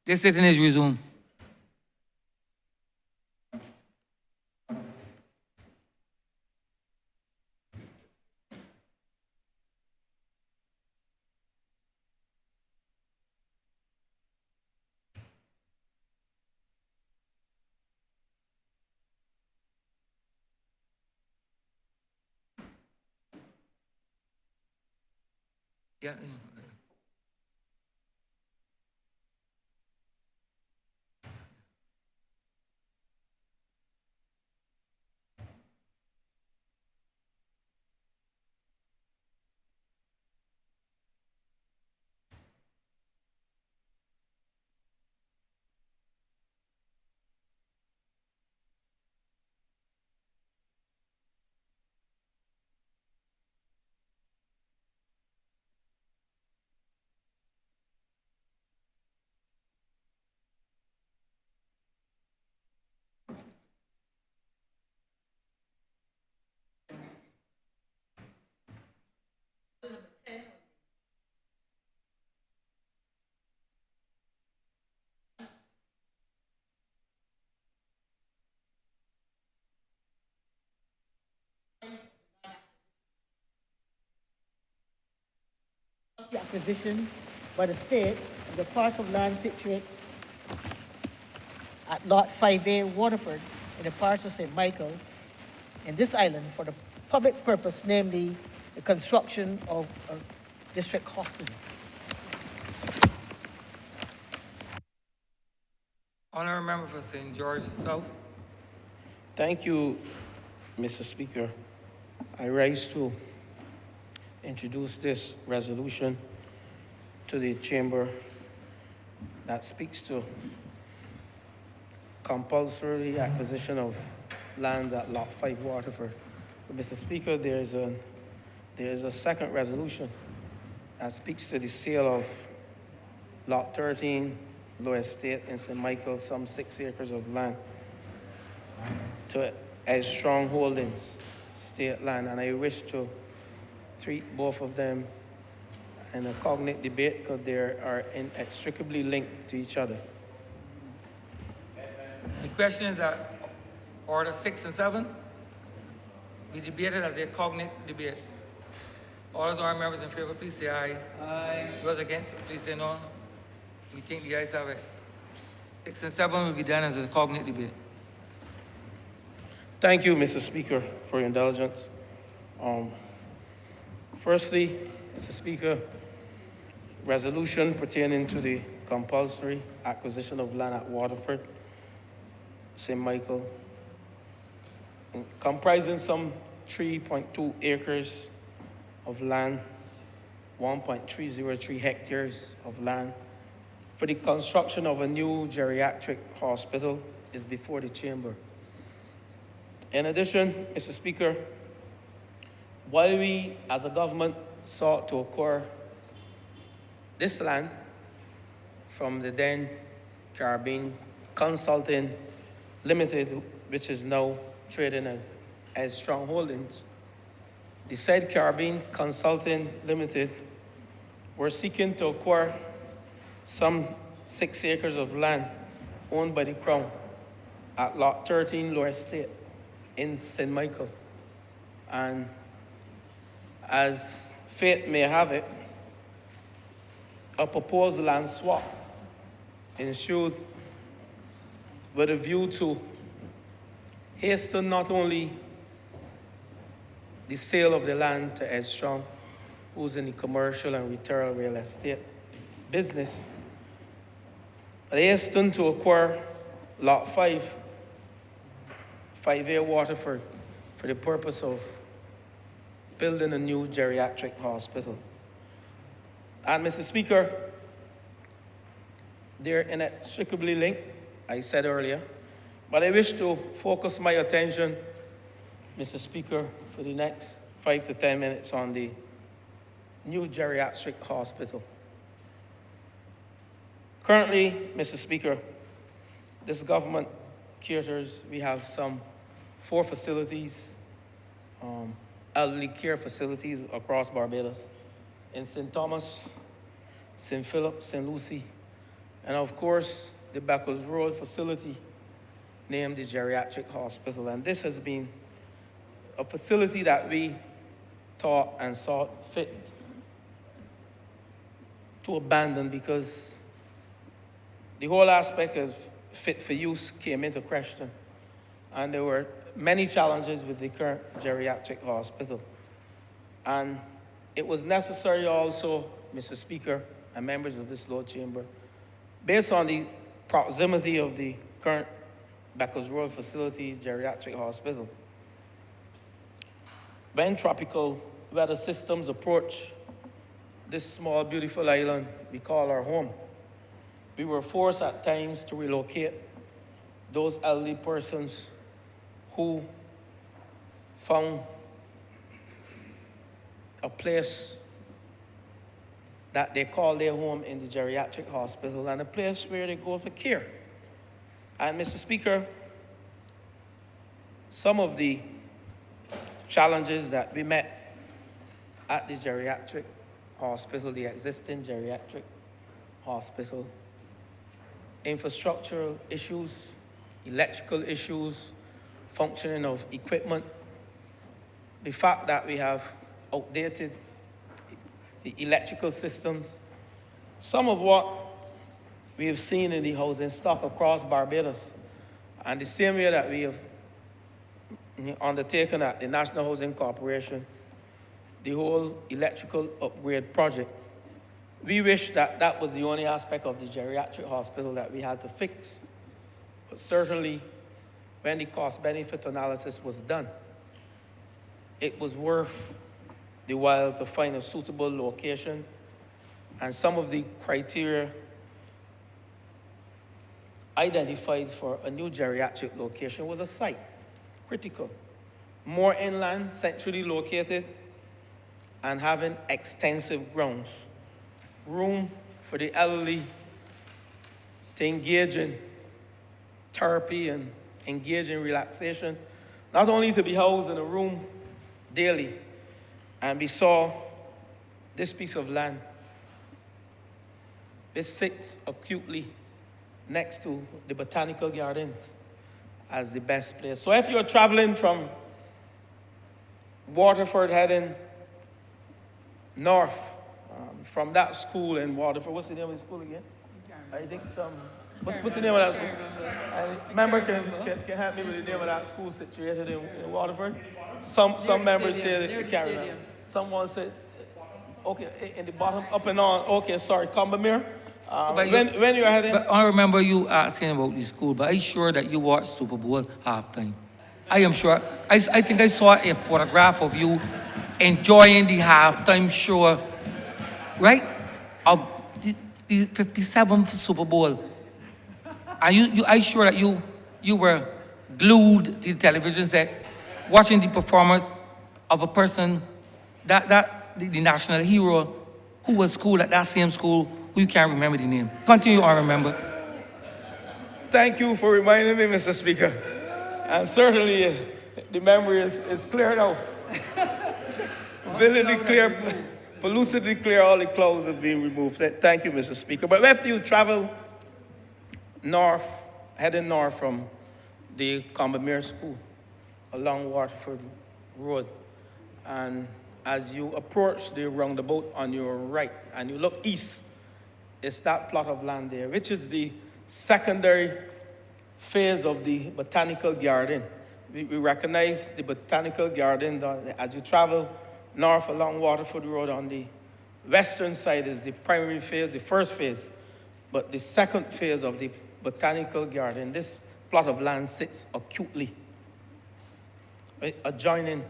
This sitting is resumed. Yeah, you know. The acquisition by the state of the parcel of land situated at Lot 5A, Waterford, in the parish of St. Michael, in this island for the public purpose, namely the construction of a district hospital. Honourable member for St. George South. Thank you, Mr. Speaker. I rise to introduce this resolution to the chamber that speaks to compulsory acquisition of land at Lot 5 Waterford. But Mr. Speaker, there is a second resolution that speaks to the sale of Lot 13, Lower Estate in St. Michael, some 6 acres of land to as strong holdings, state land, and I wish to treat both of them in a cognate debate because they are inextricably linked to each other. The question is that order 6 and 7 be debated as a cognate debate. All those honourable members in favor, please say aye. Aye. Those against, please say no. We think the ayes have it. 6 and 7 will be done as a cognate debate. Thank you, Mr. Speaker, for your indulgence. Firstly, Mr. Speaker, resolution pertaining to the compulsory acquisition of land at Waterford, St. Michael, comprising some 3.2 acres of land, 1.303 hectares of land for the construction of a new geriatric hospital is before the chamber. In addition, Mr. Speaker, while we as a government sought to acquire this land from the then Caribbean Consulting Limited, which is now trading as Strong Holdings, the said Caribbean Consulting Limited were seeking to acquire some 6 acres of land owned by the Crown at Lot 13 Lower Estate in St. Michael. And as fate may have it, a proposed land swap ensued with a view to hasten not only the sale of the land to Ed Strong, who's in the commercial and retail real estate business, but hasten to acquire Lot 5, 5A Waterford, for the purpose of building a new geriatric hospital. And Mr. Speaker, they're inextricably linked, I said earlier, but I wish to focus my attention, Mr. Speaker, for the next 5 to 10 minutes on the new geriatric hospital. Currently, Mr. Speaker, this government caters, we have some 4 facilities, elderly care facilities across Barbados, in St. Thomas, St. Philip, St. Lucie, and of course, the Beckles Road facility named the Geriatric Hospital. And this has been a facility that we thought and saw fit to abandon because the whole aspect of fit for use came into question. And there were many challenges with the current geriatric hospital. And it was necessary also, Mr. Speaker and members of this Lord Chamber, based on the proximity of the current Beckles Road facility, geriatric hospital, when tropical weather systems approach this small, beautiful island we call our home, we were forced at times to relocate those elderly persons who found a place that they call their home in the geriatric hospital and a place where they go for care. And Mr. Speaker, some of the challenges that we met at the geriatric hospital, the existing geriatric hospital, infrastructural issues, electrical issues, functioning of equipment, the fact that we have outdated the electrical systems, some of what we have seen in the housing stock across Barbados, and the same way that we have undertaken at the National Housing Corporation, the whole electrical upgrade project. We wish that that was the only aspect of the geriatric hospital that we had to fix. But certainly, when the cost-benefit analysis was done, it was worth the while to find a suitable location, and some of the criteria identified for a new geriatric location was a site, critical, more inland, centrally located, and having extensive grounds, room for the elderly to engage in therapy and engage in relaxation, not only to be housed in a room daily. And we saw this piece of land. It sits acutely next to the botanical gardens as the best place. So if you're traveling from Waterford heading north, from that school in Waterford, what's the name of the school again? I think what's the name of that school? Member can help me with the name of that school situated in Waterford? Some members say they can't remember. Someone said, okay, in the bottom, up and on, okay, sorry, Combermere. When you're heading... But I remember you asking about the school, but are you sure that you watched Super Bowl halftime? I am sure. I think I saw a photograph of you enjoying the halftime show, right? Of the 57th Super Bowl. And I'm sure that you were glued to the television set, watching the performance of a person the national hero who was school at that same school, who you can't remember the name. Continue on, remember. Thank you for reminding me, Mr. Speaker. And certainly the memory is clear now. Vividly clear, pellucidly clear, all the clouds have been removed. Thank you, Mr. Speaker. But if you travel north, heading north from the Combermere School along Waterford Road, and as you approach the roundabout on your right and you look east, it's that plot of land there, which is the secondary phase of the botanical garden. We recognize the botanical garden as you travel north along Waterford Road. On the western side is the primary phase, the first phase. But the second phase of the botanical garden, this plot of land sits acutely adjoining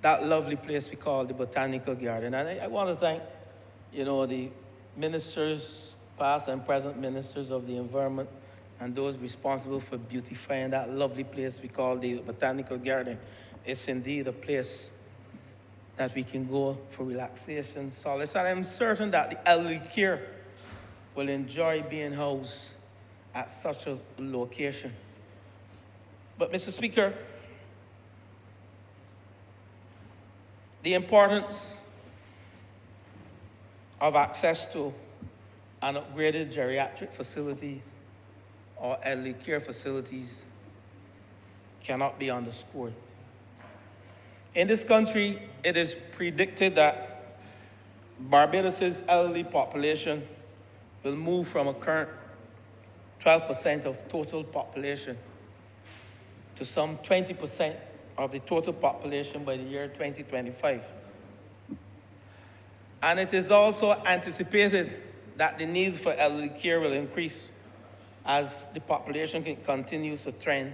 that lovely place we call the Botanical Garden. And I want to thank, the ministers, past and present ministers of the environment, and those responsible for beautifying that lovely place we call the Botanical Garden. It's indeed a place that we can go for relaxation, solace, and I'm certain that the elderly care will enjoy being housed at such a location. But, Mr. Speaker, the importance of access to and upgraded geriatric facilities or elderly care facilities cannot be underscored. In this country, it is predicted that Barbados' elderly population will move from a current 12% of total population to some 20% of the total population by the year 2025. And it is also anticipated that the need for elderly care will increase as the population continues to trend,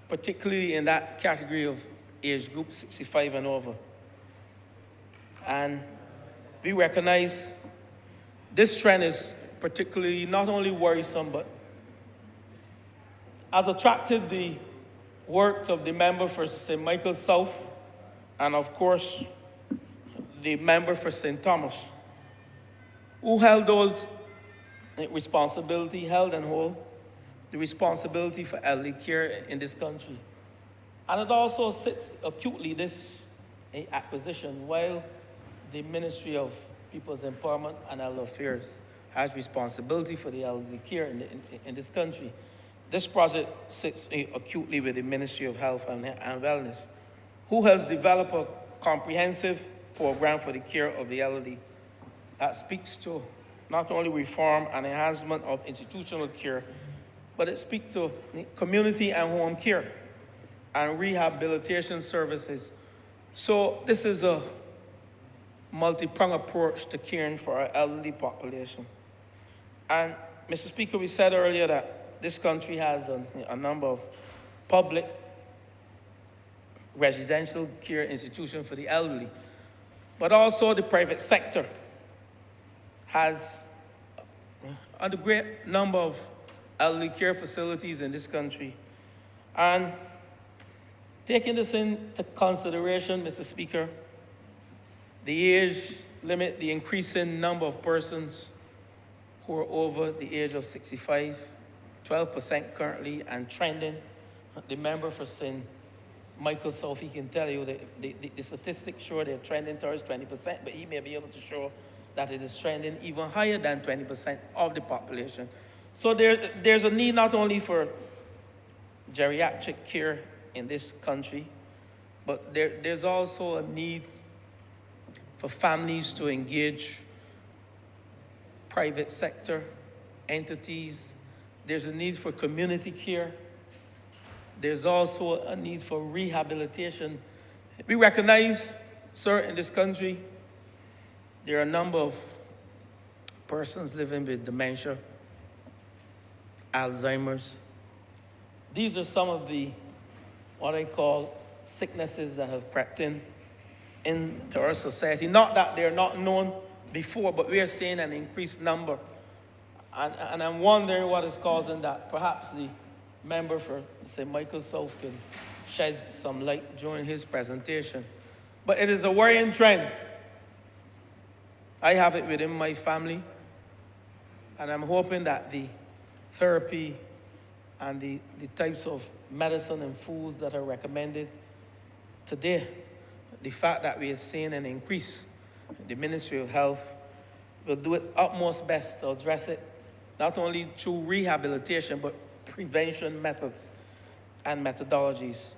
particularly in that category of age group 65 and over. And we recognize this trend is particularly not only worrisome, but has attracted the work of the member for St. Michael South and, of course, the member for St. Thomas, who held those responsibility, held and hold the responsibility for elderly care in this country. And it also sits acutely this acquisition while the Ministry of People's Empowerment and Elder Affairs has responsibility for the elderly care in this country. This project sits acutely with the Ministry of Health and Wellness, who has developed a comprehensive program for the care of the elderly that speaks to not only reform and enhancement of institutional care, but it speaks to community and home care and rehabilitation services. So this is a multi-pronged approach to caring for our elderly population. And Mr. Speaker, we said earlier that this country has a number of public residential care institutions for the elderly, but also the private sector has a great number of elderly care facilities in this country. And taking this into consideration, Mr. Speaker, the age limit, the increasing number of persons who are over the age of 65, 12% currently, and trending. The member for St. Michael South, he can tell you that the statistics show they're trending towards 20%, but he may be able to show that it is trending even higher than 20% of the population. So there's a need not only for geriatric care in this country, but there's also a need for families to engage private sector entities. There's a need for community care. There's also a need for rehabilitation. We recognize, sir, in this country, there are a number of persons living with dementia, Alzheimer's. These are some of the, what I call, sicknesses that have crept into our society. Not that they're not known before, but we are seeing an increased number. And I'm wondering what is causing that. Perhaps the member for St. Michael South can shed some light during his presentation. But it is a worrying trend. I have it within my family, and I'm hoping that the therapy and the types of medicine and foods that are recommended today, the fact that we are seeing an increase, the Ministry of Health will do its utmost best to address it, not only through rehabilitation, but prevention methods and methodologies.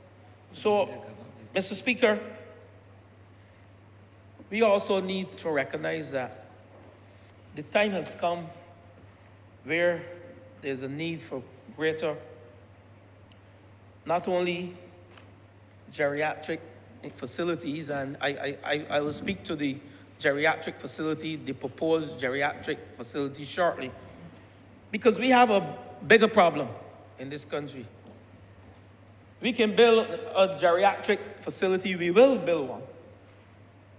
So, Mr. Speaker, we also need to recognize that the time has come where there's a need for greater, not only geriatric facilities, and I will speak to the geriatric facility, the proposed geriatric facility shortly, because we have a bigger problem in this country. We can build a geriatric facility, we will build one,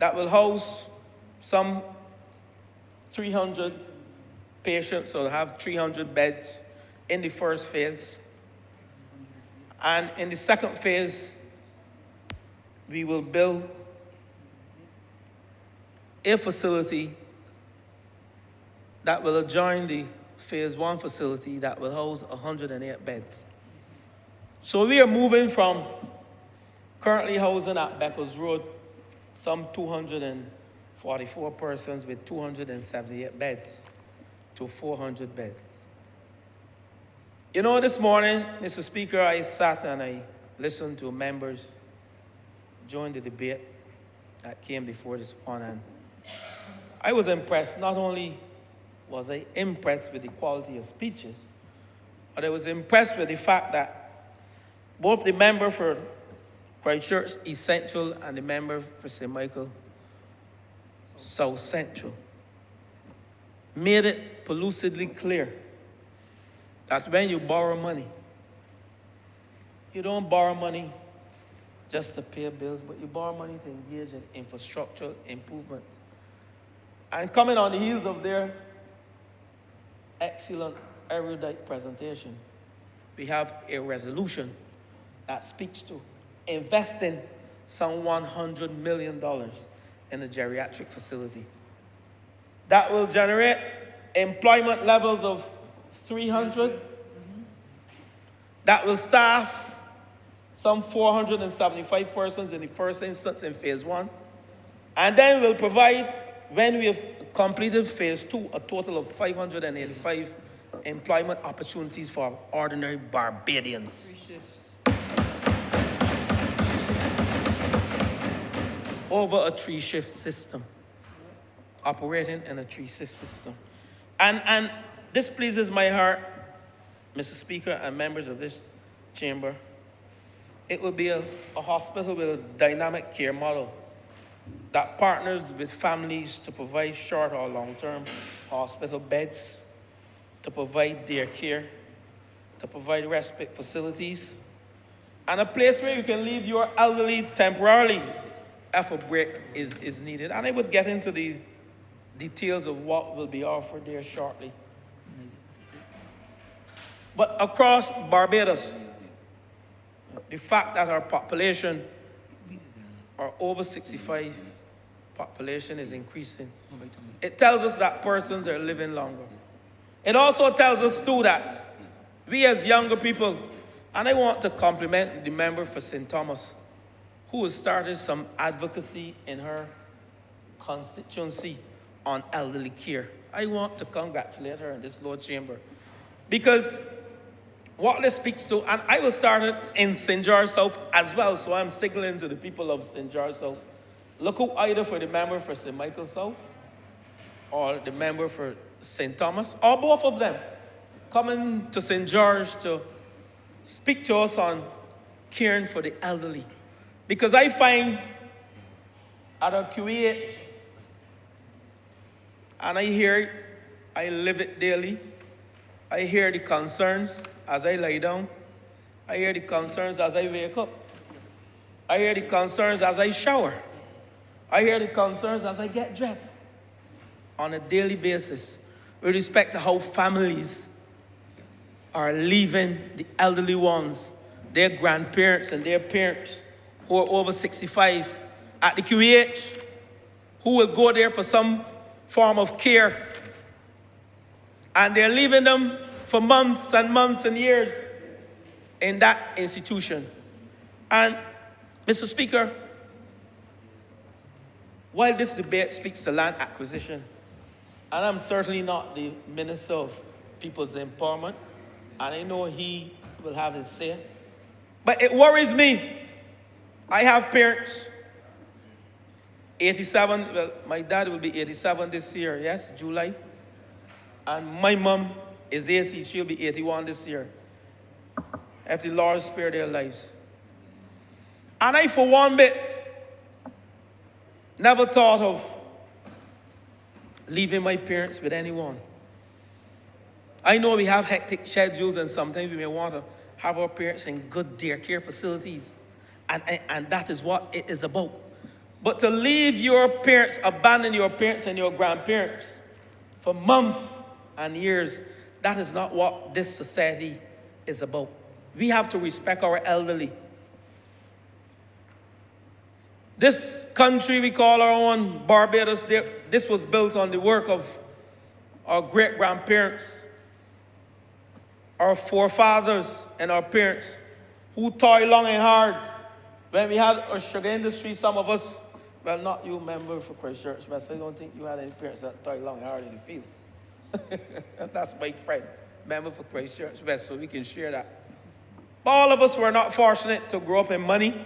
that will house some 300 patients, or have 300 beds in the first phase. And in the second phase, we will build a facility that will adjoin the phase 1 facility that will house 108 beds. So we are moving from currently housing at Beckles Road some 244 persons with 278 beds. to 400 beds. You know, this morning, Mr. Speaker, I sat and I listened to members during the debate that came before this one, and I was impressed. Not only was I impressed with the quality of speeches, but I was impressed with the fact that both the member for Christchurch East Central and the member for St. Michael South Central made it pellucidly clear that when you borrow money, you don't borrow money just to pay bills, but you borrow money to engage in infrastructural improvement. And coming on the heels of their excellent erudite presentation, we have a resolution that speaks to investing some $100 million in a geriatric facility that will generate employment levels of 300, that will staff some 475 persons in the first instance in phase 1, and then will provide, when we have completed phase 2, a total of 585 employment opportunities for ordinary Barbadians. Over a 3-shift system, operating in a 3-shift system. And this pleases my heart, Mr. Speaker and members of this chamber. It will be a hospital with a dynamic care model that partners with families to provide short or long-term hospital beds, to provide their care, to provide respite facilities, and a place where you can leave your elderly temporarily if a break is needed. And I would get into the details of what will be offered there shortly. But across Barbados, the fact that our population, our over 65 population, is increasing, it tells us that persons are living longer. It also tells us too that we as younger people, and I want to compliment the member for St. Thomas, who has started some advocacy in her constituency on elderly care. I want to congratulate her in this Lord Chamber, because what this speaks to, and I will start it in St. George South as well, so I'm signaling to the people of St. George South, look who either for the member for St. Michael South, or the member for St. Thomas, or both of them, coming to St. George to speak to us on caring for the elderly. Because I find at our QEH, and I hear it, I live it daily, I hear the concerns as I lie down, I hear the concerns as I wake up, I hear the concerns as I shower, I hear the concerns as I get dressed on a daily basis with respect to how families are leaving the elderly ones, their grandparents and their parents who are over 65 at the QEH, who will go there for some form of care, and they're leaving them for months and months and years in that institution. And Mr. Speaker, while this debate speaks to land acquisition, and I'm certainly not the Minister of People's Empowerment, and I know he will have his say, but it worries me. I have parents, 87, well, my dad will be 87 this year, yes, July. And my mom is 80, she'll be 81 this year. If the Lord spare their lives. And I, for one bit, never thought of leaving my parents with anyone. I know we have hectic schedules and sometimes we may want to have our parents in good daycare facilities. And that is what it is about. But to leave your parents, abandon your parents and your grandparents for months and years, that is not what this society is about. We have to respect our elderly. This country we call our own, Barbados, this was built on the work of our great-grandparents, our forefathers and our parents, who toiled long and hard. When we had a sugar industry, some of us, well, not you, member for Christchurch, but I don't think you had any parents that toiled long and hard in the field. That's my friend, member for Christchurch West, so we can share that. All of us were not fortunate to grow up in money,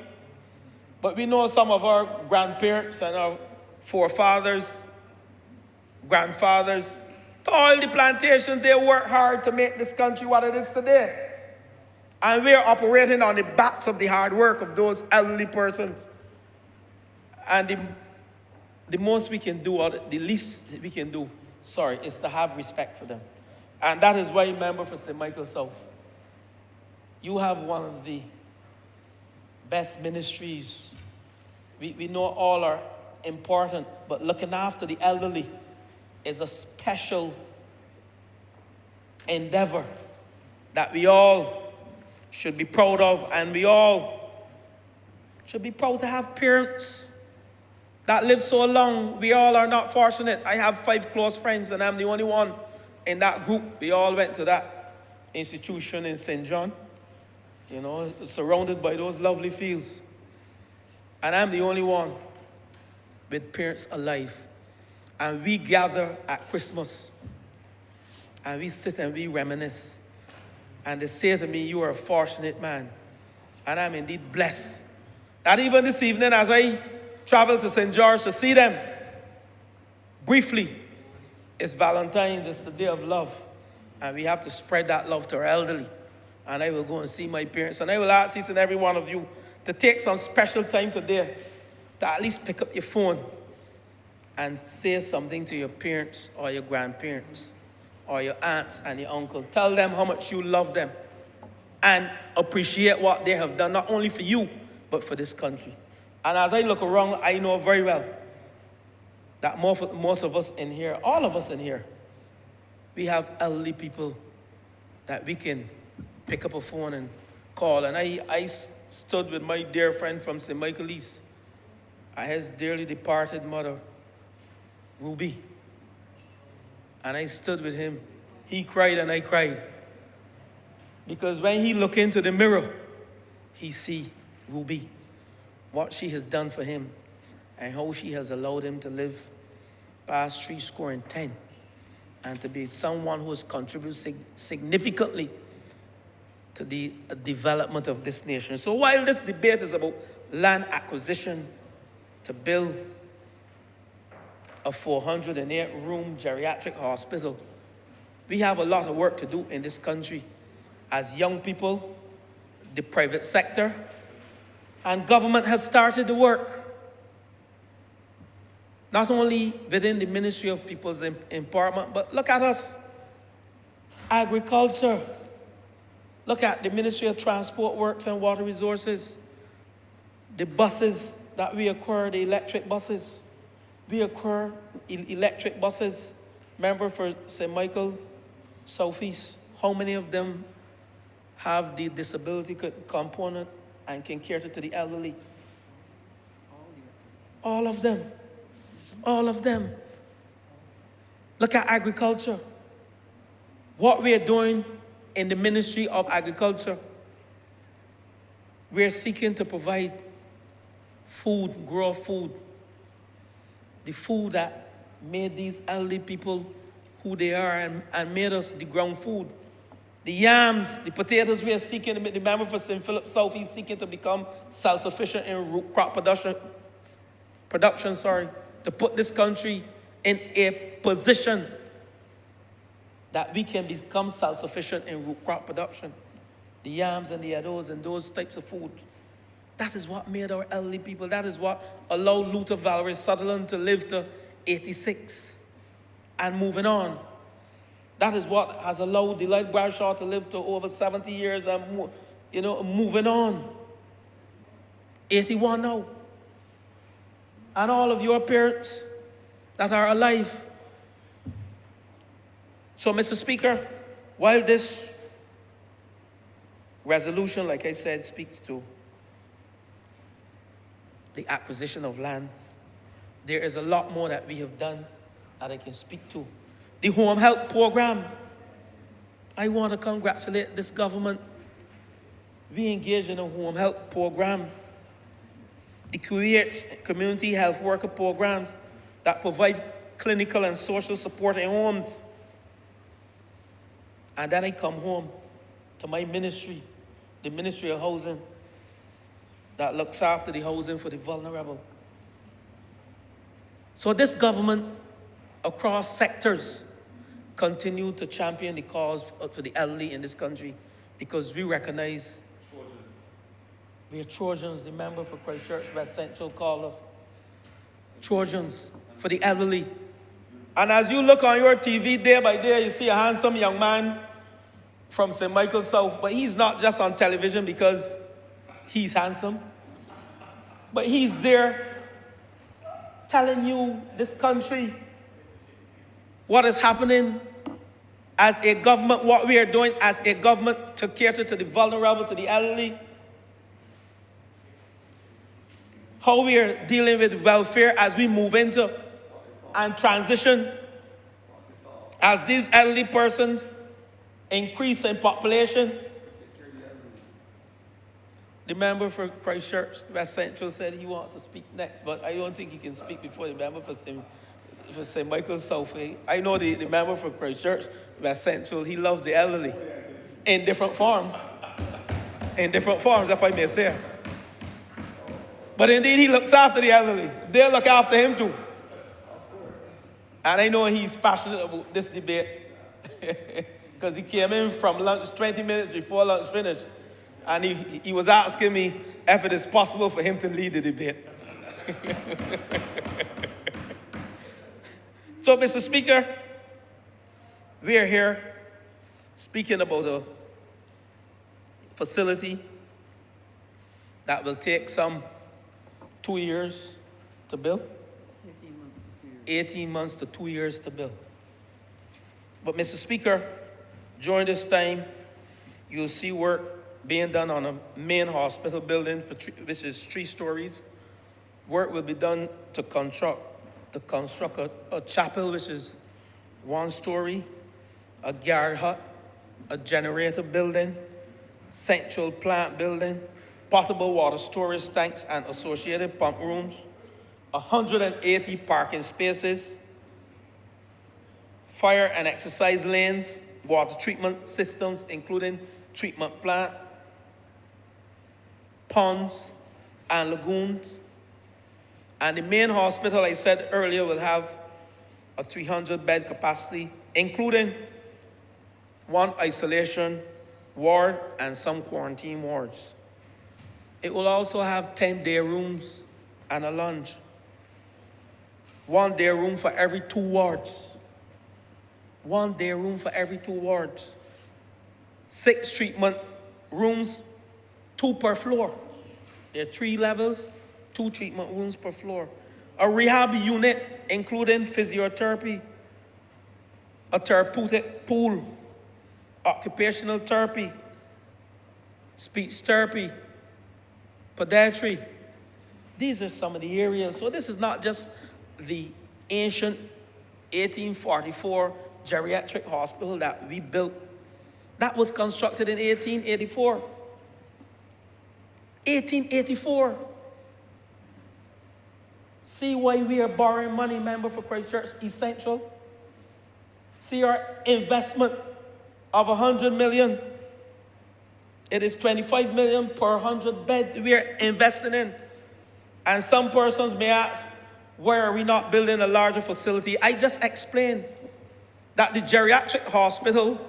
but we know some of our grandparents and our forefathers, grandfathers, all the plantations, they worked hard to make this country what it is today. And we're operating on the backs of the hard work of those elderly persons. And the most we can do, or the least we can do, is to have respect for them. And that is why, member for St. Michael South, you have one of the best ministries. We know all are important, but looking after the elderly is a special endeavor that we all should be proud of, and we all should be proud to have parents that live so long. We all are not fortunate. I have 5 close friends, and I'm the only one in that group. We all went to that institution in St. John, surrounded by those lovely fields. And I'm the only one with parents alive. And we gather at Christmas, and we sit and we reminisce. And they say to me, you are a fortunate man. And I'm indeed blessed. That even this evening, as I travel to St. George to see them, briefly, it's Valentine's, it's the day of love. And we have to spread that love to our elderly. And I will go and see my parents. And I will ask each and every one of you to take some special time today to at least pick up your phone and say something to your parents or your grandparents or your aunts and your uncle. Tell them how much you love them and appreciate what they have done, not only for you, but for this country. And as I look around, I know very well that most of us in here, all of us in here, we have elderly people that we can pick up a phone and call. And I stood with my dear friend from St. Michael East, his dearly departed mother, Ruby. And I stood with him. He cried and I cried. Because when he looked into the mirror, he see Ruby, what she has done for him, and how she has allowed him to live past 70, and to be someone who has contributed significantly to the development of this nation. So while this debate is about land acquisition to build a 408-room geriatric hospital, we have a lot of work to do in this country as young people, the private sector, and government has started the work. Not only within the Ministry of People's Empowerment, but look at us, agriculture. Look at the Ministry of Transport Works and Water Resources. The buses that we acquire, the electric buses. We acquire electric buses. Remember for St. Michael Southeast, how many of them have the disability component and can cater to the elderly? All of them. All of them. Look at agriculture. What we are doing in the Ministry of Agriculture, we are seeking to provide food, grow food. The food that made these elderly people who they are and made us the ground food. The yams, the potatoes, we are seeking, the member for St. Philip South, he's seeking to become self-sufficient in root crop production, to put this country in a position that we can become self-sufficient in root crop production. The yams and the addos and those types of food. That is what made our elderly people. That is what allowed Luther Valerie Sutherland to live to 86 and moving on. That is what has allowed Delight Bradshaw to live to over 70 years and moving on. 81 now. And all of your parents that are alive. So, Mr. Speaker, while this resolution, like I said, speaks to the acquisition of lands, there is a lot more that we have done that I can speak to. The home health program, I want to congratulate this government. We engage in a home health program. The community health worker programs that provide clinical and social support in homes. And then I come home to my ministry, the Ministry of Housing, that looks after the housing for the vulnerable. So this government, across sectors, continue to champion the cause for the elderly in this country, because we recognize we are Trojans. The member for Christchurch West Central called us Trojans for the elderly. And as you look on your TV day by day, you see a handsome young man from St. Michael South, but he's not just on television because he's handsome, but he's there telling you this country what is happening as a government, what we are doing as a government to cater to the vulnerable, to the elderly, how we are dealing with welfare as we move into and transition, as these elderly persons increase in population. The member for Christchurch West Central said he wants to speak next, but I don't think he can speak before the member for St. Michael South. I know the member for Christchurch West Central, he loves the elderly in different forms. In different forms, if I may say. But indeed, he looks after the elderly. They look after him too. And I know he's passionate about this debate because he came in from lunch 20 minutes before lunch finished. And he was asking me if it is possible for him to lead the debate. So, Mr. Speaker, we are here speaking about a facility that will take some 2 years to build. 18 months to 2 years to build. But, Mr. Speaker, during this time, you'll see work being done on a main hospital building, which is 3 stories. Work will be done to construct a chapel, which is 1 story, a guard hut, a generator building, central plant building, potable water storage tanks and associated pump rooms, 180 parking spaces, fire and exercise lanes, water treatment systems, including treatment plant, ponds, and lagoons. And the main hospital, I said earlier, will have a 300-bed capacity, including 1 isolation ward and some quarantine wards. It will also have 10 day rooms and a lounge. 1 day room for every 2 wards. 1 day room for every 2 wards. 6 treatment rooms, 2 per floor. There are 3 levels, 2 treatment rooms per floor. A rehab unit, including physiotherapy, a therapeutic pool, occupational therapy, speech therapy, podiatry. These are some of the areas. So this is not just the ancient 1844 geriatric hospital that we built. That was constructed in 1884. 1884. See why we are borrowing money, member for Christchurch East Central. See our investment of 100 million. It is 25 million per 100 bed we are investing in. And some persons may ask, why are we not building a larger facility? I just explained that the geriatric hospital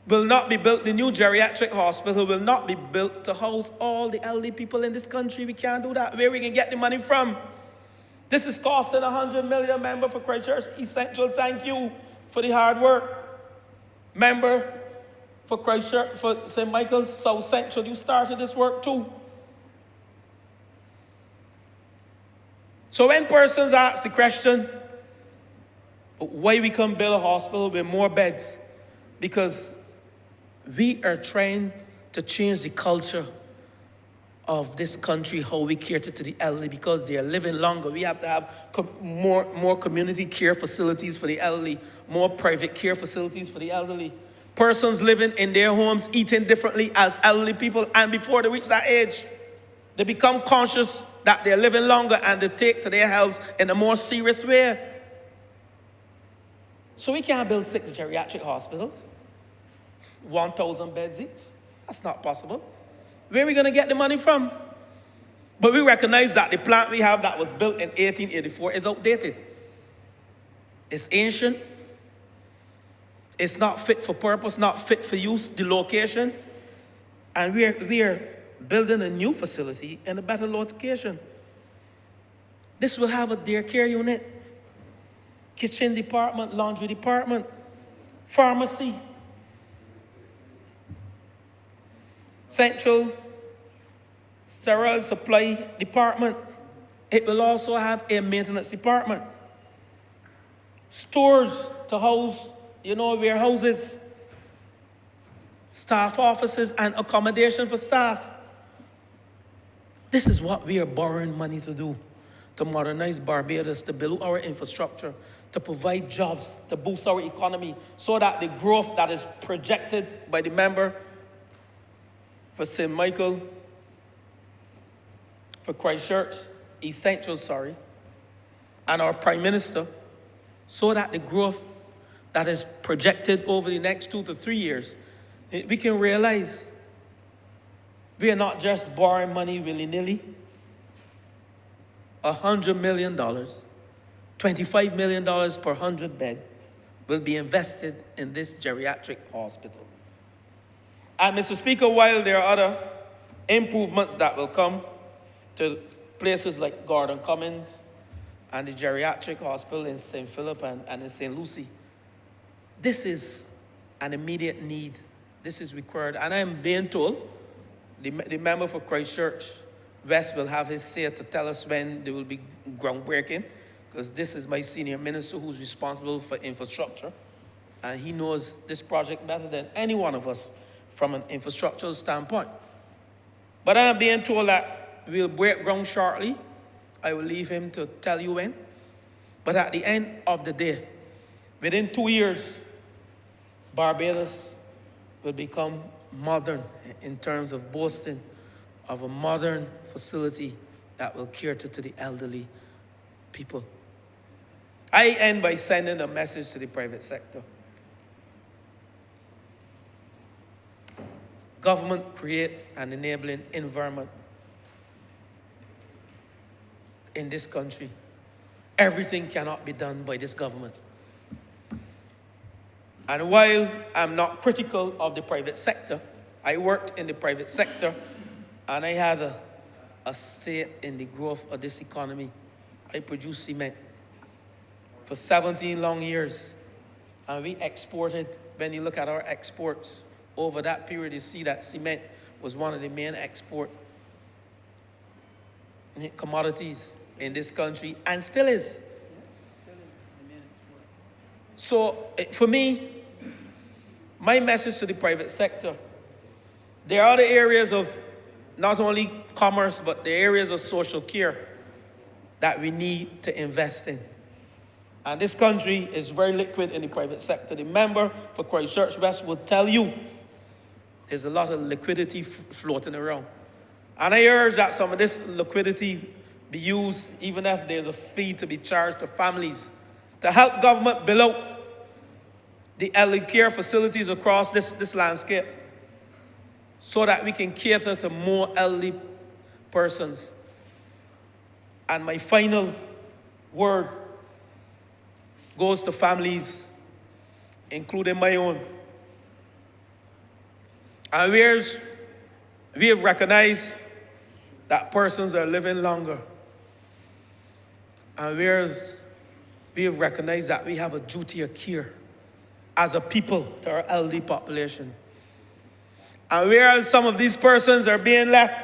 will not be built, the new geriatric hospital will not be built to house all the elderly people in this country. We can't do that. Where we can get the money from? This is costing 100 million, member for Christchurch East Central. Thank you for the hard work. Member for Christchurch, for St. Michael's South Central, you started this work too. So when persons ask the question, why we can build a hospital with more beds? Because we are trying to change the culture of this country, how we cater to the elderly, because they are living longer. We have to have more community care facilities for the elderly, more private care facilities for the elderly. Persons living in their homes, eating differently as elderly people, and before they reach that age, they become conscious that they're living longer and they take to their health in a more serious way. So we can't build 6 geriatric hospitals, 1,000 beds each. That's not possible. Where are we going to get the money from? But we recognize that the plant we have that was built in 1884 is outdated. It's ancient. It's not fit for purpose, not fit for use, the location. And we are building a new facility in a better location. This will have a daycare unit, kitchen department, laundry department, pharmacy, central sterile supply department. It will also have a maintenance department, stores to house, warehouses, staff offices, and accommodation for staff. This is what we are borrowing money to do, to modernize Barbados, to build our infrastructure, to provide jobs, to boost our economy, so that the growth that is projected by the member for St. Michael, for Christchurch, East Central, and our Prime Minister, so that the growth that is projected over the next 2 to 3 years, we can realize we are not just borrowing money willy-nilly. $100 million, $25 million per 100 beds will be invested in this geriatric hospital. And Mr. Speaker, while there are other improvements that will come to places like Gordon Cummins and the geriatric hospital in St. Philip and in St. Lucie, this is an immediate need. This is required. And I'm being told the member for Christchurch West will have his say to tell us when there will be groundbreaking, because this is my senior minister who's responsible for infrastructure, and he knows this project better than any one of us from an infrastructural standpoint. But I'm being told that we'll break ground shortly. I will leave him to tell you when. But at the end of the day, within 2 years, Barbados will become modern in terms of boasting of a modern facility that will cater to the elderly people. I end by sending a message to the private sector. Government creates an enabling environment in this country. Everything cannot be done by this government. And while I'm not critical of the private sector, I worked in the private sector and I had a say in the growth of this economy. I produced cement for 17 long years, and we exported. When you look at our exports over that period, you see that cement was one of the main export commodities in this country, and still is. So for me, my message to the private sector, there are the areas of not only commerce, but the areas of social care that we need to invest in. And this country is very liquid in the private sector. The member for Christchurch West will tell you there's a lot of liquidity floating around. And I urge that some of this liquidity be used, even if there's a fee to be charged to families, to help government build out the elderly care facilities across this landscape, so that we can cater to more elderly persons. And my final word goes to families, including my own. And we have recognized that persons are living longer. And we have recognized that we have a duty of care as a people to our elderly population. And whereas some of these persons are being left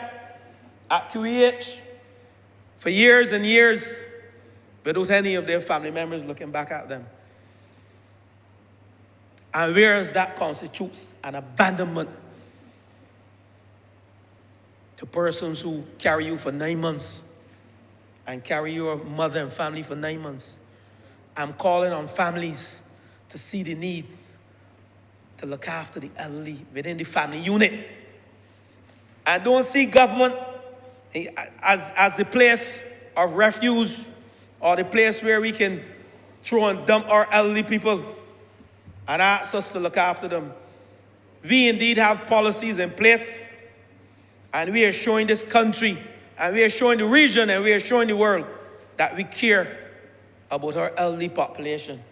at QEH for years and years without any of their family members looking back at them. And whereas that constitutes an abandonment to persons who carry you for 9 months and carry your mother and family for 9 months, I'm calling on families to see the need to look after the elderly within the family unit. And don't see government as the place of refuge or the place where we can throw and dump our elderly people. and asks us to look after them. We indeed have policies in place, and we are showing this country, and we are showing the region, and we are showing the world that we care about our elderly population.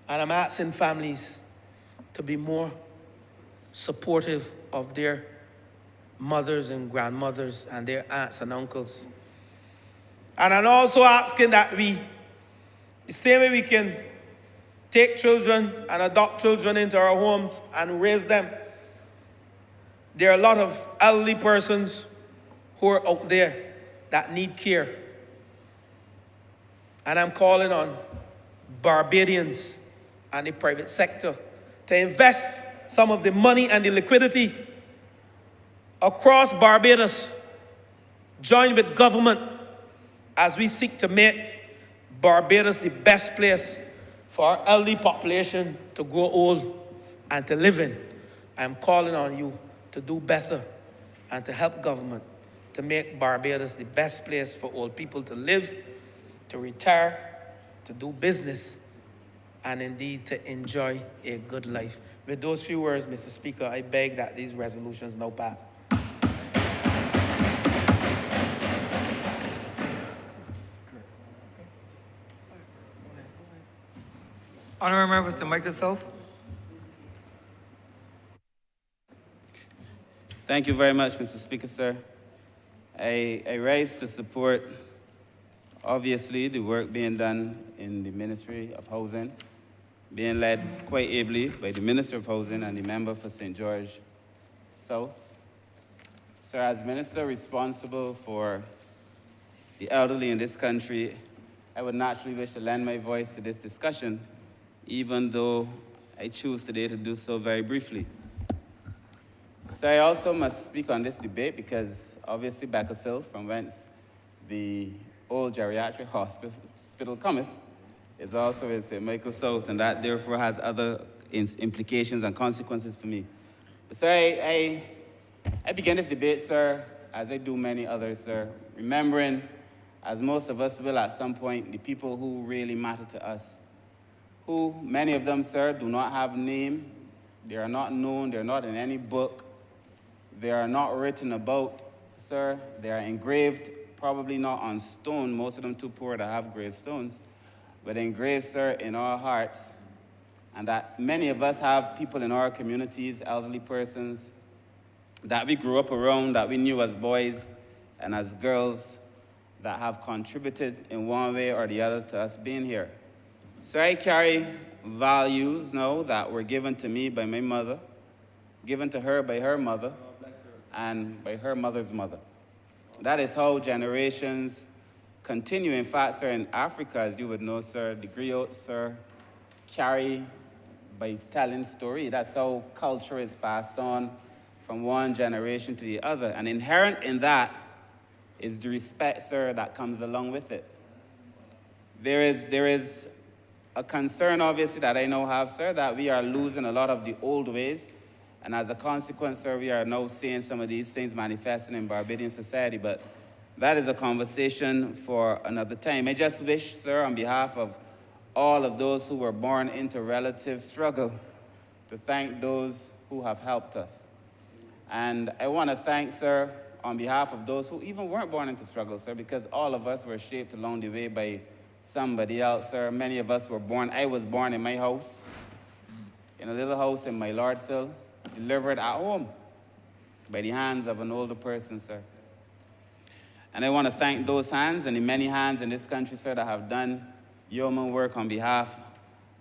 And I'm asking families to be more supportive of their mothers and grandmothers and their aunts and uncles. And I'm also asking that the same way we can take children and adopt children into our homes and raise them, there are a lot of elderly persons who are out there that need care. And I'm calling on Barbadians and the private sector to invest some of the money and the liquidity across Barbados, join with government as we seek to make Barbados the best place for our elderly population to grow old and to live in. I'm calling on you to do better and to help government to make Barbados the best place for old people to live, to retire, to do business, and indeed to enjoy a good life. With those few words, Mr. Speaker, I beg that these resolutions now pass. Honourable members, the mic itself. Thank you very much, Mr. Speaker, sir. I rise to support, obviously, the work being done in the Ministry of Housing, being led quite ably by the Minister of Housing and the member for St. George South. Sir, as Minister responsible for the elderly in this country, I would naturally wish to lend my voice to this discussion, even though I choose today to do so very briefly. So I also must speak on this debate because obviously Beckershill, from whence the old geriatric hospital cometh, is also in St. Michael South, and that therefore has other implications and consequences for me. So I begin this debate, sir, as I do many others, sir, remembering, as most of us will at some point, the people who really matter to us, who, many of them, sir, do not have name, they are not known, they're not in any book, they are not written about, sir, they are engraved, probably not on stone, most of them too poor to have gravestones, but engraved, sir, in our hearts, and that many of us have people in our communities, elderly persons, that we grew up around, that we knew as boys and as girls, that have contributed in one way or the other to us being here. So I carry values now that were given to me by my mother, given to her by her mother, and by her mother's mother. That is how generations continue. In fact, sir, in Africa, as you would know, sir, the griots, sir, carry by telling story. That's how culture is passed on from one generation to the other. And inherent in that is the respect, sir, that comes along with it. There is a concern, obviously, that I now have, sir, that we are losing a lot of the old ways. And as a consequence, sir, we are now seeing some of these things manifesting in Barbadian society. But that is a conversation for another time. I just wish, sir, on behalf of all of those who were born into relative struggle, to thank those who have helped us. And I want to thank, sir, on behalf of those who even weren't born into struggle, sir, because all of us were shaped along the way by somebody else, sir. Many of us were born, I was born in my house, in a little house in my Lordsill, delivered at home by the hands of an older person, sir. And I want to thank those hands and the many hands in this country, sir, that have done yeoman work on behalf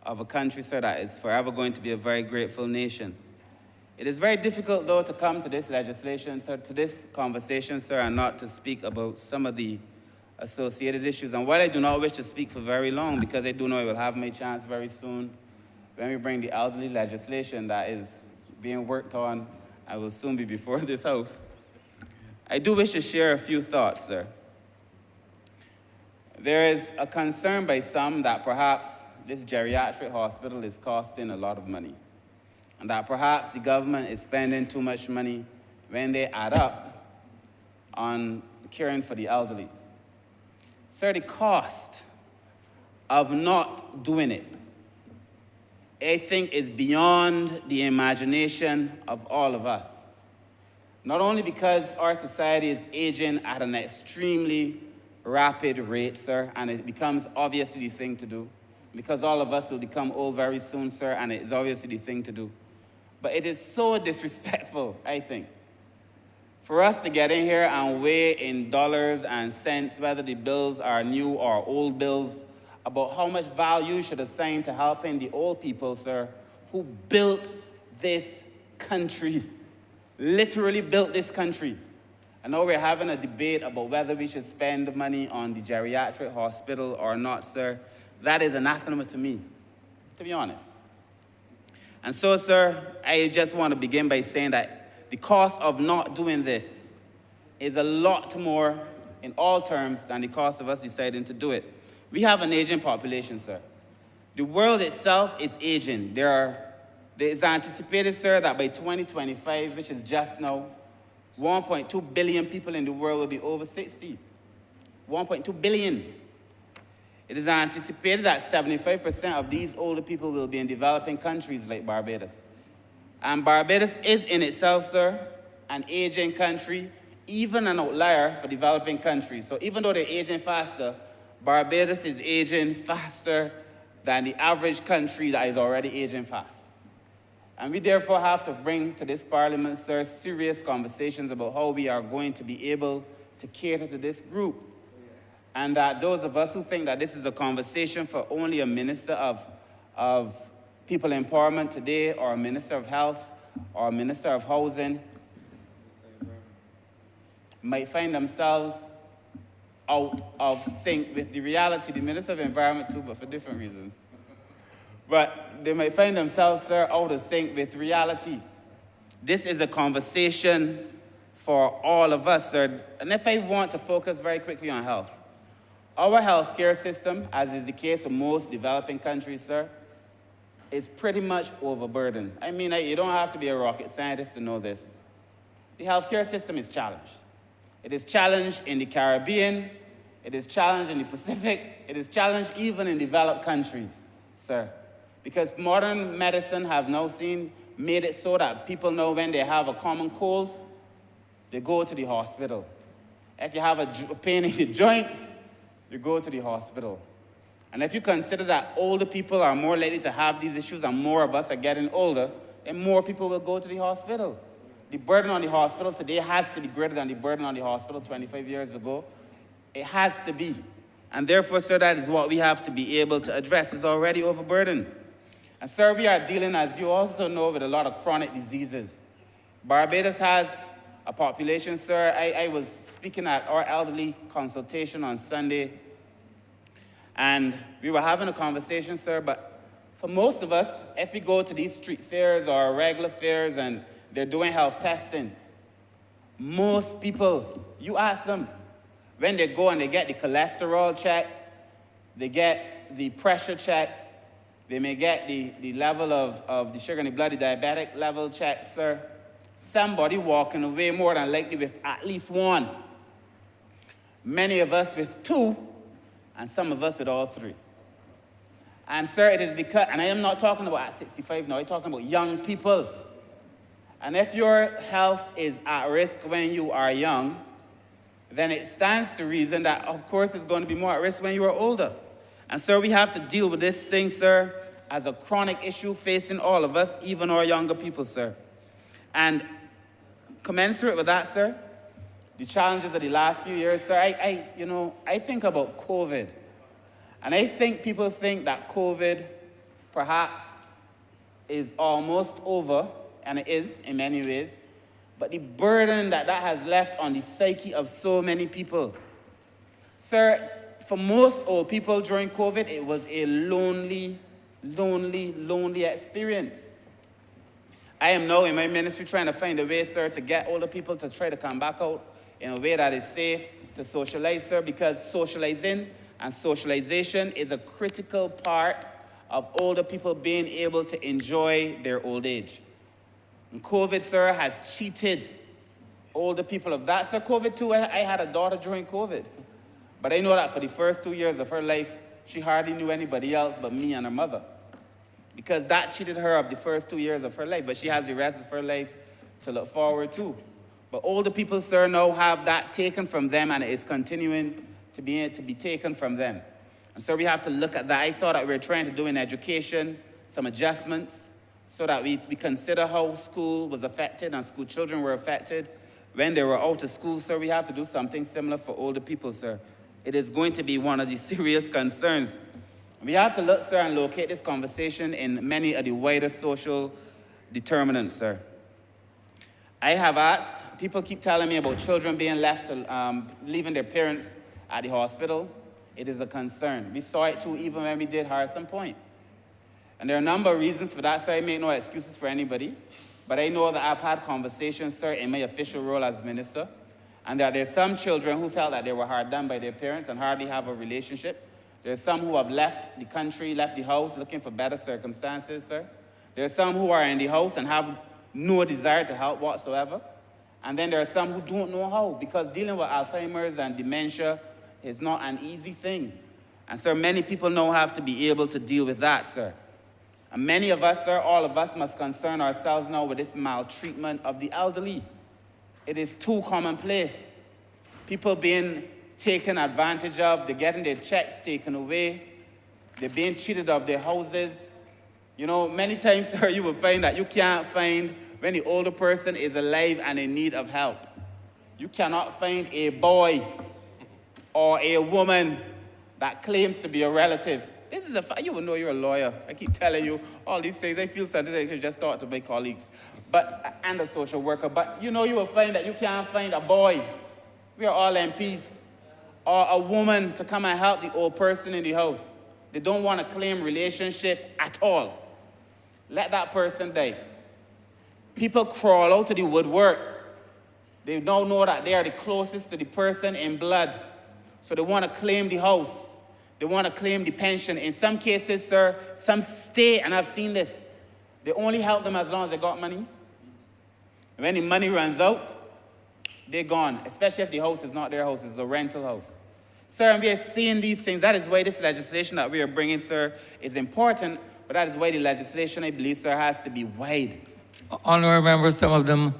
of a country, sir, that is forever going to be a very grateful nation. It is very difficult, though, to come to this legislation, sir, to this conversation, sir, and not to speak about some of the associated issues. And while I do not wish to speak for very long, because I do know I will have my chance very soon, when we bring the elderly legislation that is being worked on, I will soon be before this House. I do wish to share a few thoughts, sir. There is a concern by some that perhaps this geriatric hospital is costing a lot of money, and that perhaps the government is spending too much money when they add up on caring for the elderly. Sir, the cost of not doing it I think is beyond the imagination of all of us. Not only because our society is aging at an extremely rapid rate, sir, and it becomes obviously the thing to do, because all of us will become old very soon, sir, and it is obviously the thing to do. But it is so disrespectful, I think, for us to get in here and weigh in dollars and cents whether the bills are new or old bills, about how much value you should assign to helping the old people, sir, who built this country, literally built this country. And now we're having a debate about whether we should spend money on the geriatric hospital or not, sir. That is anathema to me, to be honest. And so, sir, I just want to begin by saying that the cost of not doing this is a lot more in all terms than the cost of us deciding to do it. We have an aging population, sir. The world itself is aging. There is anticipated, sir, that by 2025, which is just now, 1.2 billion people in the world will be over 60. 1.2 billion. It is anticipated that 75% of these older people will be in developing countries like Barbados. And Barbados is in itself, sir, an aging country, even an outlier for developing countries. So even though they're aging faster, Barbados is aging faster than the average country that is already aging fast. And we therefore have to bring to this parliament, sir, serious conversations about how we are going to be able to cater to this group. And that those of us who think that this is a conversation for only a minister of people empowerment today, or a minister of health, or a minister of housing, might find themselves out of sync with the reality. The minister of environment too, but for different reasons. But they might find themselves, sir, out of sync with reality. This is a conversation for all of us, sir. And if I want to focus very quickly on health, our healthcare system, as is the case for most developing countries, sir, is pretty much overburdened. I mean, you don't have to be a rocket scientist to know this. The healthcare system is challenged. It is challenged in the Caribbean, it is challenged in the Pacific, it is challenged even in developed countries, sir. Because modern medicine have now made it so that people know when they have a common cold, they go to the hospital. If you have a pain in your joints, you go to the hospital. And if you consider that older people are more likely to have these issues and more of us are getting older, then more people will go to the hospital. The burden on the hospital today has to be greater than the burden on the hospital 25 years ago. It has to be. And therefore, sir, that is what we have to be able to address. It's already overburdened. And sir, we are dealing, as you also know, with a lot of chronic diseases. Barbados has a population, sir. I was speaking at our elderly consultation on Sunday, and we were having a conversation, sir, but for most of us, if we go to these street fairs or regular fairs and they're doing health testing, most people, you ask them, when they go and they get the cholesterol checked, they get the pressure checked, they may get the level of the sugar in the blood, the diabetic level checked, sir. Somebody walking away more than likely with at least one. Many of us with two, and some of us with all three. And sir, it is because, and I am not talking about at 65 now, I'm talking about young people. And if your health is at risk when you are young, then it stands to reason that, of course, it's going to be more at risk when you are older. And sir, we have to deal with this thing, sir, as a chronic issue facing all of us, even our younger people, sir. And commensurate with that, sir, the challenges of the last few years, sir, I think about COVID. And I think people think that COVID perhaps is almost over, and it is in many ways, but the burden that has left on the psyche of so many people. Sir, for most old people during COVID, it was a lonely experience. I am now in my ministry trying to find a way, sir, to get older people to try to come back out in a way that is safe to socialize, sir, because socializing and socialization is a critical part of older people being able to enjoy their old age. And COVID, sir, has cheated older people of that. Sir, COVID too, I had a daughter during COVID. But I know that for the first 2 years of her life, she hardly knew anybody else but me and her mother. because that cheated her of the first 2 years of her life, but she has the rest of her life to look forward to. But older people, sir, now have that taken from them, and it is continuing to be taken from them. And so we have to look at that. I saw that we're trying to do in education some adjustments so that we consider how school was affected and school children were affected when they were out of school, sir. We have to do something similar for older people, sir. It is going to be one of the serious concerns. We have to look, sir, and locate this conversation in many of the wider social determinants, sir. I have asked, people keep telling me about children being left, leaving their parents at the hospital. It is a concern. We saw it too even when we did Harrison Point. And there are a number of reasons for that, so I make no excuses for anybody. But I know that I've had conversations, sir, in my official role as minister, and that there's some children who felt that they were hard done by their parents and hardly have a relationship. There's some who have left the country, left the house, looking for better circumstances, sir. There's some who are in the house and have no desire to help whatsoever. And then there are some who don't know how, because dealing with Alzheimer's and dementia is not an easy thing. And so many people now have to be able to deal with that, sir. And many of us, sir, all of us must concern ourselves now with this maltreatment of the elderly. It is too commonplace. People being taken advantage of, they're getting their checks taken away, they're being cheated of their houses. You know, many times, sir, you will find that you can't find when the older person is alive and in need of help. You cannot find a boy or a woman that claims to be a relative. This is a fact. You will know you're a lawyer. I keep telling you all these things. I feel something I could just talk to my colleagues, and a social worker. But you know you will find that you can't find a boy. We are all MPs. Or a woman to come and help the old person in the house. They don't want to claim relationship at all. Let that person die. People crawl out to the woodwork. They don't know that they are the closest to the person in blood. So they want to claim the house. They want to claim the pension. In some cases, sir, some stay, and I've seen this. They only help them as long as they got money. When the money runs out, they're gone, especially if the house is not their house, it's a rental house. Sir, and we are seeing these things. That is why this legislation that we are bringing, sir, is important, but that is why the legislation, I believe, sir, has to be wide. Honourable members, some of them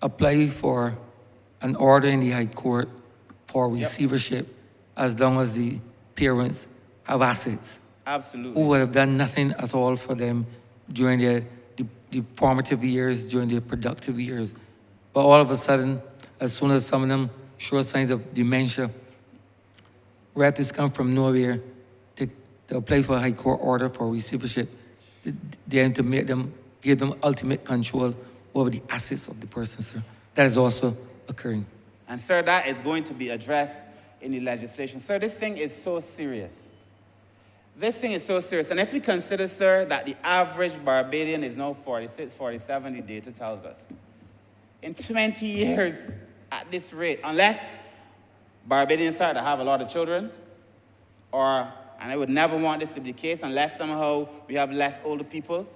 apply for an order in the High Court for receivership as long as the parents have assets. Absolutely. Who would have done nothing at all for them during the formative years, during their productive years. But all of a sudden, as soon as some of them show signs of dementia, relatives come from nowhere to apply for a High Court order for receivership, then to give them ultimate control over the assets of the person, sir. That is also occurring. And sir, that is going to be addressed in the legislation. Sir, this thing is so serious. This thing is so serious. And if we consider, sir, that the average Barbadian is now 46, 47, the data tells us. In 20 years, at this rate, unless Barbadians start to have a lot of children, and I would never want this to be the case, unless somehow we have less older people,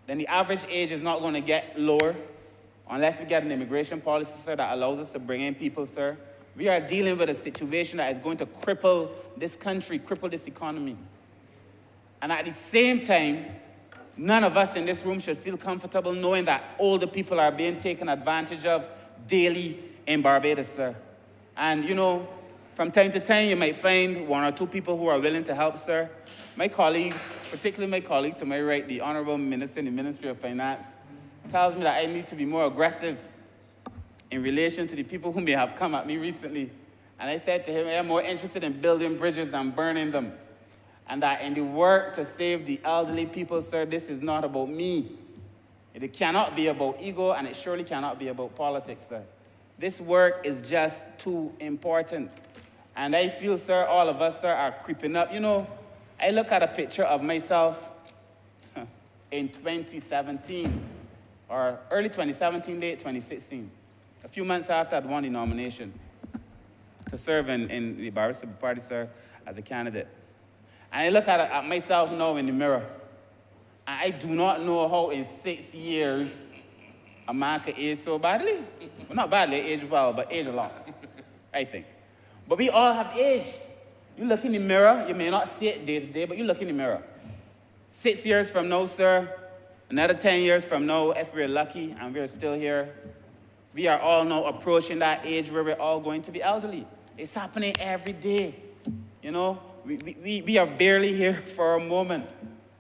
then the average age is not going to get lower unless we get an immigration policy, sir, that allows us to bring in people, sir. We are dealing with a situation that is going to cripple this country, cripple this economy. And at the same time, none of us in this room should feel comfortable knowing that older people are being taken advantage of daily in Barbados, sir. And, you know, from time to time, you might find one or two people who are willing to help, sir. My colleagues, particularly my colleague to my right, the Honourable Minister in the Ministry of Finance, tells me that I need to be more aggressive in relation to the people who may have come at me recently. And I said to him, I am more interested in building bridges than burning them. And that in the work to save the elderly people, sir, this is not about me. It cannot be about ego, and it surely cannot be about politics, sir. This work is just too important. And I feel, sir, all of us, sir, are creeping up. You know, I look at a picture of myself in 2017, or early 2017, late 2016, a few months after I'd won the nomination to serve in the Barista Party, sir, as a candidate. And I look at myself now in the mirror, and I do not know how in 6 years a man could age so badly. Well, not badly, age well, but age a lot, I think. But we all have aged. You look in the mirror, you may not see it day to day, but you look in the mirror. 6 years from now, sir, another 10 years from now, if we're lucky and we're still here, we are all now approaching that age where we're all going to be elderly. It's happening every day. You know, we are barely here for a moment,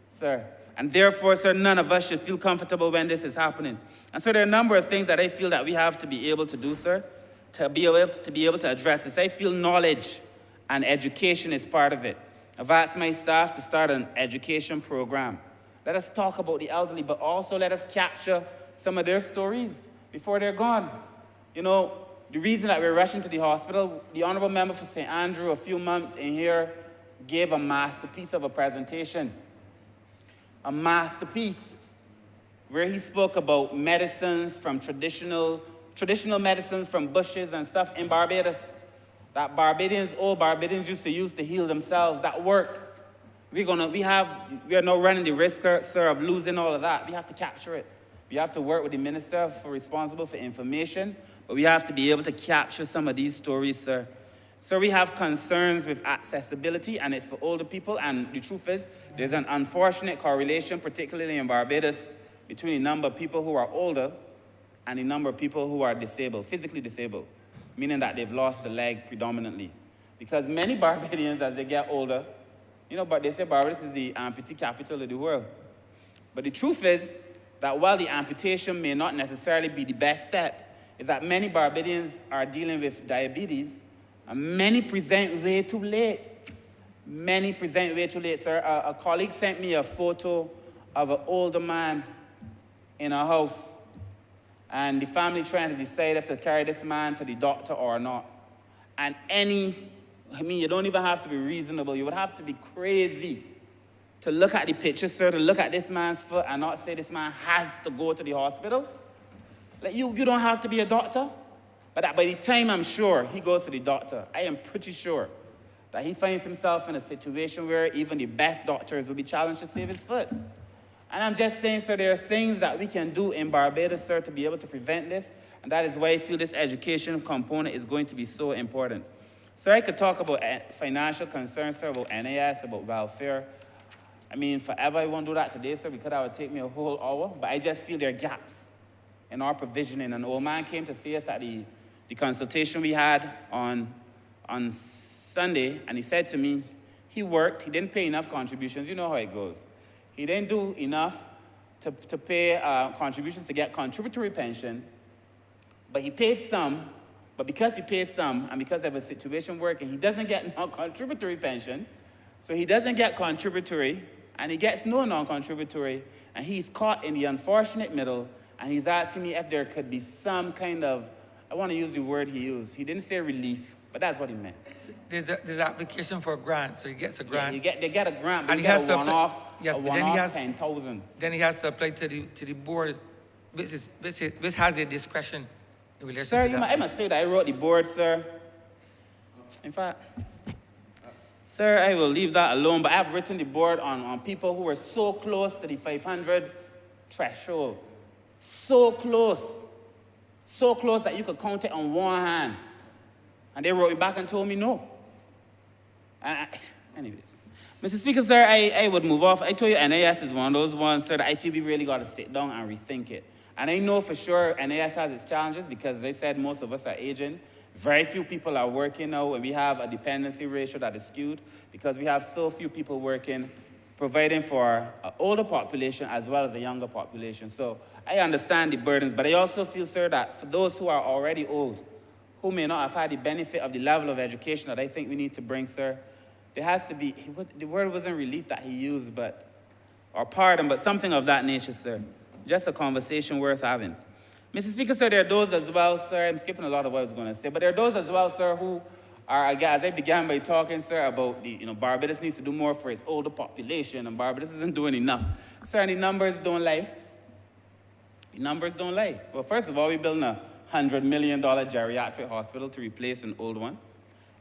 sir. And therefore, sir, none of us should feel comfortable when this is happening. And so there are a number of things that I feel that we have to be able to do, sir, to be able to address this. I feel knowledge and education is part of it. I've asked my staff to start an education program. Let us talk about the elderly, but also let us capture some of their stories before they're gone. You know, the reason that we're rushing to the hospital, the Honourable Member for St. Andrew a few months in here gave a masterpiece of a presentation. A masterpiece where he spoke about medicines from traditional medicines from bushes and stuff in Barbados that old Barbadians used to use to heal themselves. That worked. We are now running the risk, sir, of losing all of that. We have to capture it. We have to work with the minister responsible for information, but we have to be able to capture some of these stories, sir. So we have concerns with accessibility, and it's for older people, and the truth is, there's an unfortunate correlation, particularly in Barbados, between the number of people who are older and the number of people who are disabled, physically disabled, meaning that they've lost a leg predominantly. Because many Barbadians, as they get older, you know, but they say Barbados is the amputee capital of the world. But the truth is that while the amputation may not necessarily be the best step, is that many Barbadians are dealing with diabetes, and many present way too late. Many present way too late, sir. A colleague sent me a photo of an older man in a house, and the family trying to decide if to carry this man to the doctor or not. And you don't even have to be reasonable. You would have to be crazy to look at the picture, sir, to look at this man's foot and not say this man has to go to the hospital. Like, you don't have to be a doctor. But by the time I'm sure he goes to the doctor, I am pretty sure that he finds himself in a situation where even the best doctors will be challenged to save his foot. And I'm just saying, sir, there are things that we can do in Barbados, sir, to be able to prevent this. And that is why I feel this education component is going to be so important. Sir, I could talk about financial concerns, sir, about NAS, about welfare. I mean, forever I won't do that today, sir, because that would take me a whole hour. But I just feel there are gaps in our provisioning. An old man came to see us at the consultation we had on Sunday, and he said to me, he worked, he didn't pay enough contributions. You know how it goes. He didn't do enough to pay contributions to get contributory pension, but he paid some. But because he paid some, and because of his situation working, he doesn't get non-contributory pension, so he doesn't get contributory, and he gets no non-contributory, and he's caught in the unfortunate middle, and he's asking me if there could be some kind of, I want to use the word he used. He didn't say relief, but that's what he meant. There's an application for a grant, so he gets a grant. Yeah, they get a grant, but And he he gets has a to apply- one-off, yes, a but then he one-off has- 10,000. Then he has to apply to the board, which has a discretion in relation Sir, to that. I must tell you that I wrote the board, sir. In fact, sir, I will leave that alone, but I've written the board on people who were so close to the 500 threshold. So close that you could count it on one hand. And they wrote me back and told me no. Anyways. Mr. Speaker, sir, I would move off. I told you NAS is one of those ones, sir, that I feel we really got to sit down and rethink it. And I know for sure NAS has its challenges because, as I said, most of us are aging. Very few people are working now, and we have a dependency ratio that is skewed because we have so few people working, providing for an older population as well as a younger population. So I understand the burdens, but I also feel, sir, that for those who are already old, who may not have had the benefit of the level of education that I think we need to bring, sir, there has to be, the word wasn't relief that he used, or pardon, but something of that nature, sir. Just a conversation worth having. Mr. Speaker, sir, there are those as well, sir, I'm skipping a lot of what I was going to say, but there are those as well, sir, who are, as I began by talking, sir, about Barbados needs to do more for its older population, and Barbados isn't doing enough. Sir, and the numbers don't lie. The numbers don't lie. Well, first of all, we're building a $100 million geriatric hospital to replace an old one.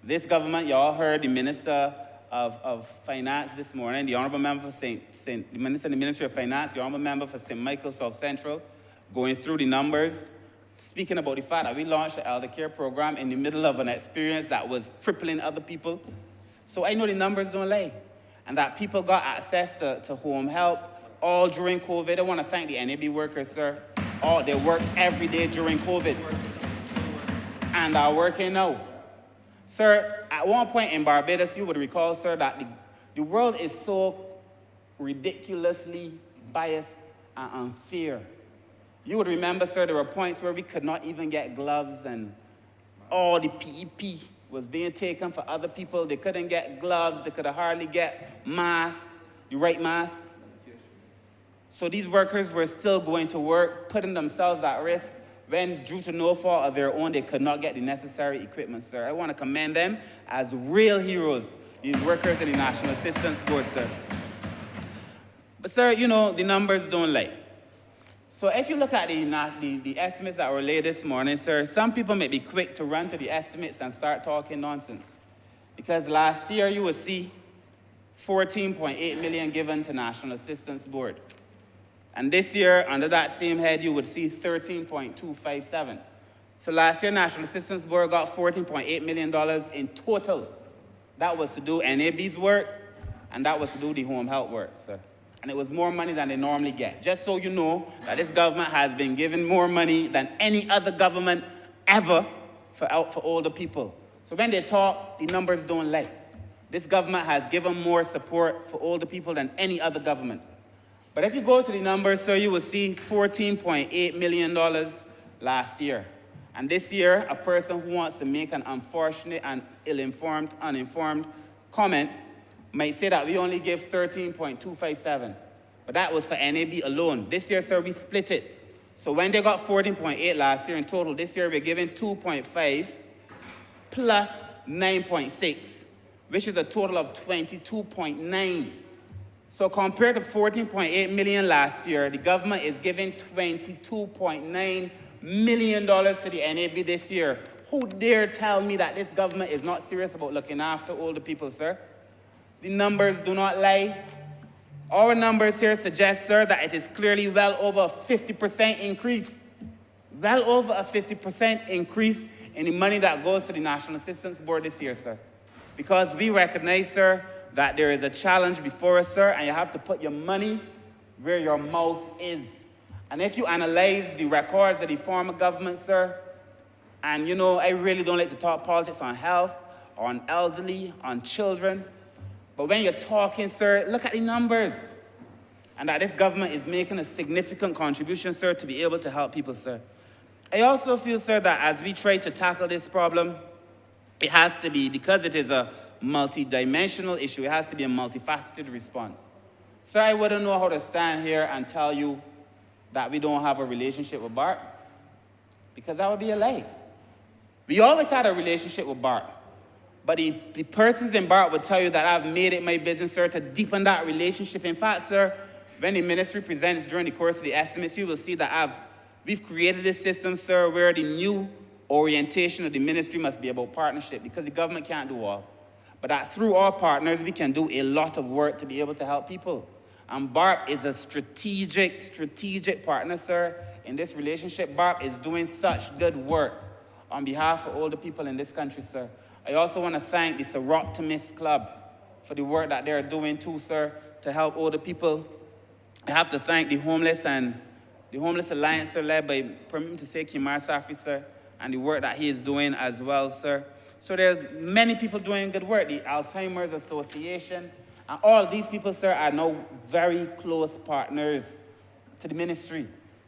This government, you all heard the Minister of Finance this morning, the Honourable Member for the Minister in the Ministry of Finance, the Honourable Member for St. Michael South Central, going through the numbers, speaking about the fact that we launched the elder care program in the middle of an experience that was crippling other people. So I know the numbers don't lie. and that people got access to home help all during COVID. I want to thank the NAB workers, sir. They worked every day during COVID and are working now. Sir, at one point in Barbados, you would recall, sir, that the world is so ridiculously biased and unfair. You would remember, sir, there were points where we could not even get gloves, and all the PEP was being taken for other people. They couldn't get gloves. They could hardly get masks, the right mask. So these workers were still going to work, putting themselves at risk when, due to no fault of their own, they could not get the necessary equipment, sir. I want to commend them as real heroes, these workers in the National Assistance Board, sir. But, sir, you know, the numbers don't lie. So if you look at the estimates that were laid this morning, sir, some people may be quick to run to the estimates and start talking nonsense. Because last year, you will see 14.8 million given to National Assistance Board. And this year, under that same head, you would see 13.257. So last year, National Assistance Board got $14.8 million in total. That was to do NAB's work, and that was to do the home health work, sir. And it was more money than they normally get. Just so you know that this government has been given more money than any other government ever for older people. So when they talk, the numbers don't lie. This government has given more support for older people than any other government. But if you go to the numbers, sir, you will see $14.8 million last year. And this year, a person who wants to make an unfortunate and ill-informed, uninformed comment might say that we only give 13.257. But that was for NAB alone. This year, sir, we split it. So when they got 14.8 last year in total, this year we're giving 2.5 plus 9.6, which is a total of 22.9. So compared to 14.8 million last year, the government is giving $22.9 million to the NAB this year. Who dare tell me that this government is not serious about looking after older people, sir? The numbers do not lie. Our numbers here suggest, sir, that it is clearly well over a 50% increase. Well over a 50% increase in the money that goes to the National Assistance Board this year, sir. Because we recognize, sir, that there is a challenge before us, sir, and you have to put your money where your mouth is. And if you analyze the records of the former government, sir, and you know, I really don't like to talk politics on health, or on elderly, on children, but when you're talking, sir, look at the numbers. And that this government is making a significant contribution, sir, to be able to help people, sir. I also feel, sir, that as we try to tackle this problem, it has to be, because it is a multi-dimensional issue, it has to be a multifaceted response. Sir, I wouldn't know how to stand here and tell you that we don't have a relationship with BART, because that would be a lie. We always had a relationship with BART, but the persons in BART would tell you that I've made it my business, sir, to deepen that relationship. In fact, sir, when the ministry presents during the course of the estimates, you will see that we've created this system, sir, where the new orientation of the ministry must be about partnership, because the government can't do all. But that through our partners, we can do a lot of work to be able to help people. And BARP is a strategic partner, sir, in this relationship. BARP is doing such good work on behalf of older people in this country, sir. I also want to thank the Sir Optimist Club for the work that they're doing too, sir, to help older people. I have to thank the Homeless Alliance, sir, led by, permit me to say, Kimar Safi, sir, and the work that he is doing as well, sir. So there's many people doing good work, the Alzheimer's Association, and all these people, sir, are now very close partners to the ministry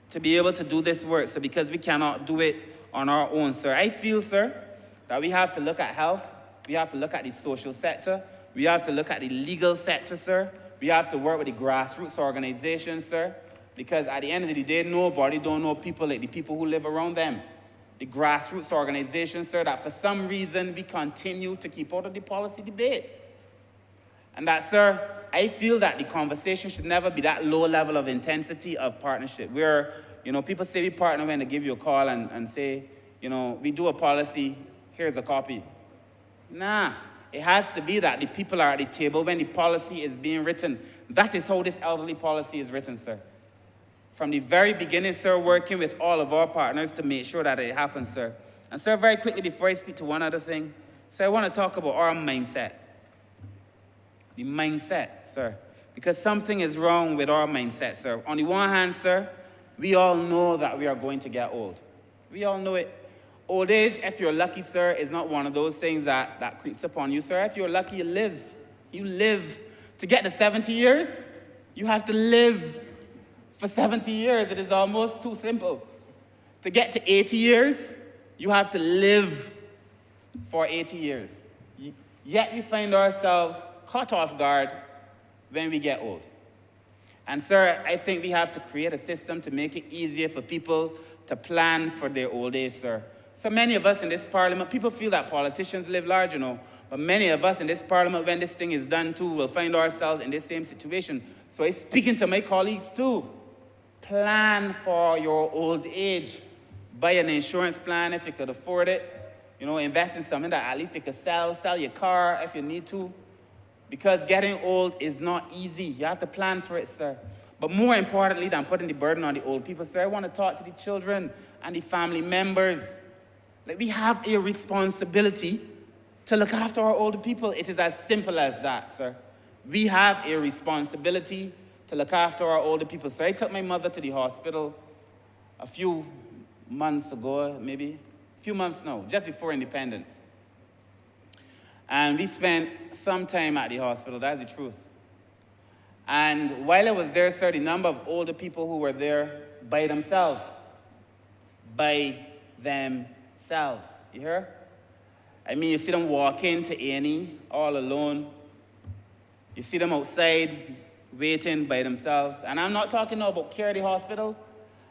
to be able to do this work, so because we cannot do it on our own, sir. I feel, sir, that we have to look at health, we have to look at the social sector, we have to look at the legal sector, sir, we have to work with the grassroots organizations, sir, because at the end of the day, nobody don't know people like the people who live around them. The grassroots organizations, sir, that for some reason we continue to keep out of the policy debate. And that, sir, I feel that the conversation should never be that low level of intensity of partnership, where, you know, people say we partner when they give you a call and say, you know, we do a policy, here's a copy. Nah, it has to be that the people are at the table when the policy is being written. That is how this elderly policy is written, sir. From the very beginning, sir, working with all of our partners to make sure that it happens, sir. And, sir, very quickly before I speak to one other thing, sir, I want to talk about our mindset. the mindset, sir. Because something is wrong with our mindset, sir. On the one hand, sir, we all know that we are going to get old. We all know it. Old age, if you're lucky, sir, is not one of those things that creeps upon you, sir. If you're lucky, you live. You live. To get to 70 years, you have to live for 70 years. It is almost too simple. To get to 80 years, you have to live for 80 years. Yet we find ourselves caught off guard when we get old. And sir, I think we have to create a system to make it easier for people to plan for their old age, sir. So many of us in this parliament, people feel that politicians live large, you know, but many of us in this parliament, when this thing is done too, will find ourselves in this same situation. So I'm speaking to my colleagues too. Plan for your old age. Buy an insurance plan if you could afford it. You know, invest in something that at least you could sell your car if you need to. Because getting old is not easy. You have to plan for it, sir. But more importantly than putting the burden on the old people, sir, I want to talk to the children and the family members. Like, we have a responsibility to look after our older people. It is as simple as that, sir. We have a responsibility to look after our older people. So I took my mother to the hospital a few months ago, maybe. A few months now, just before independence. And we spent some time at the hospital, that's the truth. And while I was there, sir, the number of older people who were there by themselves. By themselves. You hear? I mean, you see them walking to A&E all alone. You see them outside waiting by themselves. And I'm not talking now about care at the hospital.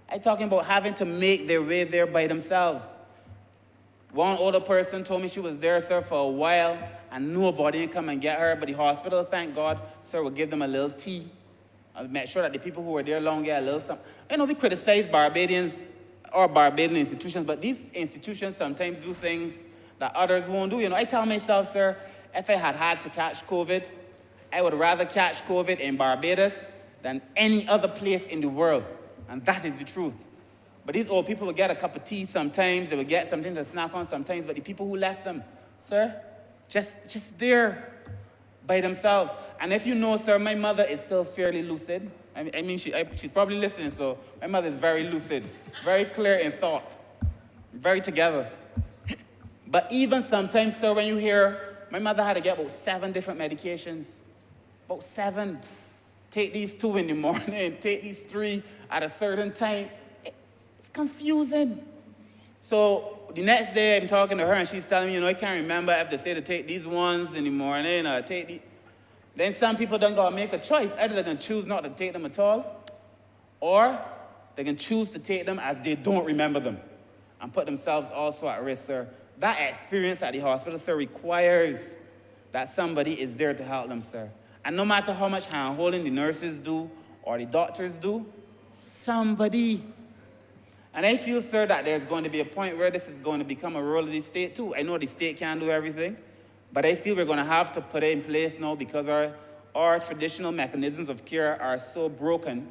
I'm talking about having to make their way there by themselves. One older person told me she was there, sir, for a while, and nobody didn't come and get her. But the hospital, thank God, sir, will give them a little tea. I'll make sure that the people who were there long get a little something. You know, we criticize Barbadians or Barbadian institutions, but these institutions sometimes do things that others won't do. You know, I tell myself, sir, if I had to catch COVID, I would rather catch COVID in Barbados than any other place in the world. And that is the truth. But these old people would get a cup of tea sometimes, they would get something to snack on sometimes, but the people who left them, sir, just there by themselves. And if you know, sir, my mother is still fairly lucid. I mean, she's probably listening, so my mother is very lucid, very clear in thought, very together. But even sometimes, sir, when you hear, my mother had to get about 7 different medications. About 7. Take these 2 in the morning, take these 3 at a certain time. It's confusing. So the next day I'm talking to her and she's telling me, you know, I can't remember if they say to take these ones in the morning or take the... Then some people don't go and make a choice. Either they're going to choose not to take them at all, or they can choose to take them as they don't remember them and put themselves also at risk, sir. That experience at the hospital, sir, requires that somebody is there to help them, sir. And no matter how much hand-holding the nurses do or the doctors do, somebody... And I feel, sir, that there's going to be a point where this is going to become a role of the state, too. I know the state can't do everything, but I feel we're going to have to put it in place now because our traditional mechanisms of care are so broken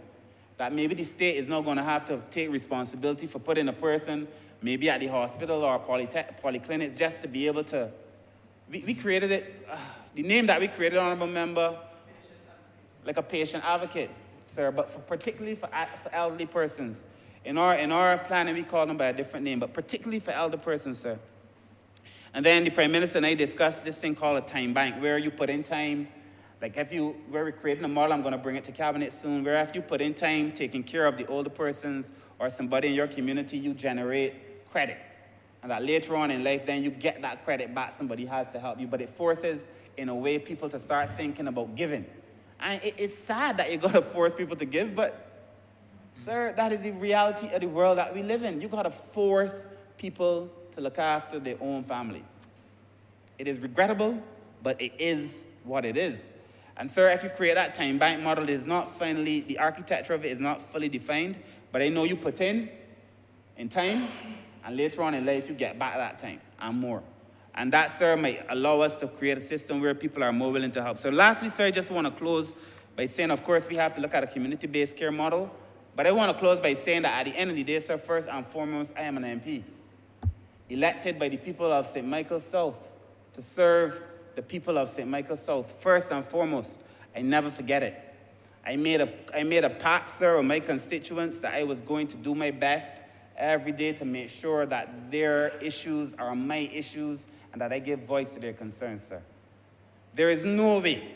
that maybe the state is now going to have to take responsibility for putting a person maybe at the hospital or polyclinics just to be able to... We created it, the name that we created, Honourable Member, like a patient advocate, sir, but particularly for elderly persons. In our planning, we call them by a different name, but particularly for elder persons, sir. And then the Prime Minister and I discussed this thing called a time bank, where you put in time, like where we're creating a model, I'm going to bring it to Cabinet soon, where if you put in time taking care of the older persons or somebody in your community, you generate credit. And that later on in life, then you get that credit back, somebody has to help you. But it forces, in a way, people to start thinking about giving. And it's sad that you're going to force people to give, but sir, that is the reality of the world that we live in. You got to force people to look after their own family. It is regrettable, but it is what it is. And sir, if you create that time bank model, the architecture of it is not fully defined, but I know you put in time, and later on in life, you get back that time and more. And that, sir, might allow us to create a system where people are more willing to help. So lastly, sir, I just want to close by saying, of course, we have to look at a community-based care model. But I want to close by saying that at the end of the day, sir, first and foremost, I am an MP, elected by the people of St. Michael South to serve the people of St. Michael South. First and foremost, I never forget it. I made a pact, sir, with my constituents that I was going to do my best every day to make sure that their issues are my issues and that I give voice to their concerns, sir. There is no way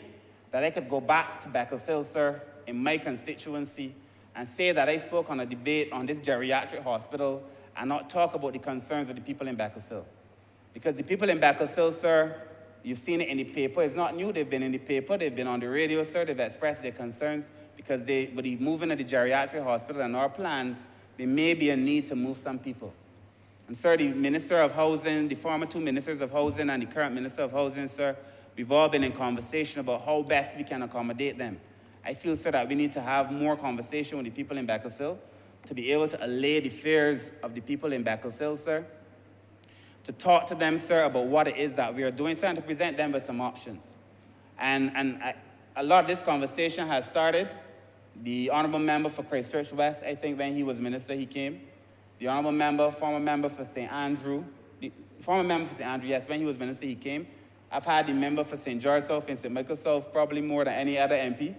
that I could go back to Beaconsfield, sir, in my constituency and say that I spoke on a debate on this geriatric hospital and not talk about the concerns of the people in Beaconsfield. Because the people in Beaconsfield, sir, you've seen it in the paper. It's not new. They've been in the paper. They've been on the radio, sir. They've expressed their concerns because with the moving of the geriatric hospital and our plans, there may be a need to move some people. And, sir, the Minister of Housing, the former two Ministers of Housing and the current Minister of Housing, sir, we've all been in conversation about how best we can accommodate them. I feel, sir, that we need to have more conversation with the people in Beaconsfield to be able to allay the fears of the people in Beaconsfield, sir, to talk to them, sir, about what it is that we are doing, sir, and to present them with some options. A lot of this conversation has started. The Honourable Member for Christchurch West, I think when he was Minister, he came. The Honourable Member, former Member for St. Andrew, yes, when he was Minister, he came. I've had the member for St. George South and St. Michael South probably more than any other MP.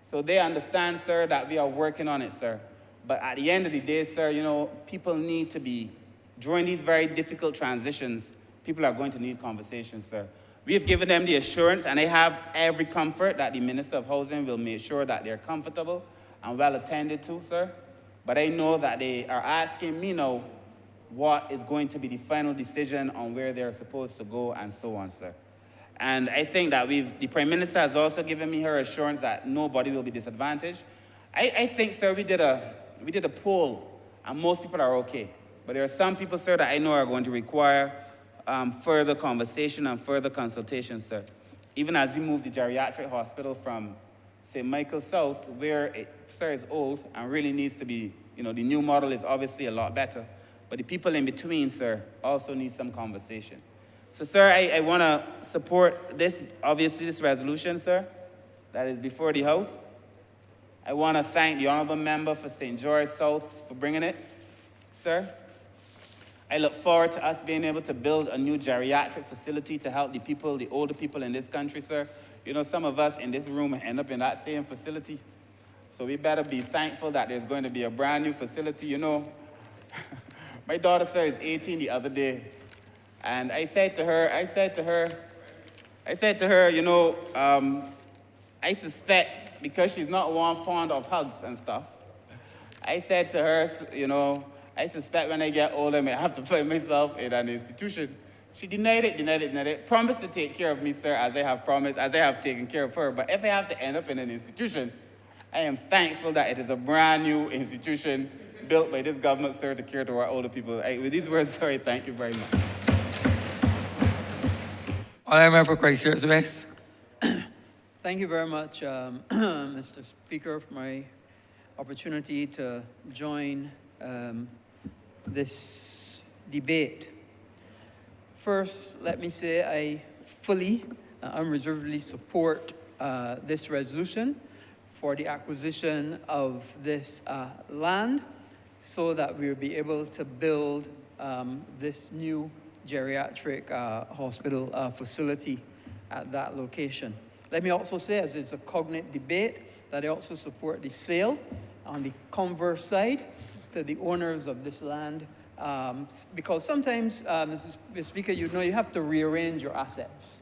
So they understand, sir, that we are working on it, sir. But at the end of the day, sir, you know, people need to be, during these very difficult transitions, people are going to need conversations, sir. We have given them the assurance, and they have every comfort that the Minister of Housing will make sure that they're comfortable and well attended to, sir. But I know that they are asking me now what is going to be the final decision on where they're supposed to go and so on, sir. And I think that the Prime Minister has also given me her assurance that nobody will be disadvantaged. I think, sir, we did a poll, and most people are okay. But there are some people, sir, that I know are going to require further conversation and further consultation, sir. Even as we move the geriatric hospital from St. Michael South, where it, sir, is old and really needs to be, you know, the new model is obviously a lot better. But the people in between, sir, also need some conversation. So, sir, I want to support this, obviously, this resolution, sir, that is before the House. I want to thank the Honourable Member for St. George South for bringing it, sir. I look forward to us being able to build a new geriatric facility to help the people, the older people in this country, sir. You know, some of us in this room end up in that same facility. So we better be thankful that there's going to be a brand new facility. You know, my daughter, sir, is 18 the other day. And I said to her, you know, I suspect, because she's not one fond of hugs and stuff, I said to her, you know, I suspect when I get older, I may have to find myself in an institution. She denied it, promised to take care of me, sir, as I have taken care of her. But if I have to end up in an institution, I am thankful that it is a brand new institution built by this government, sir, to care to our older people. With these words, sorry, thank you very much. Honourable Member for Christchurch West. Thank you very much, Mr. Speaker, for my opportunity to join this debate. First, let me say I fully, unreservedly support this resolution for the acquisition of this land so that we'll be able to build this new geriatric hospital facility at that location. Let me also say, as it's a cognate debate, that I also support the sale on the converse side to the owners of this land, because sometimes, Mr. Speaker, you know, you have to rearrange your assets.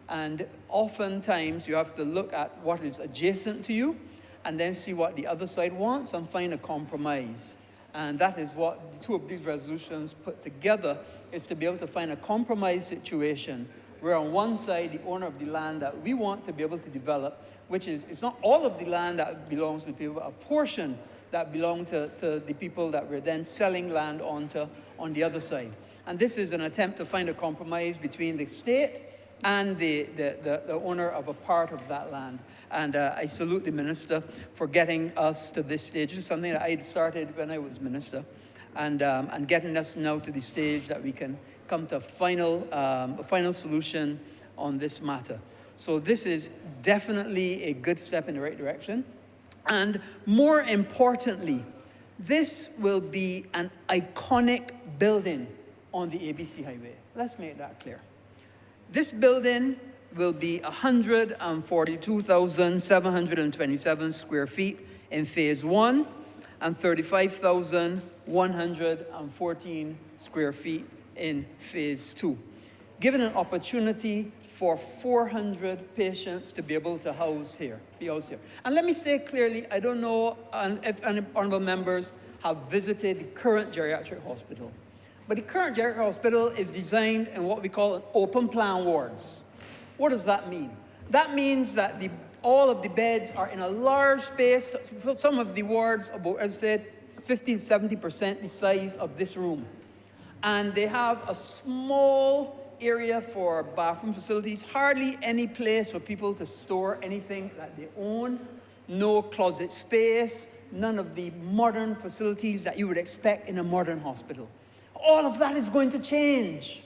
And oftentimes you have to look at what is adjacent to you and then see what the other side wants and find a compromise. And that is what the two of these resolutions put together, is to be able to find a compromise situation where on one side, the owner of the land that we want to be able to develop, which is, it's not all of the land that belongs to the people, but a portion that belong to the people that we're then selling land onto on the other side. And this is an attempt to find a compromise between the state and the owner of a part of that land. And I salute the Minister for getting us to this stage. This is something that I had started when I was Minister, and getting us now to the stage that we can come to a final solution on this matter. So this is definitely a good step in the right direction. And more importantly, this will be an iconic building on the ABC Highway. Let's make that clear. This building will be 142,727 square feet in phase 1 and 35,114 square feet in phase 2, giving an opportunity for 400 patients to be able to be housed here. And let me say clearly, I don't know if any honourable members have visited the current geriatric hospital, but the current geriatric hospital is designed in what we call open plan wards. What does that mean? That means that all of the beds are in a large space. Some of the wards, about, I'd say, 50 to 70% the size of this room. And they have a small area for bathroom facilities, hardly any place for people to store anything that they own, no closet space, none of the modern facilities that you would expect in a modern hospital. All of that is going to change.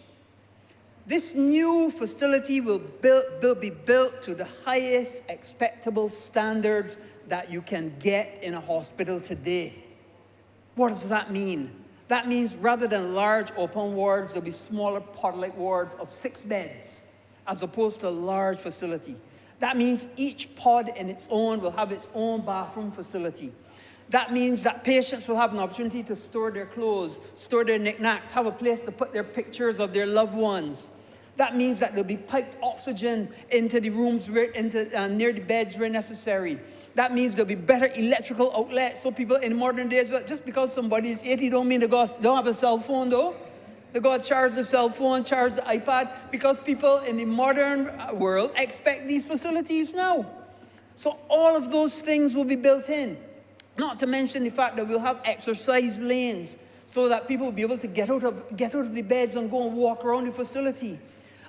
This new facility will be built to the highest expectable standards that you can get in a hospital today. What does that mean? That means rather than large open wards, there'll be smaller pod-like wards of 6 beds, as opposed to a large facility. That means each pod in its own will have its own bathroom facility. That means that patients will have an opportunity to store their clothes, store their knickknacks, have a place to put their pictures of their loved ones. That means that there'll be piped oxygen into the rooms, near the beds where necessary. That means there'll be better electrical outlets. So people in modern days, just because somebody is 80 don't mean they don't have a cell phone though. They got to charge the cell phone, charge the iPad, because people in the modern world expect these facilities now. So all of those things will be built in. Not to mention the fact that we'll have exercise lanes so that people will be able to get out of the beds and go and walk around the facility.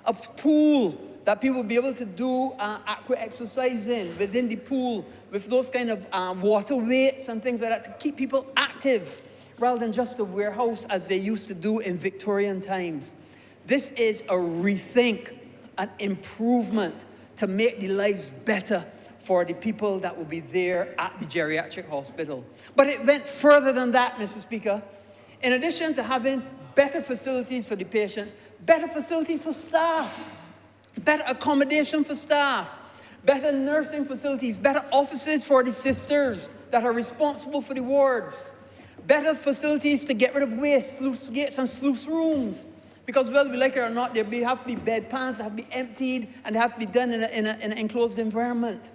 A pool that people will be able to do aqua exercise within the pool with those kind of water weights and things like that to keep people active rather than just a warehouse as they used to do in Victorian times. This is a rethink, an improvement to make the lives better for the people that will be there at the geriatric hospital. But it went further than that, Mr. Speaker. In addition to having better facilities for the patients, better facilities for staff, better accommodation for staff, better nursing facilities, better offices for the sisters that are responsible for the wards, better facilities to get rid of waste, sluice gates and sluice rooms. Because whether we like it or not, there have to be bedpans that have to be emptied and they have to be done in an enclosed environment.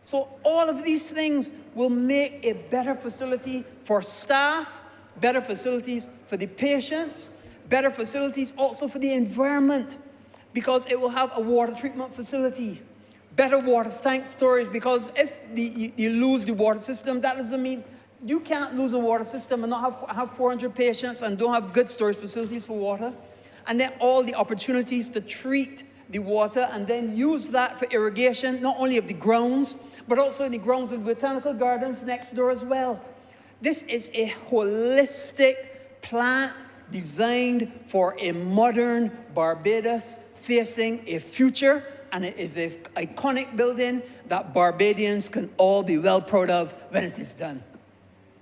So all of these things will make a better facility for staff, better facilities for the patients, better facilities also for the environment, because it will have a water treatment facility, better water tank storage, because if you lose the water system, that doesn't mean you can't lose a water system and not have 400 patients and don't have good storage facilities for water. And then all the opportunities to treat the water and then use that for irrigation, not only of the grounds, but also in the grounds of the botanical gardens next door as well. This is a holistic plant designed for a modern Barbados facing a future, and it is an iconic building that Barbadians can all be well proud of when it is done.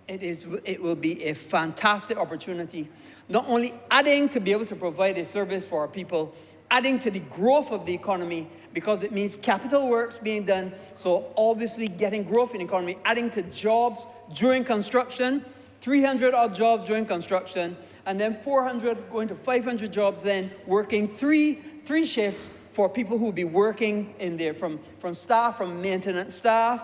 It will be a fantastic opportunity, not only adding to be able to provide a service for our people, adding to the growth of the economy, because it means capital works being done, so obviously getting growth in the economy, adding to jobs during construction, 300 odd jobs during construction, and then 400 going to 500 jobs then, working three shifts for people who will be working in there, from staff, from maintenance staff,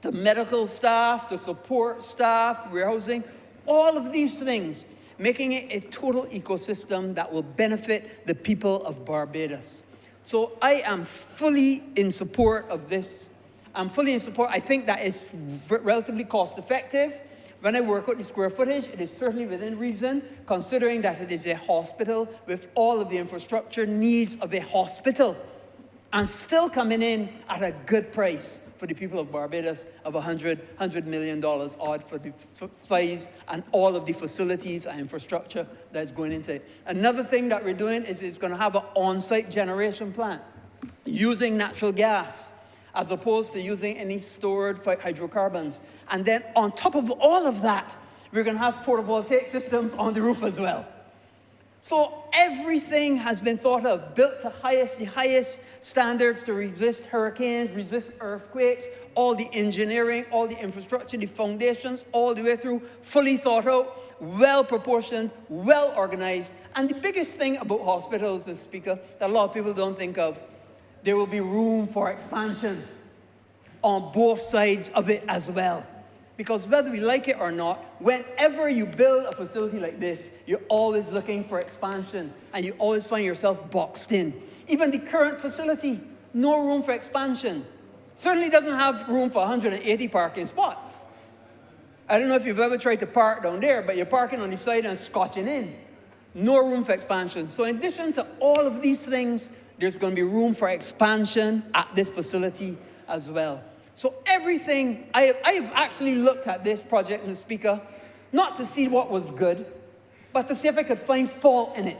to medical staff, to support staff, warehousing, all of these things, making it a total ecosystem that will benefit the people of Barbados. So I am fully in support of this. I'm fully in support. I think that is relatively cost effective. When I work out the square footage, it is certainly within reason, considering that it is a hospital with all of the infrastructure needs of a hospital, and still coming in at a good price for the people of Barbados of $100 million odd for the size and all of the facilities and infrastructure that is going into it. Another thing that we're doing is it's going to have an on-site generation plant using natural gas, as opposed to using any stored hydrocarbons. And then on top of all of that, we're going to have photovoltaic systems on the roof as well. So everything has been thought of, built to the highest standards to resist hurricanes, resist earthquakes, all the engineering, all the infrastructure, the foundations, all the way through, fully thought out, well proportioned, well organized. And the biggest thing about hospitals, Mr. Speaker, that a lot of people don't think of, there will be room for expansion on both sides of it as well. Because whether we like it or not, whenever you build a facility like this, you're always looking for expansion, and you always find yourself boxed in. Even the current facility, no room for expansion. Certainly doesn't have room for 180 parking spots. I don't know if you've ever tried to park down there, but you're parking on the side and scotching in. No room for expansion. So in addition to all of these things, there's going to be room for expansion at this facility as well. So everything, I've actually looked at this project, Mr. Speaker, not to see what was good, but to see if I could find fault in it.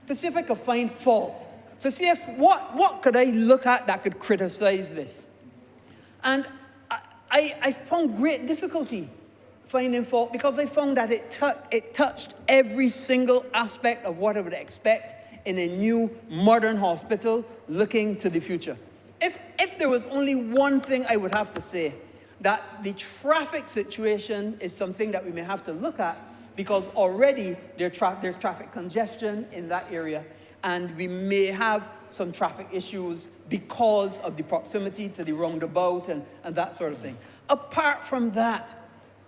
To see if I could find fault. To see if, what could I look at that could criticize this? And I found great difficulty finding fault, because I found that it touched every single aspect of what I would expect in a new modern hospital looking to the future. If there was only one thing I would have to say, that the traffic situation is something that we may have to look at, because already there's traffic congestion in that area, and we may have some traffic issues because of the proximity to the roundabout and that sort of thing. Apart from that,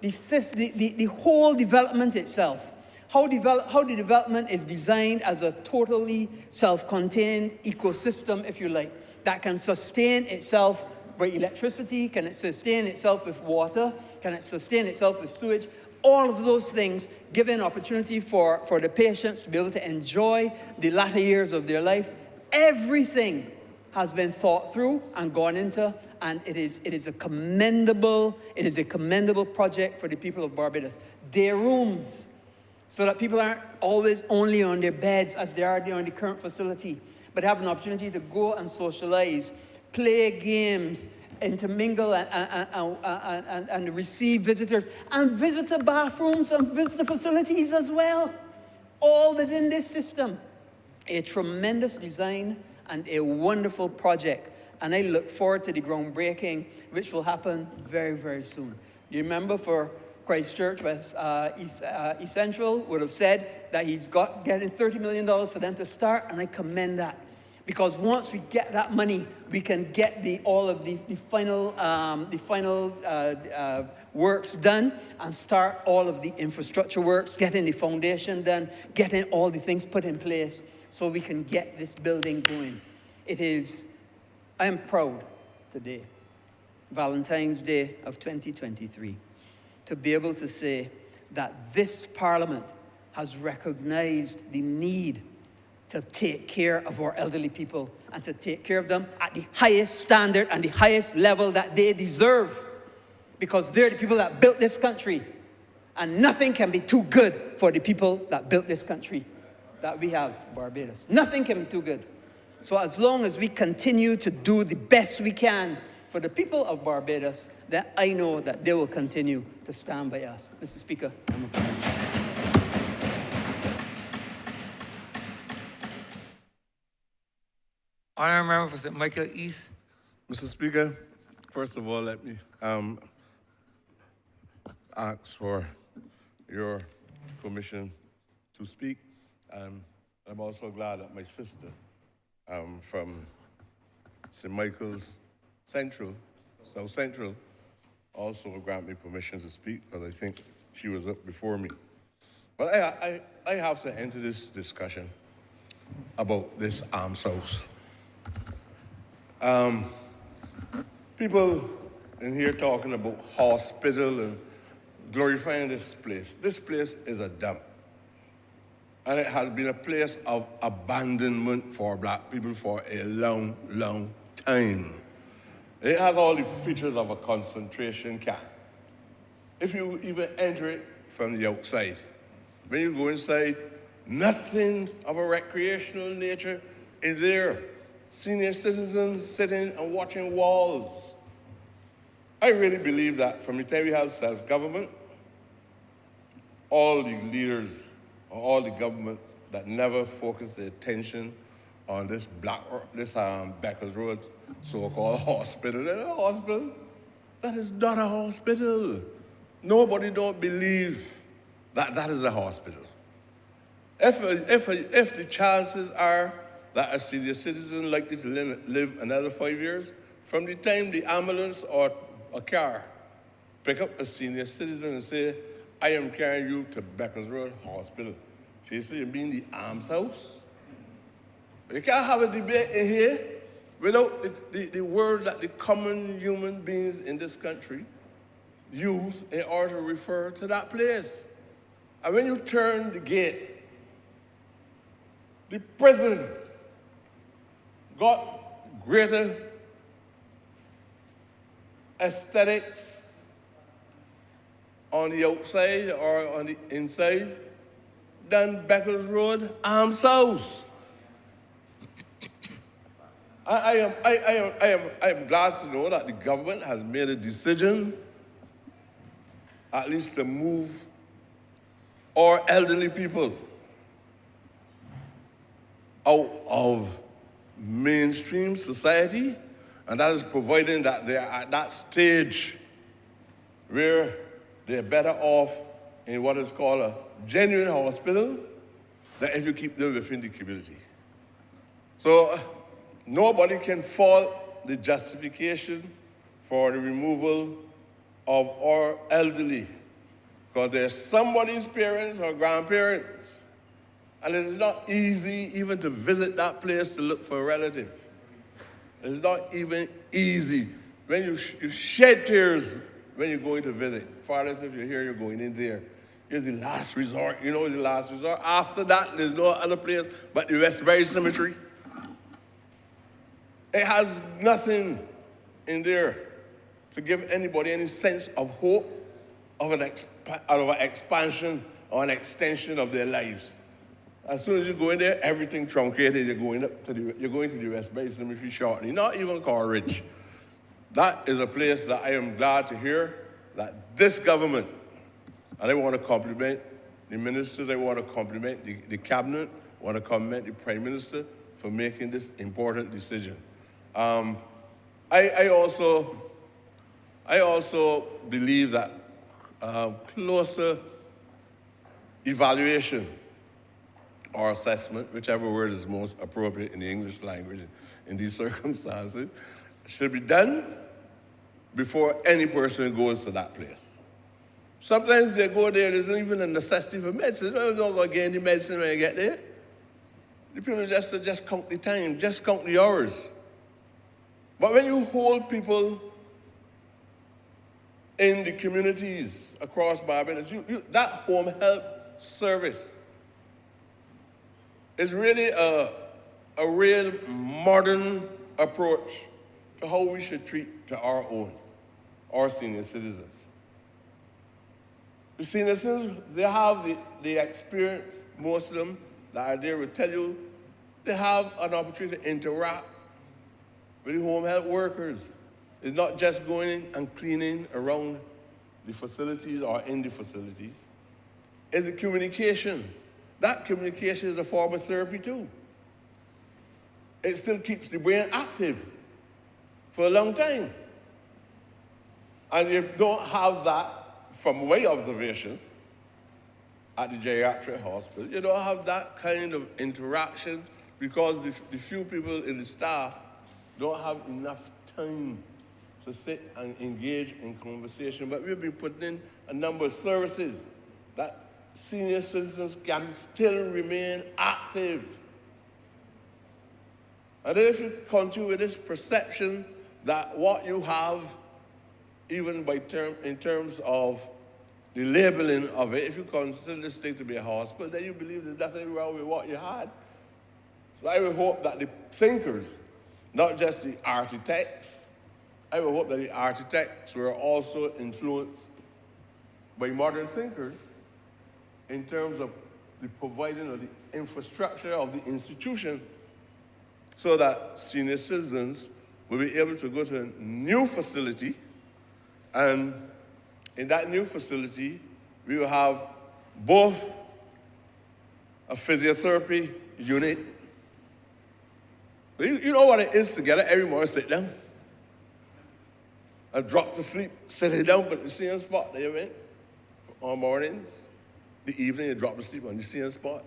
the whole development itself, how the development is designed as a totally self-contained ecosystem, if you like, that can sustain itself with electricity, can it sustain itself with water, can it sustain itself with sewage, all of those things give an opportunity for the patients to be able to enjoy the latter years of their life. Everything has been thought through and gone into, and it is a commendable project for the people of Barbados. Day rooms, so that people aren't always only on their beds as they are on the current facility, but have an opportunity to go and socialize, play games, intermingle and receive visitors, and visitor bathrooms and visitor facilities as well, all within this system. A tremendous design and a wonderful project. And I look forward to the groundbreaking, which will happen very, very soon. You remember for Christchurch, East Central would have said that he's getting $30 million for them to start, and I commend that. Because once we get that money, we can get all of the final works done, and start all of the infrastructure works, getting the foundation done, getting all the things put in place, so we can get this building going. I am proud today, Valentine's Day of 2023, to be able to say that this Parliament has recognized the need to take care of our elderly people, and to take care of them at the highest standard and the highest level that they deserve, because they're the people that built this country, and nothing can be too good for the people that built this country that we have, Barbados. Nothing can be too good. So as long as we continue to do the best we can for the people of Barbados, then I know that they will continue to stand by us. Mr. Speaker, I'm approved. Honourable Member for St. Michael East. Mr. Speaker, first of all, let me ask for your permission to speak. I'm also glad that my sister from St. Michael's Central, South Central, also grant me permission to speak, because I think she was up before me. But I have to enter this discussion about this arms house. People in here talking about hospital and glorifying this place. This place is a dump. And it has been a place of abandonment for black people for a long, long time. It has all the features of a concentration camp. If you even enter it from the outside, when you go inside, nothing of a recreational nature is there. Senior citizens sitting and watching walls. I really believe that from the time we have self-government, all the leaders on all the governments that never focused their attention on this Beckers Road so-called hospital. That a hospital? That is not a hospital. Nobody don't believe that that is a hospital. If the chances are that a senior citizen likely to live another 5 years, from the time the ambulance or a car pick up a senior citizen and say, I am carrying you to Beckers Road Hospital. She said, you mean the arms house? You can't have a debate in here without the word that the common human beings in this country use in order to refer to that place. And when you turn the gate, the prison got greater aesthetics on the outside or on the inside than Beckers Road Arms House. I am glad to know that the government has made a decision, at least to move our elderly people out of mainstream society, and that is providing that they're at that stage where they're better off in what is called a genuine hospital than if you keep them within the community. So nobody can fault the justification for the removal of our elderly, because they're somebody's parents or grandparents. And it is not easy even to visit that place to look for a relative. It's not even easy. When you shed tears when you're going to visit. Far less if you're here, you're going in there. Here's the last resort. You know the last resort. After that, there's no other place but the Westbury Cemetery. It has nothing in there to give anybody any sense of hope of an expansion or an extension of their lives. As soon as you go in there, everything truncated. You're going to the Westbury Cemetery shortly. Not even Coleridge. That is a place that I am glad to hear that this government, and I want to compliment the ministers, I want to compliment the cabinet, I want to compliment the Prime Minister for making this important decision. I also believe that closer evaluation or assessment, whichever word is most appropriate in the English language in these circumstances, should be done before any person goes to that place. Sometimes they go there, there's not even a necessity for medicine. They're not going to get any medicine when you get there. The people just count the time, just count the hours. But when you hold people in the communities across Barbados, that home health service is really a real modern approach to how we should treat to our senior citizens. The senior citizens, they have the experience, most of them that are there will tell you, they have an opportunity to interact with the home health workers. It's not just going and cleaning around the facilities or in the facilities. It's the communication. That communication is a form of therapy too. It still keeps the brain active for a long time. And you don't have that, from my observation, at the geriatric hospital. You don't have that kind of interaction because the few people in the staff don't have enough time to sit and engage in conversation. But we've been putting in a number of services that senior citizens can still remain active. And if you continue with this perception that what you have, even in terms of the labeling of it, if you consider this thing to be a hospital, then you believe there's nothing wrong with what you had. So I would hope that the thinkers, not just the architects, I would hope that the architects were also influenced by modern thinkers in terms of the providing of the infrastructure of the institution so that senior citizens will be able to go to a new facility, and in that new facility, we will have both a physiotherapy unit. You know what it is to get up every morning, sit down, and drop to sleep, sit down, but the same spot that you went on mornings. The evening, you drop to sleep on the same spot.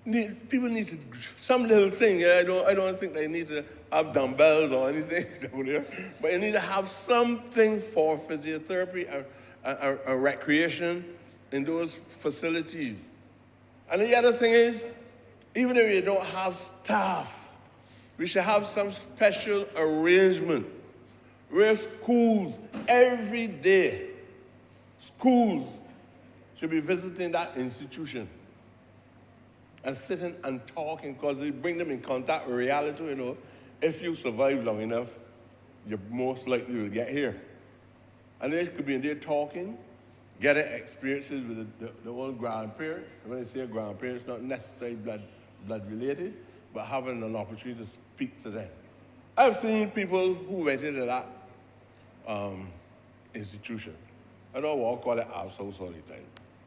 People need to, some little thing, yeah, I don't think they need to have dumbbells or anything down there, but you need to have something for physiotherapy and recreation in those facilities. And the other thing is, even if you don't have staff, we should have some special arrangement where schools, every day, schools should be visiting that institution and sitting and talking, because they bring them in contact with reality. You know, if you survive long enough, you're most likely will get here. And they could be in there talking, getting experiences with the old grandparents. When I say grandparents, not necessarily blood related, but having an opportunity to speak to them. I've seen people who went into that institution. I don't want to call it house all the time,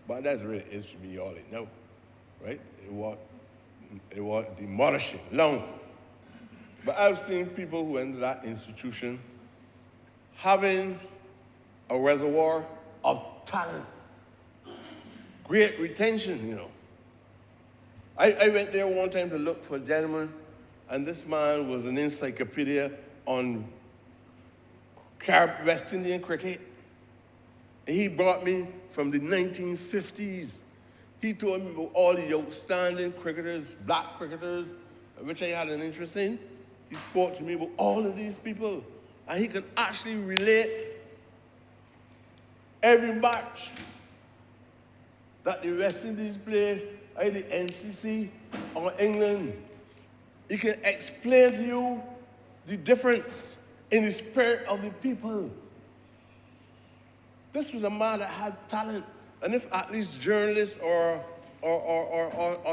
but that's really is to me all I know, right? It was demolishing, long. But I've seen people who enter that institution having a reservoir of talent, great retention, you know. I went there one time to look for a gentleman, and this man was an encyclopedia on West Indian cricket. And he brought me from the 1950s. He told me about all the outstanding cricketers, black cricketers, which I had an interest in. He spoke to me about all of these people. And he could actually relate every match that the West Indies play, either NCC or England. He can explain to you the difference in the spirit of the people. This was a man that had talent. And if at least journalists or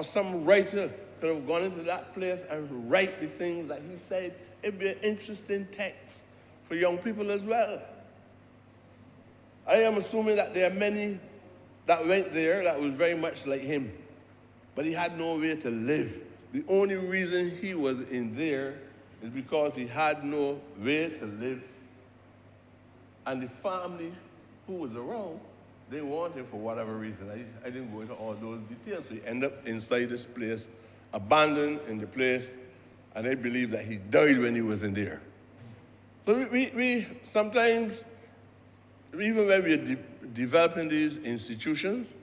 some writer could have gone into that place and write the things that he said, it'd be an interesting text for young people as well. I am assuming that there are many that went there that was very much like him, but he had no way to live. The only reason he was in there is because he had no way to live. And the family who was around, they wanted him for whatever reason. I didn't go into all those details. So he ended up inside this place, abandoned in the place, and they believe that he died when he was in there. So we sometimes, even when we're developing these institutions,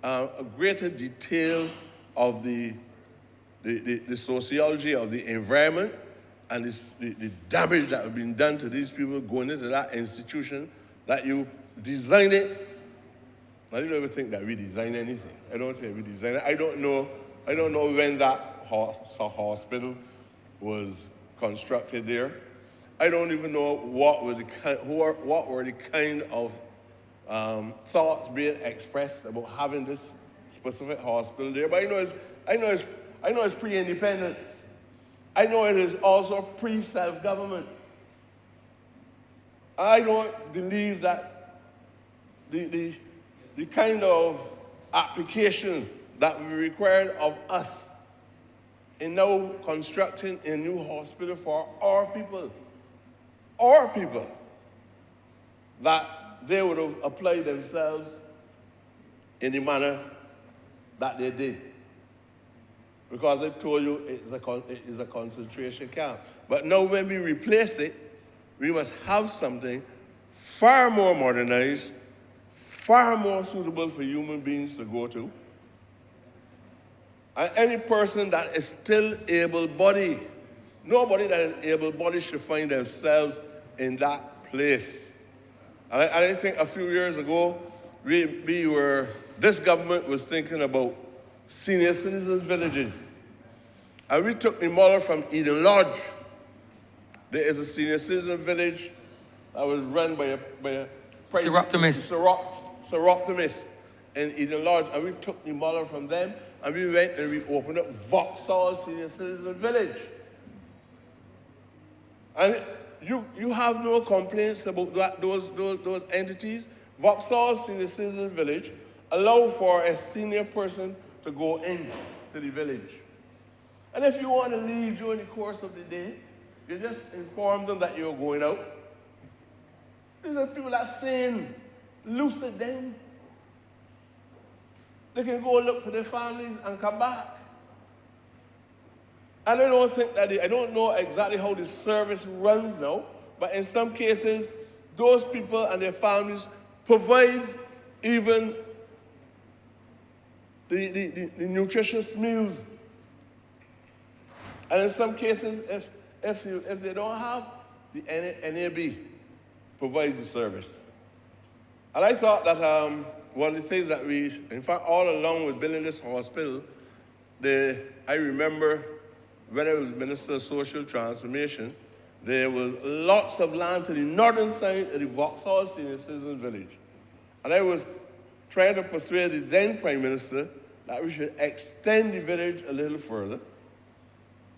a greater detail of the sociology of the environment and the damage that has been done to these people going into that institution, that you design it. I don't ever think that we design anything. I don't think we design it. I don't know when that hospital was constructed there. I don't even know what were the kind of thoughts being expressed about having this specific hospital there. But I know it's pre-independence. I know it is also pre-self-government. I don't believe that the kind of application that we required of us in now constructing a new hospital for our people, that they would have applied themselves in the manner that they did. Because I told you it is a concentration camp. But now when we replace it, we must have something far more modernized, far more suitable for human beings to go to. And any person that is still able-bodied, nobody that is able-bodied should find themselves in that place. And I think a few years ago, this government was thinking about senior citizens villages. And we took the model from Eden Lodge. There is a senior citizen village that was run by a Seroptimist in Eden Lodge. And we took the model from them, and we went and we opened up Vauxhall Senior Citizen Village. And you have no complaints about those entities. Vauxhall Senior Citizen Village allow for a senior person to go in to the village. And if you want to leave during the course of the day, you just inform them that you're going out. These are people that sane, lucid then. They can go look for their families and come back. And I don't know exactly how the service runs now, but in some cases, those people and their families provide even the nutritious meals. And in some cases, if they don't have, the NAB provides the service. And I thought that one of the things that in fact, all along with building this hospital, I remember when I was Minister of Social Transformation, there was lots of land to the northern side of the Vauxhall Senior Citizens Village. And I was trying to persuade the then Prime Minister that we should extend the village a little further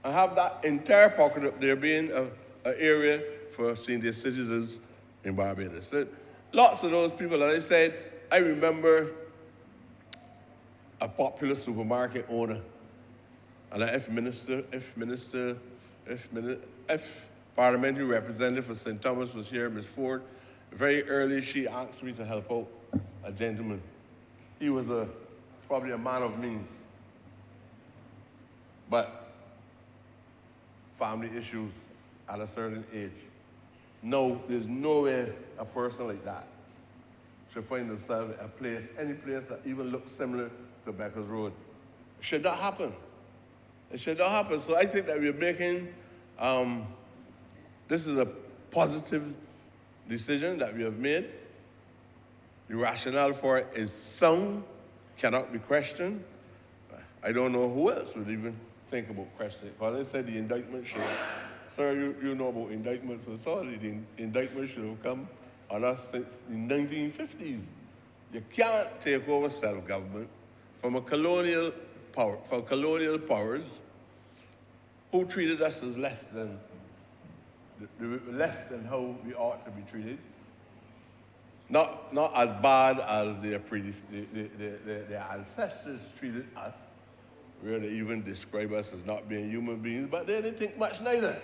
and have that entire pocket up there being an area for senior citizens in Barbados. So lots of those people, as I said, I remember a popular supermarket owner, and if parliamentary representative for St. Thomas was here, Ms. Ford, very early she asked me to help out a gentleman. He was probably a man of means, but family issues at a certain age. No, there's nowhere a person like that should find themselves any place that even looks similar to Becker's Road. It should not happen. It should not happen. So I think that we're making, this is a positive decision that we have made. The rationale for it is sound, cannot be questioned. I don't know who else would even think about questioning it. Because I said the indictment should, sir, you know about indictments and so on. The indictment should have come on us since the 1950s. You can't take over self-government from colonial powers who treated us as less than how we ought to be treated. Not as bad as their ancestors treated us, where they even describe us as not being human beings, but they didn't think much neither.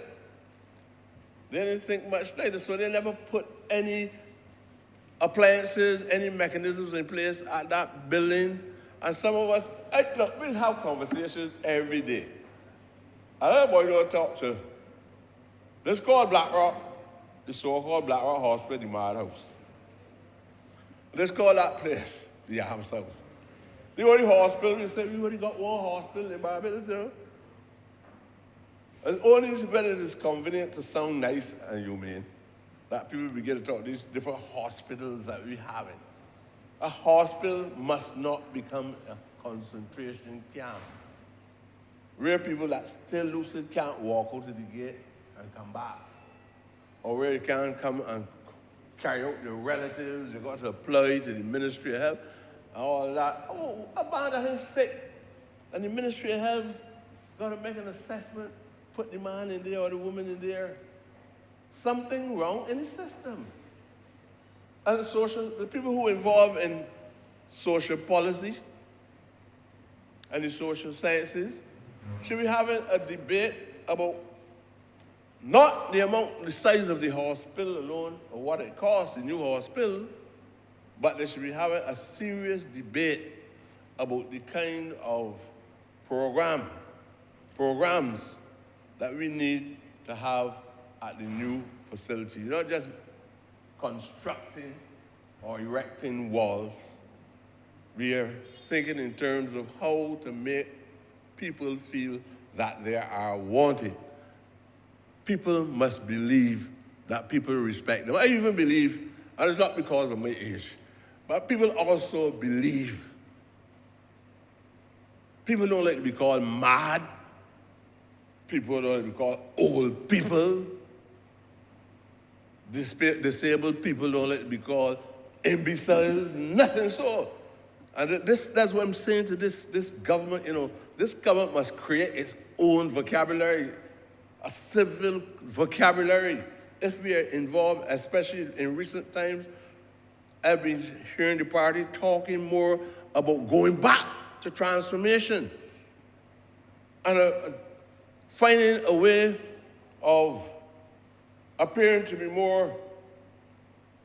So they never put any appliances, any mechanisms in place at that building. And some of us, look, we have conversations every day. Another boy don't talk to. This called Black Rock, the so-called Black Rock Hospital, the madhouse. Let's call that place the Yams House. The only hospital, we say we only got one hospital in Barbados, you know. It's only when it is convenient to sound nice and humane that people begin to talk these different hospitals that we have. A hospital must not become a concentration camp, where people that still lucid can't walk out of the gate and come back, or where you can't come and carry out your relatives, you got to apply to the Ministry of Health, and all that. Oh, a man that is sick, and the Ministry of Health got to make an assessment, put the man in there or the woman in there. Something wrong in the system. And the people who are involved in social policy and the social sciences should be having a debate about not the size of the hospital alone or what it costs, the new hospital, but they should be having a serious debate about the kind of programs that we need to have at the new facility. Not just constructing or erecting walls. We are thinking in terms of how to make people feel that they are wanted. People must believe that people respect them. I even believe, and it's not because of my age, but people also believe. People don't like to be called mad. People don't like to be called old people. Disabled people don't like to be called imbeciles, nothing so. And that's what I'm saying to this government, you know, this government must create its own vocabulary, a civil vocabulary. If we are involved, especially in recent times, I've been hearing the party talking more about going back to transformation and finding a way of appearing to be more,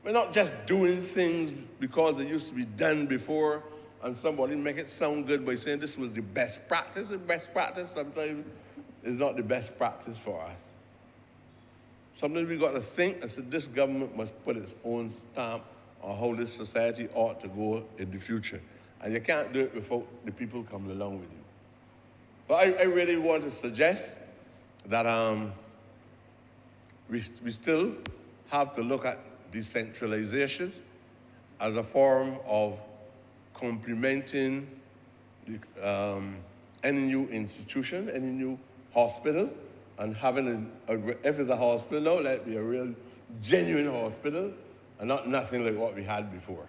we're not just doing things because they used to be done before and somebody make it sound good by saying this was the best practice. The best practice sometimes is not the best practice for us. Sometimes we got to think and say this government must put its own stamp on how this society ought to go in the future. And you can't do it without the people coming along with you. But I really want to suggest that we still have to look at decentralization as a form of complementing any new institution, any new hospital, and having if it's a hospital now, let it be a real genuine hospital and not nothing like what we had before.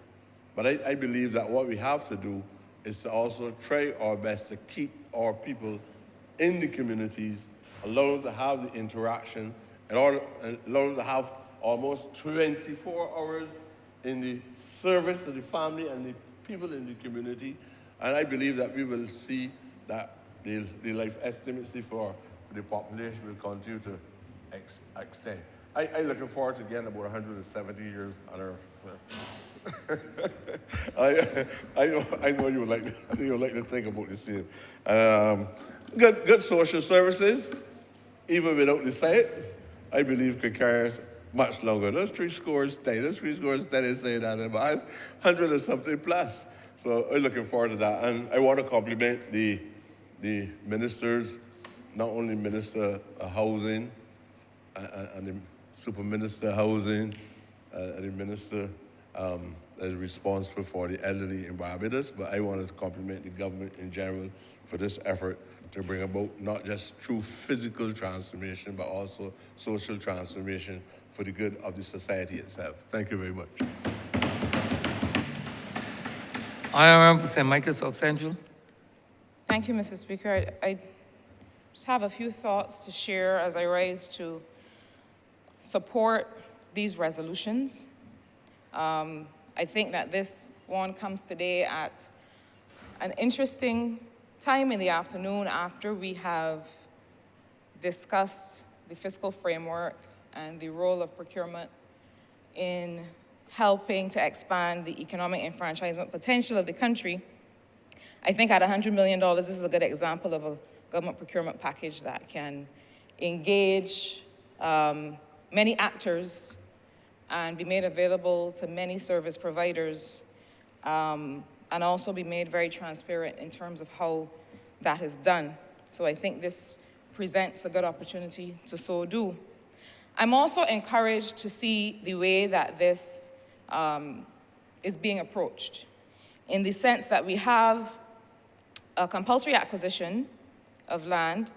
But I believe that what we have to do is to also try our best to keep our people in the communities, allow them to have the interaction, and allow them to have almost 24 hours in the service of the family and the people in the community. And I believe that we will see that the life estimacy for the population will continue to extend. I'm looking forward to getting about 170 years on Earth. I know you would like to think about the same. Good social services, even without the science, I believe could carry us much longer. Those 3 scores stay. Those 3 scores steady say that about 100 or something plus. So I'm looking forward to that. And I want to compliment the ministers, not only Minister of Housing and the Super Minister of Housing, and the Minister that is responsible for the elderly in Barbados, but I want to compliment the government in general for this effort to bring about not just true physical transformation, but also social transformation for the good of the society itself. Thank you very much. Honourable St. Michael, South Central. Thank you, Mr. Speaker. I just have a few thoughts to share as I rise to support these resolutions. I think that this one comes today at an interesting time in the afternoon after we have discussed the fiscal framework and the role of procurement in helping to expand the economic enfranchisement potential of the country. I think at $100 million, this is a good example of a government procurement package that can engage many actors and be made available to many service providers, and also be made very transparent in terms of how that is done. So I think this presents a good opportunity to so do. I'm also encouraged to see the way that this is being approached, in the sense that we have a compulsory acquisition of land,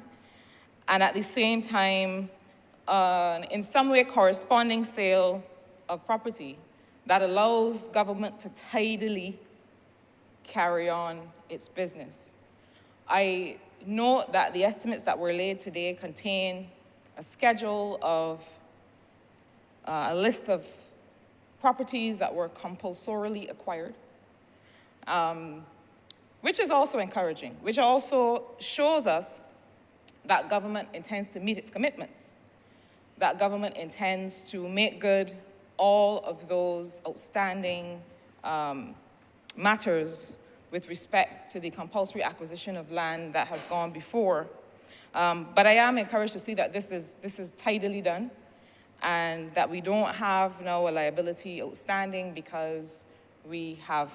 and at the same time, in some way corresponding sale of property that allows government to tidily carry on its business. I note that the estimates that were laid today contain a schedule of a list of properties that were compulsorily acquired, which is also encouraging, which also shows us that government intends to meet its commitments, that government intends to make good all of those outstanding matters with respect to the compulsory acquisition of land that has gone before. But I am encouraged to see that this is tidily done, and that we don't have now a liability outstanding because we have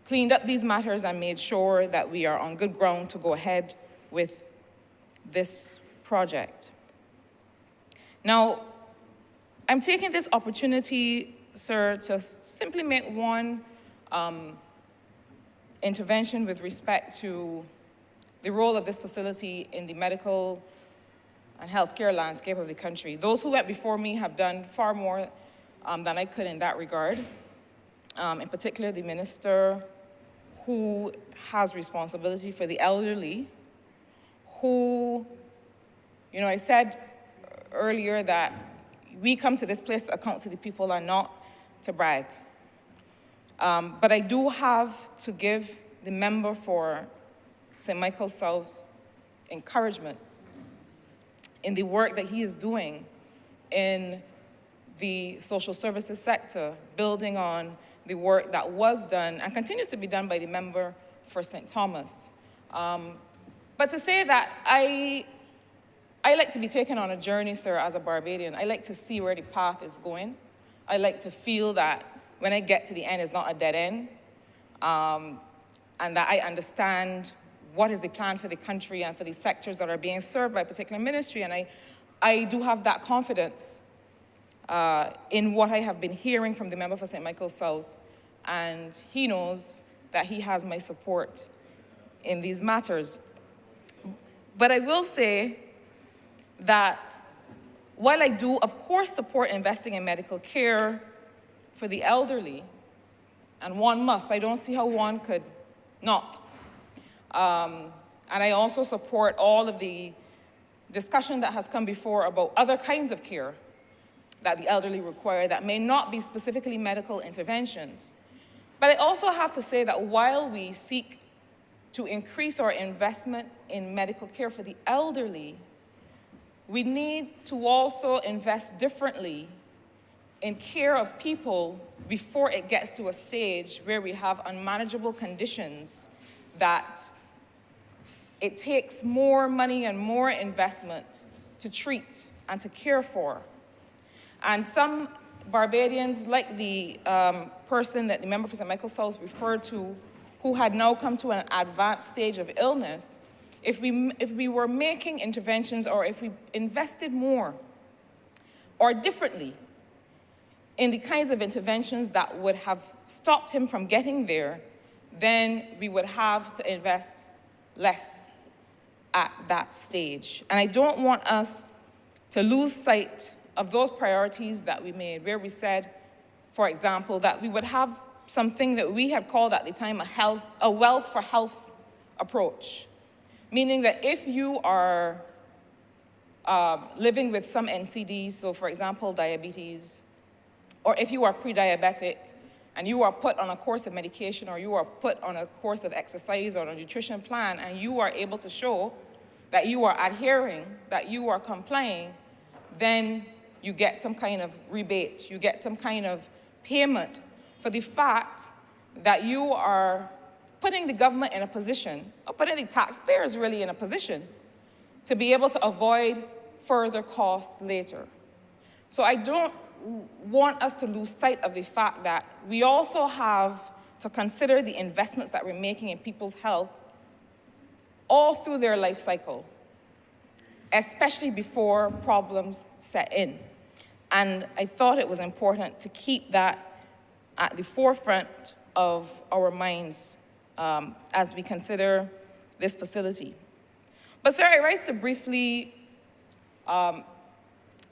cleaned up these matters and made sure that we are on good ground to go ahead with this project. Now, I'm taking this opportunity, sir, to simply make one intervention with respect to the role of this facility in the medical and healthcare landscape of the country. Those who went before me have done far more than I could in that regard. In particular, the minister who has responsibility for the elderly, who, you know, I said earlier that we come to this place to account to the people and not to brag. But I do have to give the member for St. Michael South encouragement in the work that he is doing in the social services sector, building on the work that was done and continues to be done by the member for St. Thomas. But to say that I like to be taken on a journey, sir, as a Barbadian. I like to see where the path is going. I like to feel that when I get to the end, it's not a dead end, and that I understand what is the plan for the country and for the sectors that are being served by a particular ministry. And I do have that confidence in what I have been hearing from the member for St. Michael South, and he knows that he has my support in these matters. But I will say that while I do, of course, support investing in medical care for the elderly, and one must, I don't see how one could not. And I also support all of the discussion that has come before about other kinds of care that the elderly require that may not be specifically medical interventions. But I also have to say that while we seek to increase our investment in medical care for the elderly, we need to also invest differently in care of people before it gets to a stage where we have unmanageable conditions that it takes more money and more investment to treat and to care for. And some Barbadians, like the person that the member for St. Michael South referred to, who had now come to an advanced stage of illness, if we were making interventions, or if we invested more or differently in the kinds of interventions that would have stopped him from getting there, then we would have to invest less at that stage. And I don't want us to lose sight of those priorities that we made, where we said, for example, that we would have something that we had called at the time a wealth for health approach, meaning that if you are living with some NCD, so for example, diabetes, or if you are pre-diabetic and you are put on a course of medication, or you are put on a course of exercise or a nutrition plan, and you are able to show that you are adhering, that you are complying, then you get some kind of rebate, you get some kind of payment for the fact that you are putting the government in a position, or putting the taxpayers really in a position, to be able to avoid further costs later. So I don't want us to lose sight of the fact that we also have to consider the investments that we're making in people's health all through their life cycle, especially before problems set in. And I thought it was important to keep that at the forefront of our minds as we consider this facility. But sir, I rise to briefly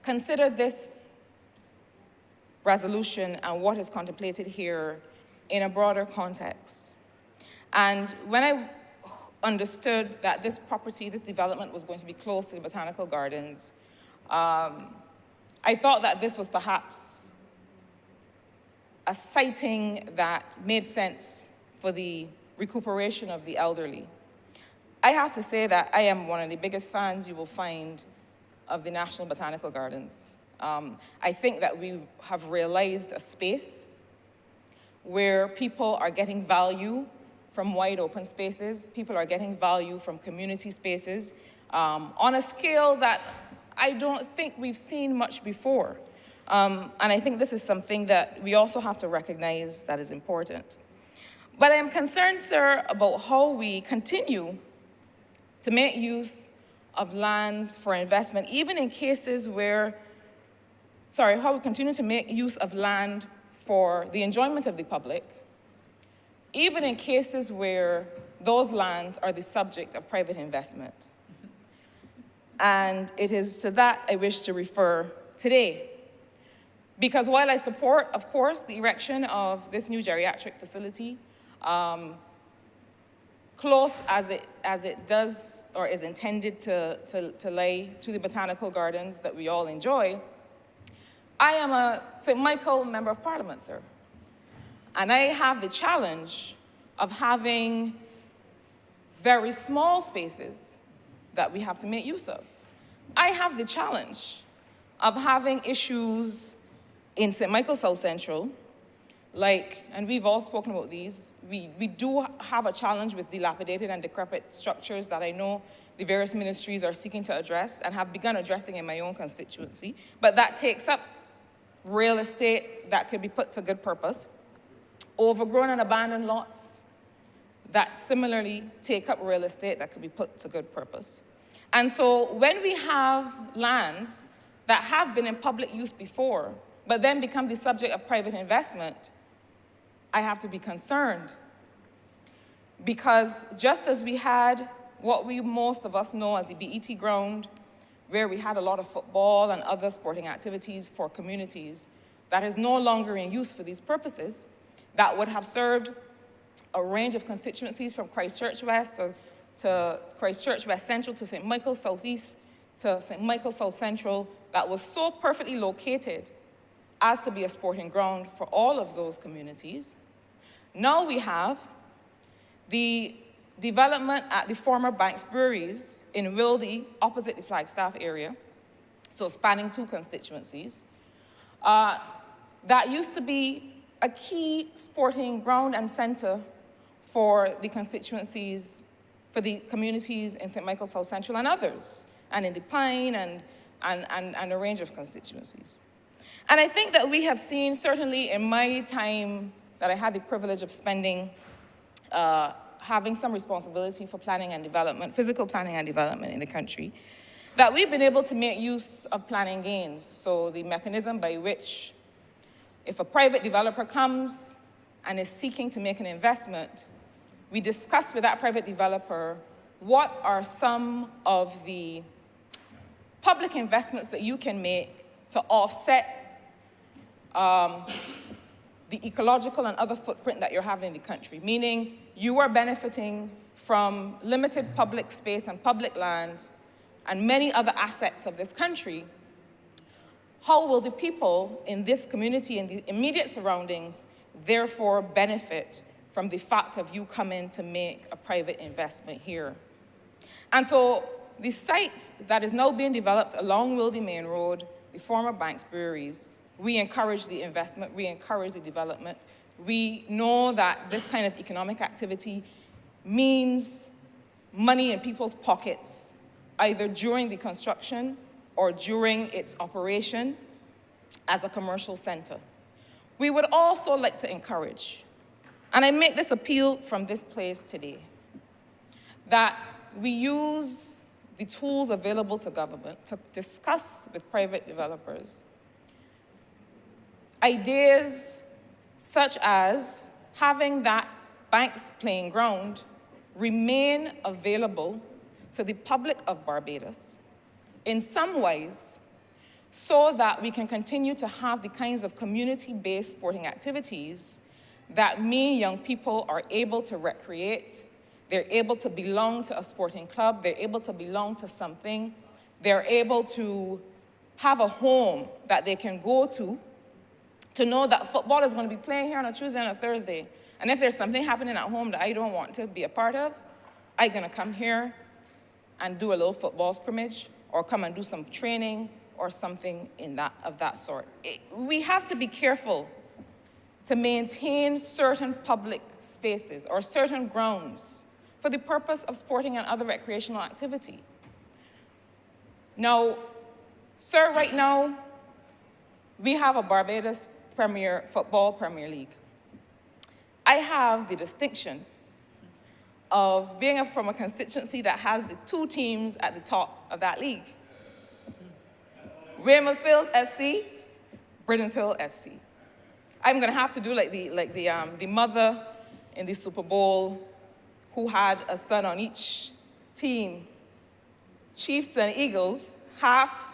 consider this resolution and what is contemplated here in a broader context. And when I understood that this property, this development was going to be close to the Botanical Gardens, I thought that this was perhaps a siting that made sense for the recuperation of the elderly. I have to say that I am one of the biggest fans you will find of the National Botanical Gardens. I think that we have realized a space where people are getting value from wide open spaces, people are getting value from community spaces on a scale that I don't think we've seen much before. And I think this is something that we also have to recognize that is important. But I am concerned, sir, about how we continue to make use of lands for investment, even in cases where, how we continue to make use of land for the enjoyment of the public, even in cases where those lands are the subject of private investment. And it is to that I wish to refer today. Because while I support, of course, the erection of this new geriatric facility, close as it does or is intended to lay to the Botanical Gardens that we all enjoy, I am a St. Michael Member of Parliament, sir. And I have the challenge of having very small spaces that we have to make use of. I have the challenge of having issues in St. Michael South Central, and we've all spoken about these, we do have a challenge with dilapidated and decrepit structures that I know the various ministries are seeking to address and have begun addressing in my own constituency, but that takes up real estate that could be put to good purpose. Overgrown and abandoned lots that similarly take up real estate that could be put to good purpose. And so when we have lands that have been in public use before, but then become the subject of private investment, I have to be concerned. Because just as we had what most of us know as the BET ground, where we had a lot of football and other sporting activities for communities, that is no longer in use for these purposes, that would have served a range of constituencies from Christchurch West to Christchurch West Central to St. Michael Southeast to St. Michael South Central, that was so perfectly located as to be a sporting ground for all of those communities. Now we have the development at the former Banks Breweries in Wildy, opposite the Flagstaff area, so spanning 2 constituencies. That used to be a key sporting ground and center for the constituencies, for the communities in St. Michael South Central and others, and in the Pine and a range of constituencies. And I think that we have seen, certainly in my time that I had the privilege of spending, having some responsibility for planning and development, physical planning and development in the country, that we've been able to make use of planning gains. So the mechanism by which, if a private developer comes and is seeking to make an investment, we discuss with that private developer what are some of the public investments that you can make to offset the ecological and other footprint that you're having in the country, meaning you are benefiting from limited public space and public land and many other assets of this country. How will the people in this community and the immediate surroundings therefore benefit from the fact of you coming to make a private investment here? And so the site that is now being developed along Wildy Main Road, the former Banks Breweries, we encourage the investment, we encourage the development. We know that this kind of economic activity means money in people's pockets, either during the construction or during its operation as a commercial center. We would also like to encourage, and I make this appeal from this place today, that we use the tools available to government to discuss with private developers ideas such as having that Banks playing ground remain available to the public of Barbados in some ways so that we can continue to have the kinds of community-based sporting activities that mean young people are able to recreate, they're able to belong to a sporting club, they're able to belong to something, they're able to have a home that they can go to know that football is going to be playing here on a Tuesday and a Thursday. And if there's something happening at home that I don't want to be a part of, I'm going to come here and do a little football scrimmage or come and do some training or something of that sort. We have to be careful to maintain certain public spaces or certain grounds for the purpose of sporting and other recreational activity. Now, sir, right now, we have a Barbados Football Premier League. I have the distinction of being from a constituency that has the 2 teams at the top of that league. Weymouth Fields FC, Britons Hill FC. I'm gonna have to do like the mother in the Super Bowl who had a son on each team. Chiefs and Eagles, half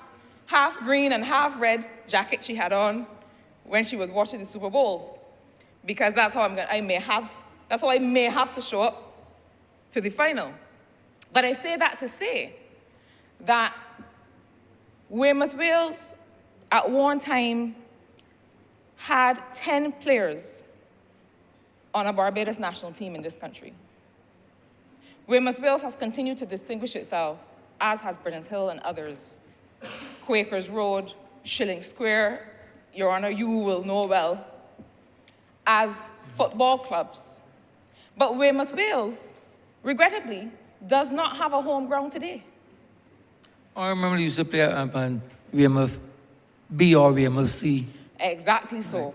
green and half red jacket she had on when she was watching the Super Bowl, because that's how I may have to show up to the final. But I say that to say that Weymouth Wales at one time had 10 players on a Barbados national team in this country. Weymouth Wales has continued to distinguish itself, as has Brennan's Hill and others. Quakers Road, Schilling Square, Your Honor, you will know well, as football clubs. But Weymouth Wales, regrettably, does not have a home ground today. I remember you used to play on Weymouth B or Weymouth C. Exactly so.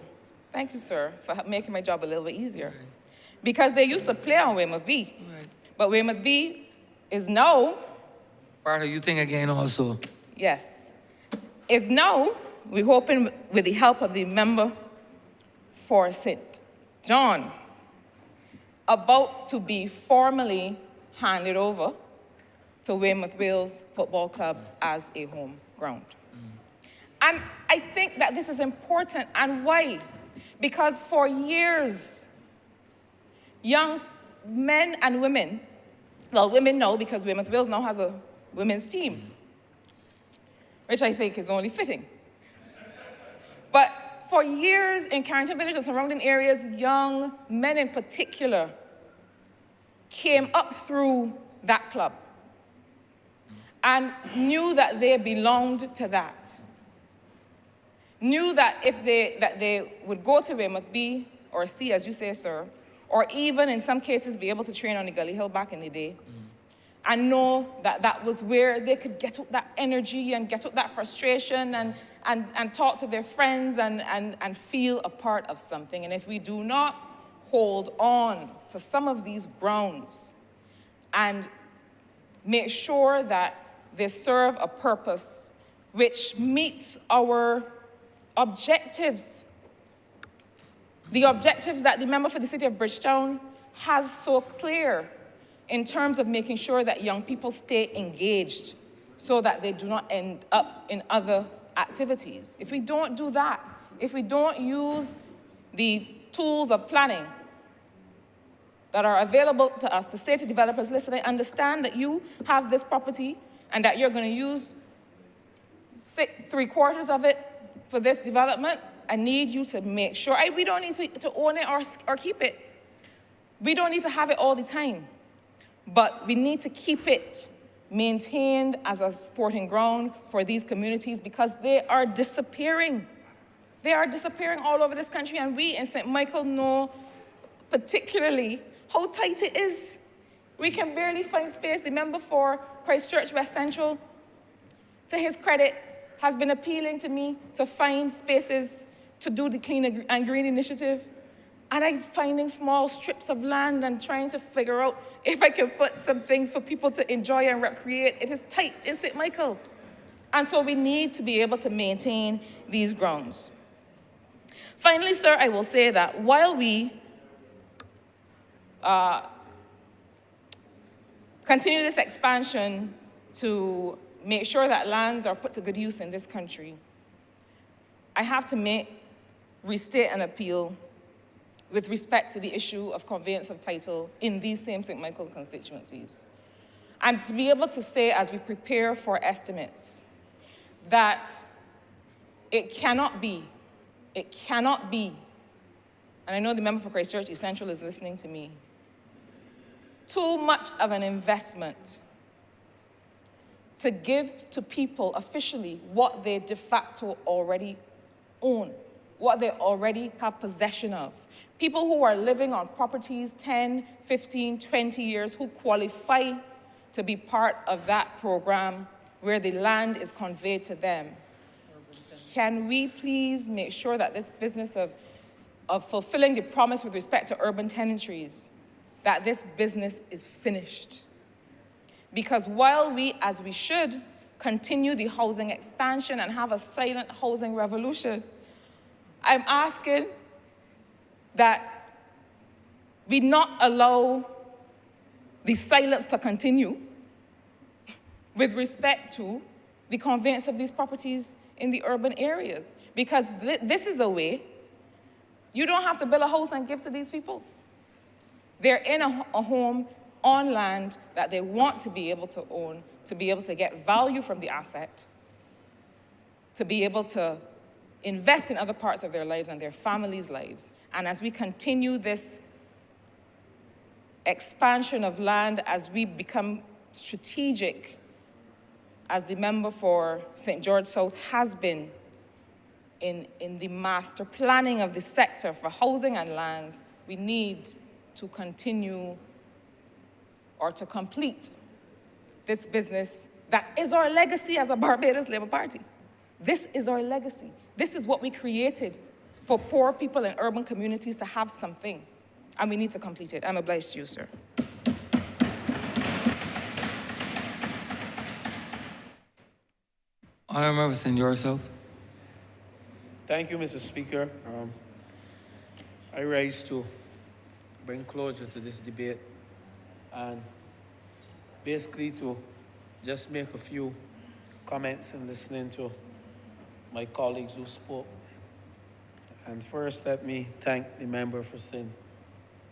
Thank you, sir, for making my job a little bit easier. Because they used to play on Weymouth B. Right. But Weymouth B is now, Part of you thing again also. yes, is now, we're hoping with the help of the member for St. John, about to be formally handed over to Weymouth Wales Football Club as a home ground. And I think that this is important. And why? Because for years, young men and women, well, women know because Weymouth Wales now has a women's team, which I think is only fitting. But for years in Carrington Village and surrounding areas, young men in particular came up through that club and knew that they belonged to that. Knew that if they would go to Weymouth B or C, as you say, sir, or even in some cases be able to train on the Gully Hill back in the day, and know that that was where they could get out that energy and get out that frustration and talk to their friends and feel a part of something. And if we do not hold on to some of these grounds and make sure that they serve a purpose which meets our objectives, the objectives that the member for the city of Bridgetown has so clear in terms of making sure that young people stay engaged so that they do not end up in other activities. If we don't do that, if we don't use the tools of planning that are available to us to say to developers, listen, I understand that you have this property and that you're going to use 3/4 of it for this development. I need you to make sure. We don't need to own it or keep it. We don't need to have it all the time. But we need to keep it maintained as a sporting ground for these communities because they are disappearing. They are disappearing all over this country, and we in St. Michael know particularly how tight it is. We can barely find space. The member for Christchurch West Central, to his credit, has been appealing to me to find spaces to do the Clean and Green initiative. And I'm finding small strips of land and trying to figure out if I can put some things for people to enjoy and recreate. It is tight in St. Michael. And so we need to be able to maintain these grounds. Finally, sir, I will say that while we continue this expansion to make sure that lands are put to good use in this country, I have to restate an appeal with respect to the issue of conveyance of title in these same St. Michael constituencies. And to be able to say, as we prepare for estimates, that it cannot be, and I know the member for Christchurch East Central is listening to me, too much of an investment to give to people officially what they de facto already own, what they already have possession of. People who are living on properties 10, 15, 20 years who qualify to be part of that program where the land is conveyed to them. Can we please make sure that this business of fulfilling the promise with respect to urban tenantries, that this business is finished? Because while we, as we should, continue the housing expansion and have a silent housing revolution, I'm asking that we not allow the silence to continue with respect to the conveyance of these properties in the urban areas. Because this is a way, you don't have to build a house and give to these people. They're in a home on land that they want to be able to own, to be able to get value from the asset, to be able to invest in other parts of their lives and their families' lives. And as we continue this expansion of land as we become strategic, as the member for St. George South has been in the master planning of the sector for housing and lands, we need to continue or to complete this business that is our legacy as a Barbados Labour Party. This is our legacy. This is what we created for poor people in urban communities to have something, and we need to complete it. I'm obliged to you, sir. Honourable member, send yourself. Thank you, Mr. Speaker. I rise to bring closure to this debate and basically to just make a few comments in listening to my colleagues who spoke. And first, let me thank the member for St.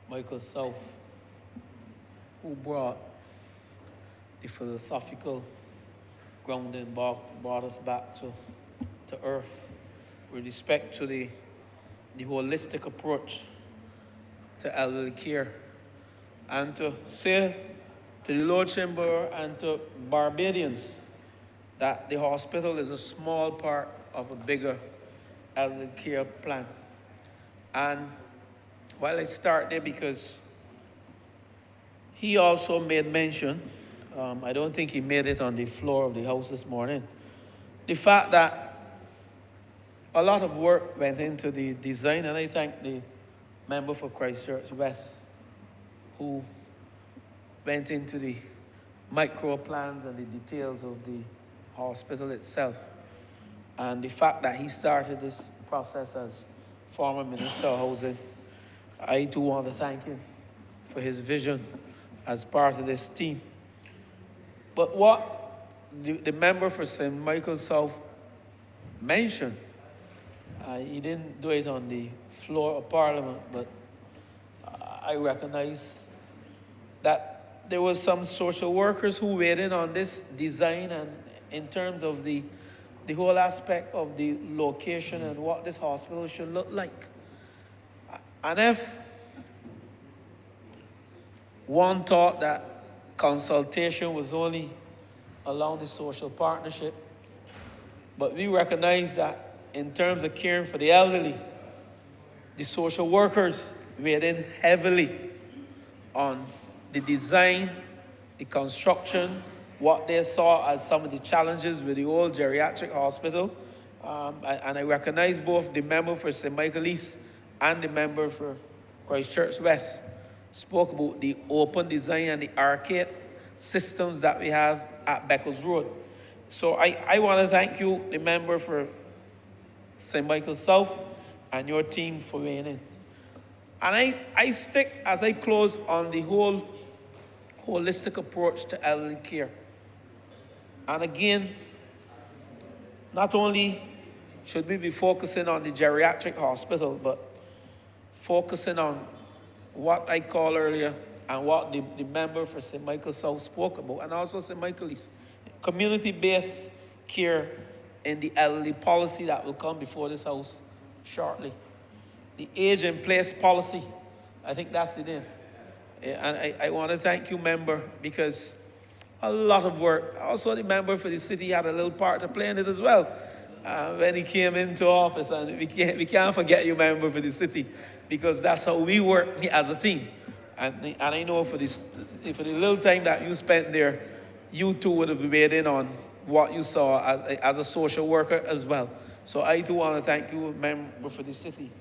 Michael South, who brought the philosophical grounding, brought us back to earth with respect to the holistic approach to elderly care, and to say to the Lord Chamber and to Barbadians that the hospital is a small part of a bigger elderly care plan. And while I start there, because he also made mention, I don't think he made it on the floor of the House this morning, the fact that a lot of work went into the design, and I thank the member for Christchurch West, who went into the micro plans and the details of the hospital itself. And the fact that he started this process as former Minister of Housing, I too want to thank him for his vision as part of this team. But what the member for St. Michael South mentioned, he didn't do it on the floor of Parliament, but I recognize that there was some social workers who weighed in on this design and in terms of the whole aspect of the location and what this hospital should look like. And if one thought that consultation was only along the social partnership, but we recognize that in terms of caring for the elderly, the social workers weighed in heavily on the design, the construction, what they saw as some of the challenges with the old geriatric hospital. And I recognize both the member for St. Michael East and the member for Christchurch West spoke about the open design and the arcade systems that we have at Beckles Road. So I want to thank you, the member for St. Michael South, and your team for weighing in. And I stick, as I close, on the whole holistic approach to elderly care. And again, not only should we be focusing on the geriatric hospital, but focusing on what I called earlier and what the member for St. Michael South spoke about, and also St. Michael East, community-based care in the elderly policy that will come before this House shortly. The age-in-place policy, I think that's the name. And I want to thank you, member, because a lot of work. Also, the member for the city had a little part to play in it as well when he came into office. And we can't forget you, member for the city, because that's how we work as a team. And I know for the little time that you spent there, you too would have weighed in on what you saw as a social worker as well. So I too want to thank you, member for the city.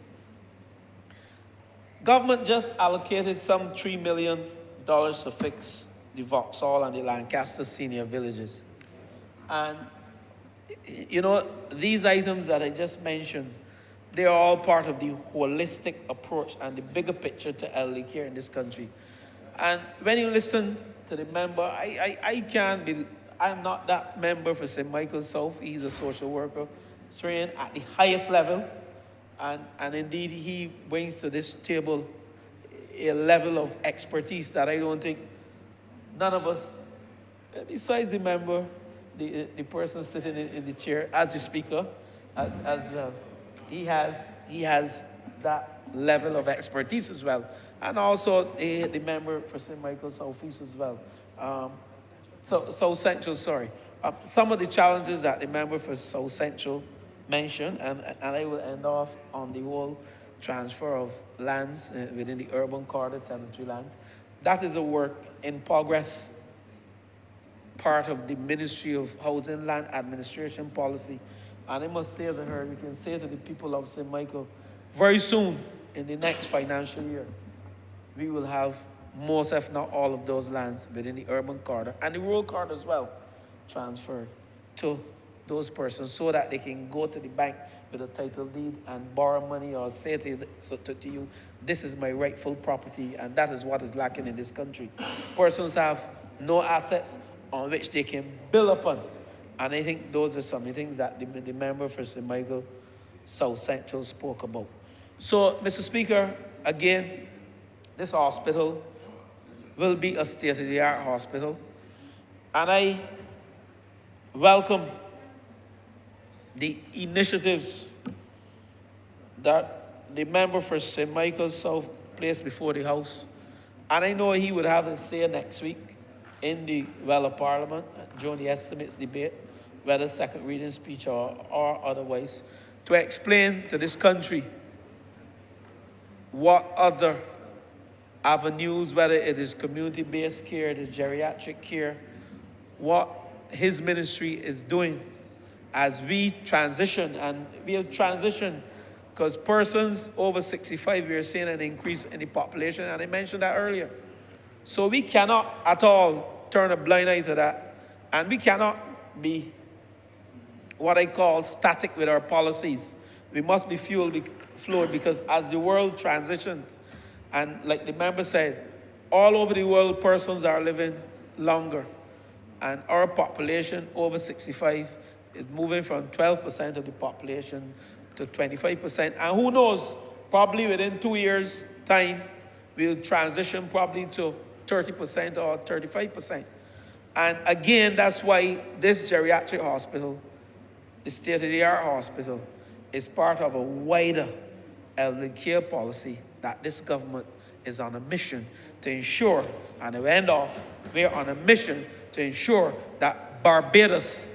Government just allocated some $3 million to fix the Vauxhall and the Lancaster senior villages. And, you know, these items that I just mentioned, they are all part of the holistic approach and the bigger picture to elderly care in this country. And when you listen to the member, I'm not that member for St. Michael South. He's a social worker, trained at the highest level. And indeed, he brings to this table a level of expertise that I don't think none of us, besides the member, the person sitting in the chair as the speaker, as well, he has that level of expertise as well. And also the member for St. Michael's Southeast as well. South Central, sorry. Some of the challenges that the member for South Central mentioned, and I will end off on the whole transfer of lands within the urban corridor, tenantry lands. That is a work in progress, part of the Ministry of Housing Land Administration policy. And I must say to her, we can say to the people of St. Michael, very soon, in the next financial year, we will have most, if not all, of those lands within the urban corridor and the rural corridor as well transferred to those persons so that they can go to the bank with a title deed and borrow money or say to you, this is my rightful property, and that is what is lacking in this country. Persons have no assets on which they can build upon. And I think those are some of the things that the member for St. Michael South Central spoke about. So, Mr. Speaker, again, this hospital will be a state-of-the-art hospital. And I welcome the initiatives that the member for St. Michael's South placed before the House. And I know he would have his say next week in the Well of Parliament during the estimates debate, whether second reading speech or otherwise, to explain to this country what other avenues, whether it is community-based care, the geriatric care, what his ministry is doing as we transition. And we have transitioned because persons over 65, we are seeing an increase in the population, and I mentioned that earlier. So we cannot at all turn a blind eye to that, and we cannot be what I call static with our policies. We must be fluid because as the world transitions, and like the member said, all over the world, persons are living longer. And our population over 65 is moving from 12% of the population to 25%. And who knows, probably within 2 years' time, we'll transition probably to 30% or 35%. And again, that's why this geriatric hospital, the state-of-the-art hospital, is part of a wider elderly care policy that this government is on a mission to ensure, and to end off, we're on a mission to ensure that Barbados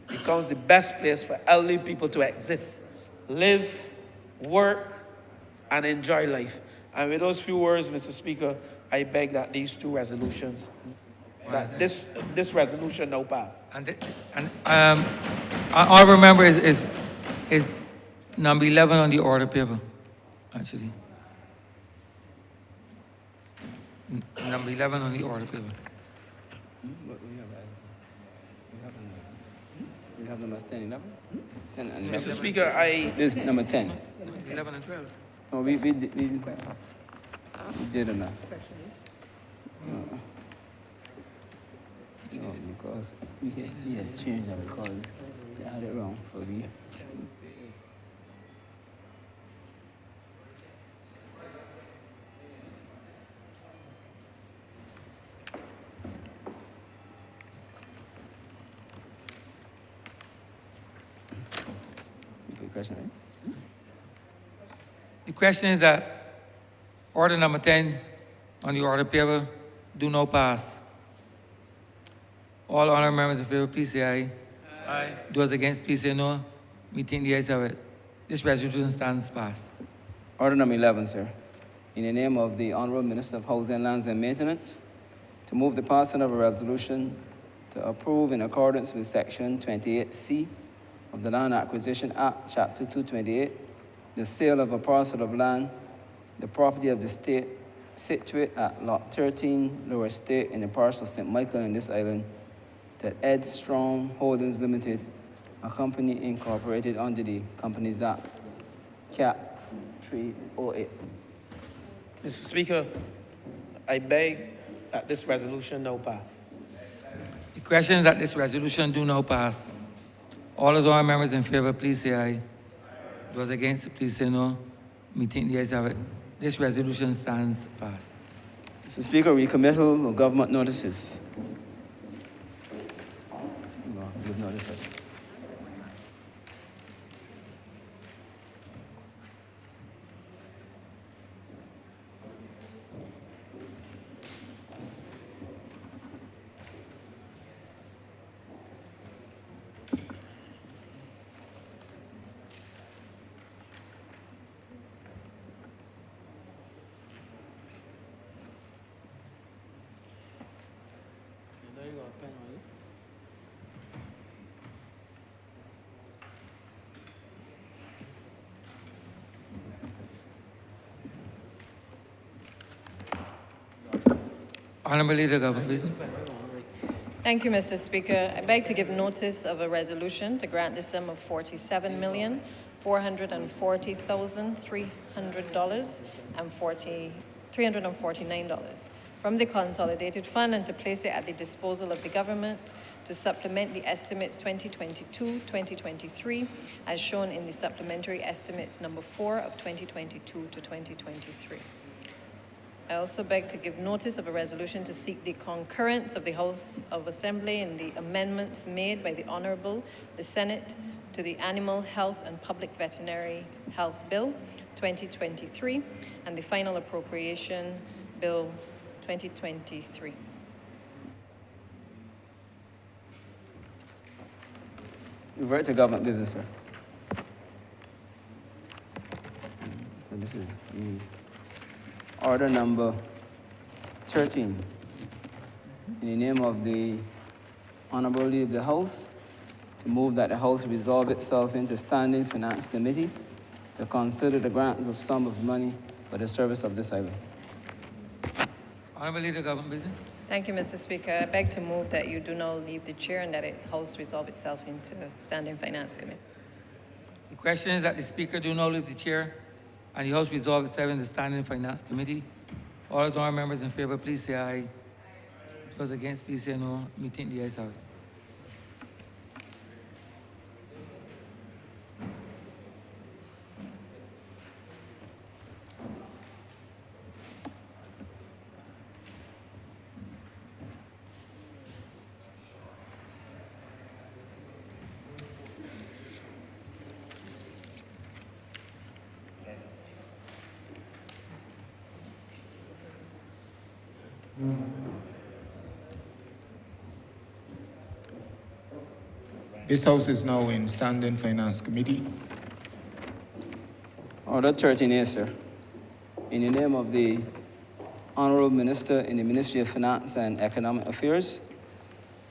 becomes the best place for elderly people to exist, live, work, and enjoy life. And with those few words, Mr. Speaker, I beg that these two resolutions, that this resolution now pass. Honourable member is number 11 on the order paper, actually. Number 11 on the order paper. We have number 10, 11? 10 and 11. Mr. Speaker, This is number 10. 11 and 12. No, we did enough. No, because we had changed that because they had it wrong, so we... Good question, right? The question is that order number 10 on the order paper do not pass. All honourable members in favor, please say aye. Aye. Those against, please say no. Meeting the ayes have it. This resolution stands passed. Order number 11, sir. In the name of the Honourable Minister of Housing, Lands and Maintenance, to move the passing of a resolution to approve in accordance with Section 28C of the Land Acquisition Act, Chapter 228, the sale of a parcel of land, the property of the state, situate at Lot 13, Lower State, in the parcel of St. Michael in this island, that Ed Strong Holdings Limited, a company incorporated under the Companies Act, Cap 308. Mr. Speaker, I beg that this resolution now pass. The question is that this resolution do not pass. All those honourable members in favor, please say aye. Those against, please say no. Meeting the ayes have it. This resolution stands passed. Mr. Speaker, recommittal of government notices. No, give notices. Honourable Leader, Government Business. Thank you, Mr. Speaker. I beg to give notice of a resolution to grant the sum of $47,440,349 from the Consolidated Fund and to place it at the disposal of the government to supplement the estimates 2022-2023 as shown in the supplementary estimates number 4 of 2022 to 2023. I also beg to give notice of a resolution to seek the concurrence of the House of Assembly in the amendments made by the Honourable, the Senate, to the Animal Health and Public Veterinary Health Bill 2023 and the Final Appropriation Bill 2023. Revert to government business, sir. So this is the order number 13. In the name of the Honourable Leader of the House, to move that the House resolve itself into Standing Finance Committee to consider the grants of sum of money for the service of this island. Honourable Leader, Government Business. Thank you, Mr. Speaker. I beg to move that you do not leave the chair and that the House resolve itself into Standing Finance Committee. The question is that the Speaker do not leave the chair and the House resolve itself in the Standing Finance Committee. All those honourable members in favour, please say aye. Those against, please say no. Meeting the ayes have it. This House is now in Standing Finance Committee. Order 13 is, sir. In the name of the Honourable Minister in the Ministry of Finance and Economic Affairs,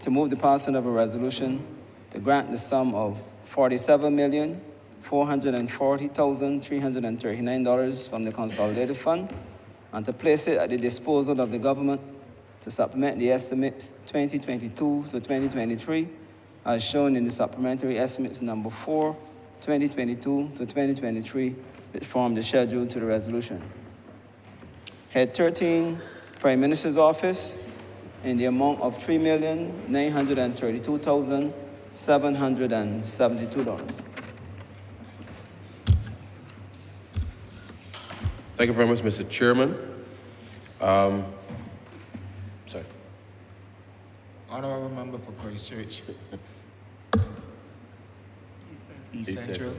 to move the passing of a resolution to grant the sum of $47,440,339 from the Consolidated Fund and to place it at the disposal of the government to supplement the estimates 2022 to 2023 as shown in the supplementary estimates number 4, 2022 to 2023, which form the schedule to the resolution. Head 13, Prime Minister's Office, in the amount of $3,932,772. Thank you very much, Mr. Chairman. Sorry. Honourable Member for Christchurch. East Central.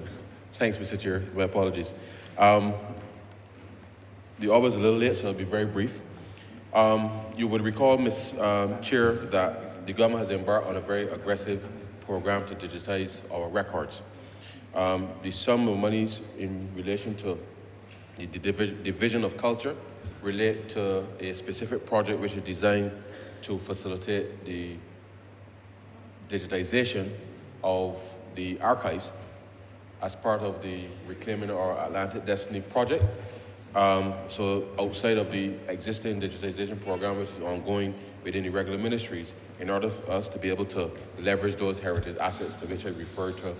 Thanks, Mr. Chair. My apologies. The order is a little late, so I'll be very brief. You would recall, Ms. Chair, that the government has embarked on a very aggressive program to digitize our records. The sum of monies in relation to the Division of Culture relate to a specific project which is designed to facilitate the digitization of the archives as part of the Reclaiming Our Atlantic Destiny project. So outside of the existing digitization program, which is ongoing within the regular ministries, in order for us to be able to leverage those heritage assets to which I referred to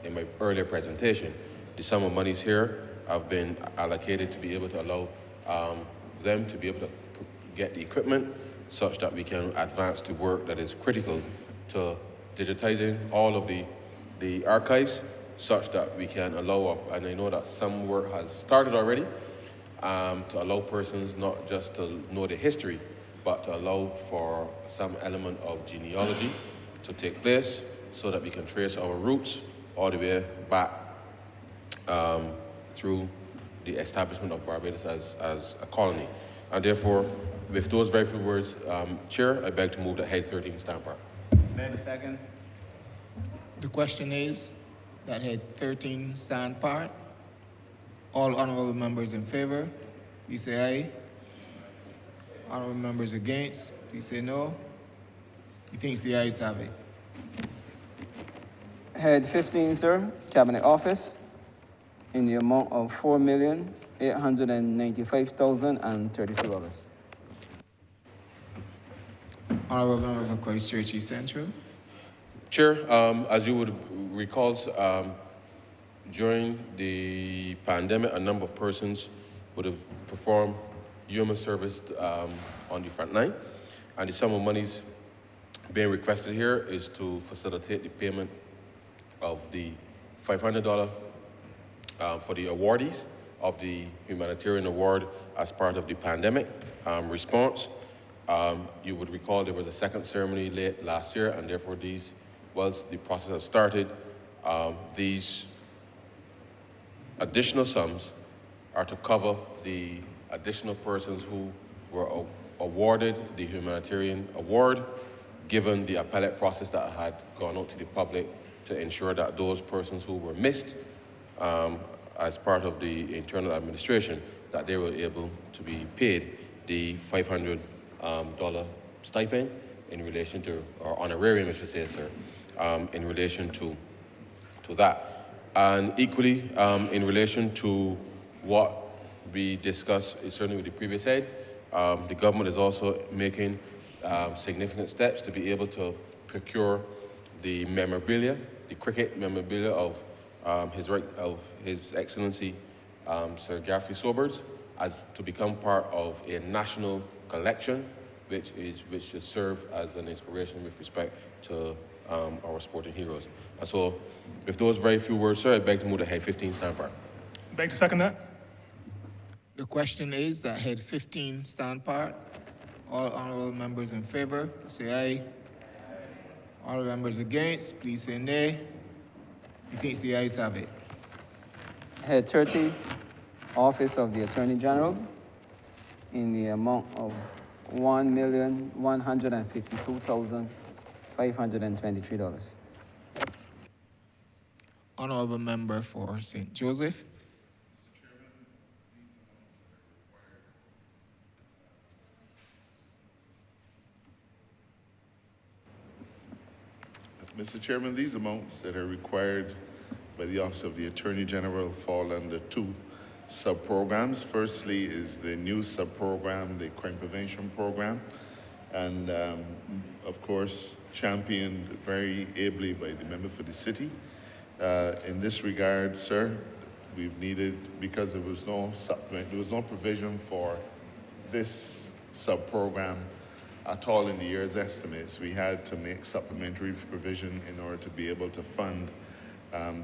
in my earlier presentation, the sum of monies here have been allocated to be able to allow them to be able to get the equipment such that we can advance the work that is critical to digitizing all of the archives such that we can allow, and I know that some work has started already, to allow persons not just to know the history, but to allow for some element of genealogy to take place so that we can trace our roots all the way back through the establishment of Barbados as a colony. And therefore, with those very few words, Chair, I beg to move that Head 13 stand part. Second. The question is that Head 13 stand part. All honourable members in favour, please say aye. Honourable members against, please say no. He thinks the ayes have it. Head 15, sir, Cabinet Office, in the amount of $4,895,032. Honourable Member for Christchurch East Central. Chair, as you would recall, during the pandemic, a number of persons would have performed human service on the front line, and the sum of monies being requested here is to facilitate the payment of the $500 for the awardees of the humanitarian award as part of the pandemic response. You would recall there was a second ceremony late last year, and therefore the process has started. These additional sums are to cover the additional persons who were awarded the humanitarian award, given the appellate process that had gone out to the public to ensure that those persons who were missed as part of the internal administration, that they were able to be paid the $500 stipend in relation to, or honorarium, I should say, sir, in relation to that. And equally, in relation to what we discussed, certainly with the previous head, the government is also making significant steps to be able to procure the memorabilia, the cricket memorabilia of His Excellency Sir Geoffrey Sobers, as to become part of a national collection, which should serve as an inspiration with respect to our sporting heroes. And so, with those very few words, sir, I beg to move to Head 15 stand part. Beg to second that. The question is that Head 15 stand part. All honourable members in favour, say aye. All members against, please say nay. Methinks the ayes have it. Head 30, Office of the Attorney General, in the amount of $1,152,523. Honourable member for St. Joseph. Mr. Chairman, these amounts that are required by the Office of the Attorney General fall under two sub-programs. Firstly is the new sub-program, the crime prevention program, and of course, championed very ably by the member for the city. In this regard, sir, we've needed, because there was no provision for this sub-program at all in the year's estimates, we had to make supplementary provision in order to be able to fund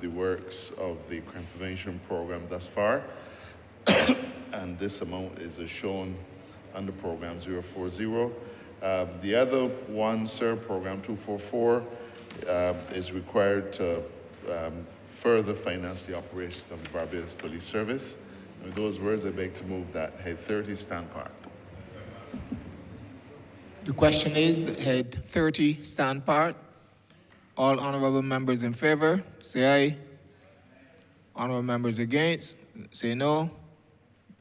the works of the crime prevention program thus far. And this amount is as shown under program 040. The other one, sir, program 244, is required to further finance the operations of the Barbados Police Service. With those words, I beg to move that Head 30 stand part. The question is that Head 30 stand part. All honourable members in favour, say aye. Honourable members against, say no.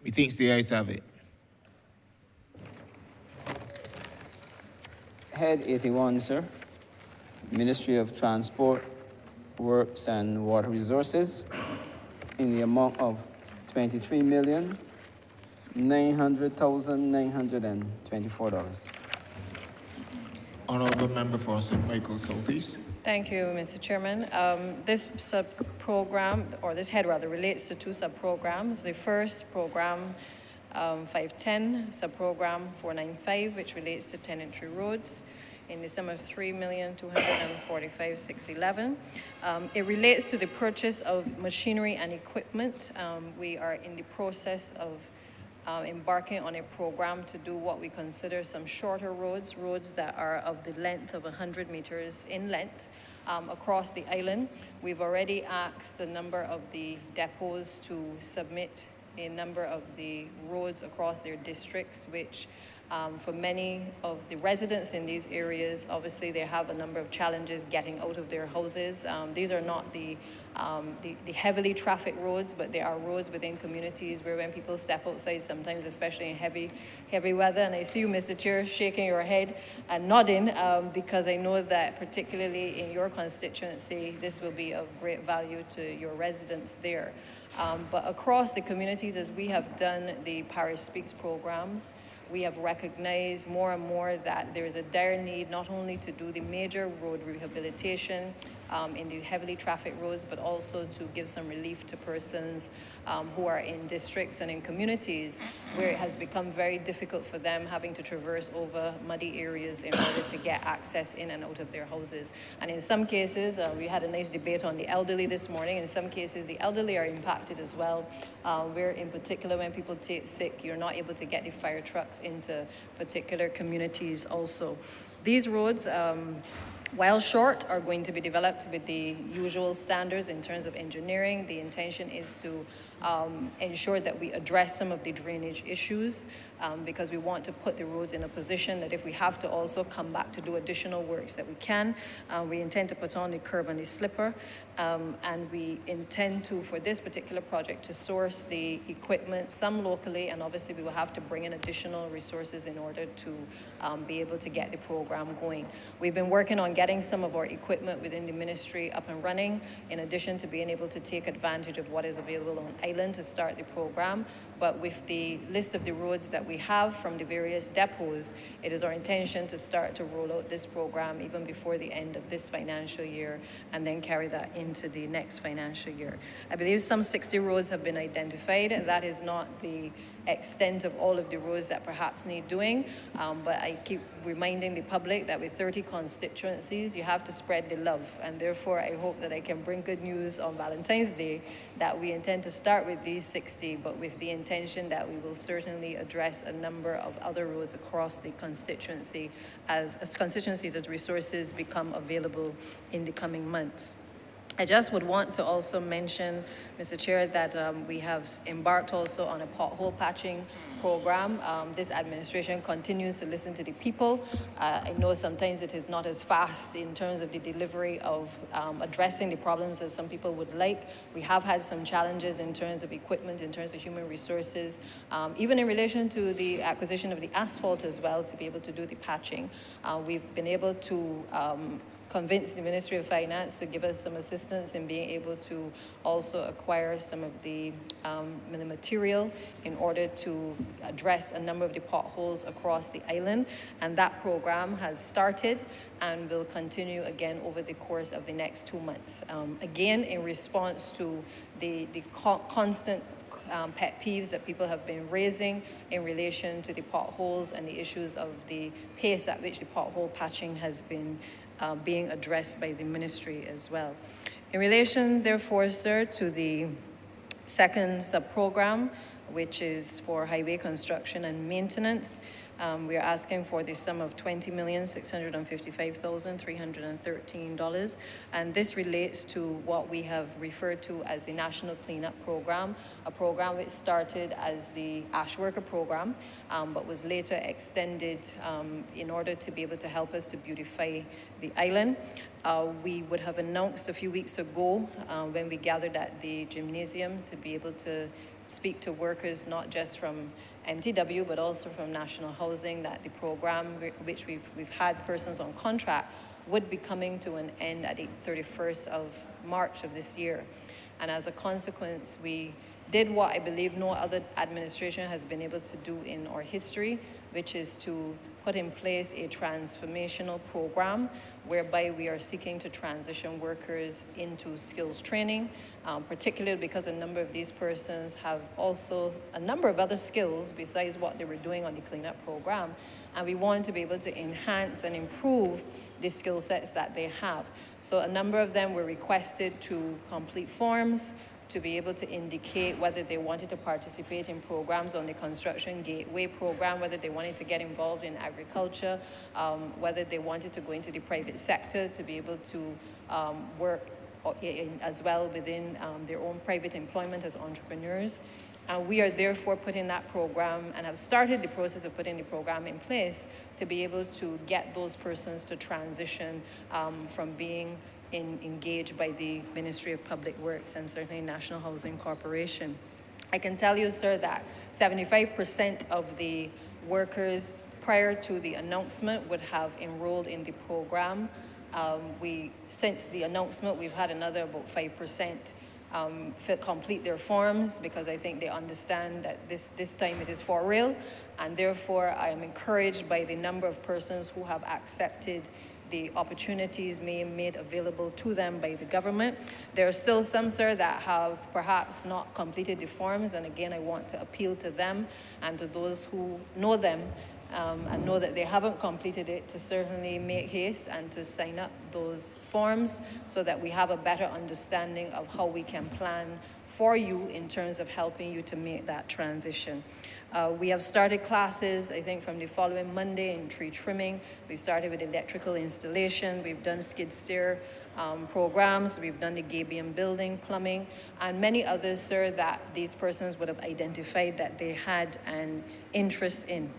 Methinks the ayes have it. Head 81, sir, Ministry of Transport, Works and Water Resources, in the amount of $23,900,924. Honourable member for St. Michael South East. Thank you, Mr. Chairman. This sub-program, or this head rather, relates to two sub-programs. The first program, 510, sub-program 495, which relates to tenantry roads, in the sum of $3,245,611. It relates to the purchase of machinery and equipment. We are in the process of embarking on a program to do what we consider some shorter roads that are of the length of 100 meters in length across the island. We've already asked a number of the depots to submit a number of the roads across their districts, which for many of the residents in these areas, obviously they have a number of challenges getting out of their houses. These are not the heavily trafficked roads, but there are roads within communities where when people step outside, sometimes especially in heavy weather, and I see you, Mr. Chair, shaking your head and nodding because I know that particularly in your constituency, this will be of great value to your residents there. But across the communities, as we have done the Parish Speaks programs, we have recognized more and more that there is a dire need not only to do the major road rehabilitation in the heavily trafficked roads, but also to give some relief to persons who are in districts and in communities where it has become very difficult for them having to traverse over muddy areas in order to get access in and out of their houses. And in some cases, we had a nice debate on the elderly this morning. In some cases, the elderly are impacted as well, where in particular when people take sick, you're not able to get the fire trucks into particular communities also. These roads, while short, are going to be developed with the usual standards in terms of engineering. The intention is to ensure that we address some of the drainage issues because we want to put the roads in a position that if we have to also come back to do additional works that we can. We intend to put on the curb and the slipper, and we intend to, for this particular project, to source the equipment, some locally, and obviously we will have to bring in additional resources in order to be able to get the program going. We've been working on getting some of our equipment within the ministry up and running, in addition to being able to take advantage of what is available on island to start the program. But with the list of the roads that we have from the various depots, it is our intention to start to roll out this program even before the end of this financial year and then carry that into the next financial year. I believe some 60 roads have been identified. That is not the extent of all of the roads that perhaps need doing, but I keep reminding the public that with 30 constituencies, you have to spread the love, and therefore I hope that I can bring good news on Valentine's Day that we intend to start with these 60, but with the intention that we will certainly address a number of other roads across the constituency as constituencies as resources become available in the coming months. I just would want to also mention, Mr. Chair, that we have embarked also on a pothole patching program. This administration continues to listen to the people. I know sometimes it is not as fast in terms of the delivery of addressing the problems as some people would like. We have had some challenges in terms of equipment, in terms of human resources, even in relation to the acquisition of the asphalt as well to be able to do the patching. We've been able to convince the Ministry of Finance to give us some assistance in being able to also acquire some of the material in order to address a number of the potholes across the island. And that program has started and will continue again over the course of the next 2 months. Again, in response to the constant pet peeves that people have been raising in relation to the potholes and the issues of the pace at which the pothole patching has been being addressed by the ministry as well. In relation, therefore, sir, to the second sub-program, which is for highway construction and maintenance, we are asking for the sum of $20,655,313, and this relates to what we have referred to as the National Cleanup Program, a program which started as the Ash Worker Program, but was later extended in order to be able to help us to beautify the island. We would have announced a few weeks ago when we gathered at the gymnasium to be able to speak to workers, not just from MTW, but also from National Housing, that the program, which we've had persons on contract, would be coming to an end at the 31st of March of this year. And as a consequence, we did what I believe no other administration has been able to do in our history, which is to put in place a transformational program whereby we are seeking to transition workers into skills training, particularly because a number of these persons have also a number of other skills besides what they were doing on the cleanup program. And we want to be able to enhance and improve the skill sets that they have. So a number of them were requested to complete forms to be able to indicate whether they wanted to participate in programs on the Construction Gateway program, whether they wanted to get involved in agriculture, whether they wanted to go into the private sector to be able to work as well within their own private employment as entrepreneurs. We are therefore putting that program and have started the process of putting the program in place to be able to get those persons to transition from being engaged by the Ministry of Public Works and certainly National Housing Corporation. I can tell you, sir, that 75% of the workers prior to the announcement would have enrolled in the program. Since the announcement, we've had another about 5% complete their forms, because I think they understand that this time it is for real. And therefore, I am encouraged by the number of persons who have accepted the opportunities made available to them by the government. There are still some, sir, that have perhaps not completed the forms, and again, I want to appeal to them and to those who know them and know that they haven't completed it, to certainly make haste and to sign up those forms so that we have a better understanding of how we can plan for you in terms of helping you to make that transition. We have started classes, I think, from the following Monday in tree trimming. We've started with electrical installation. We've done skid steer programs. We've done the gabion building, plumbing, and many others, sir, that these persons would have identified that they had an interest in.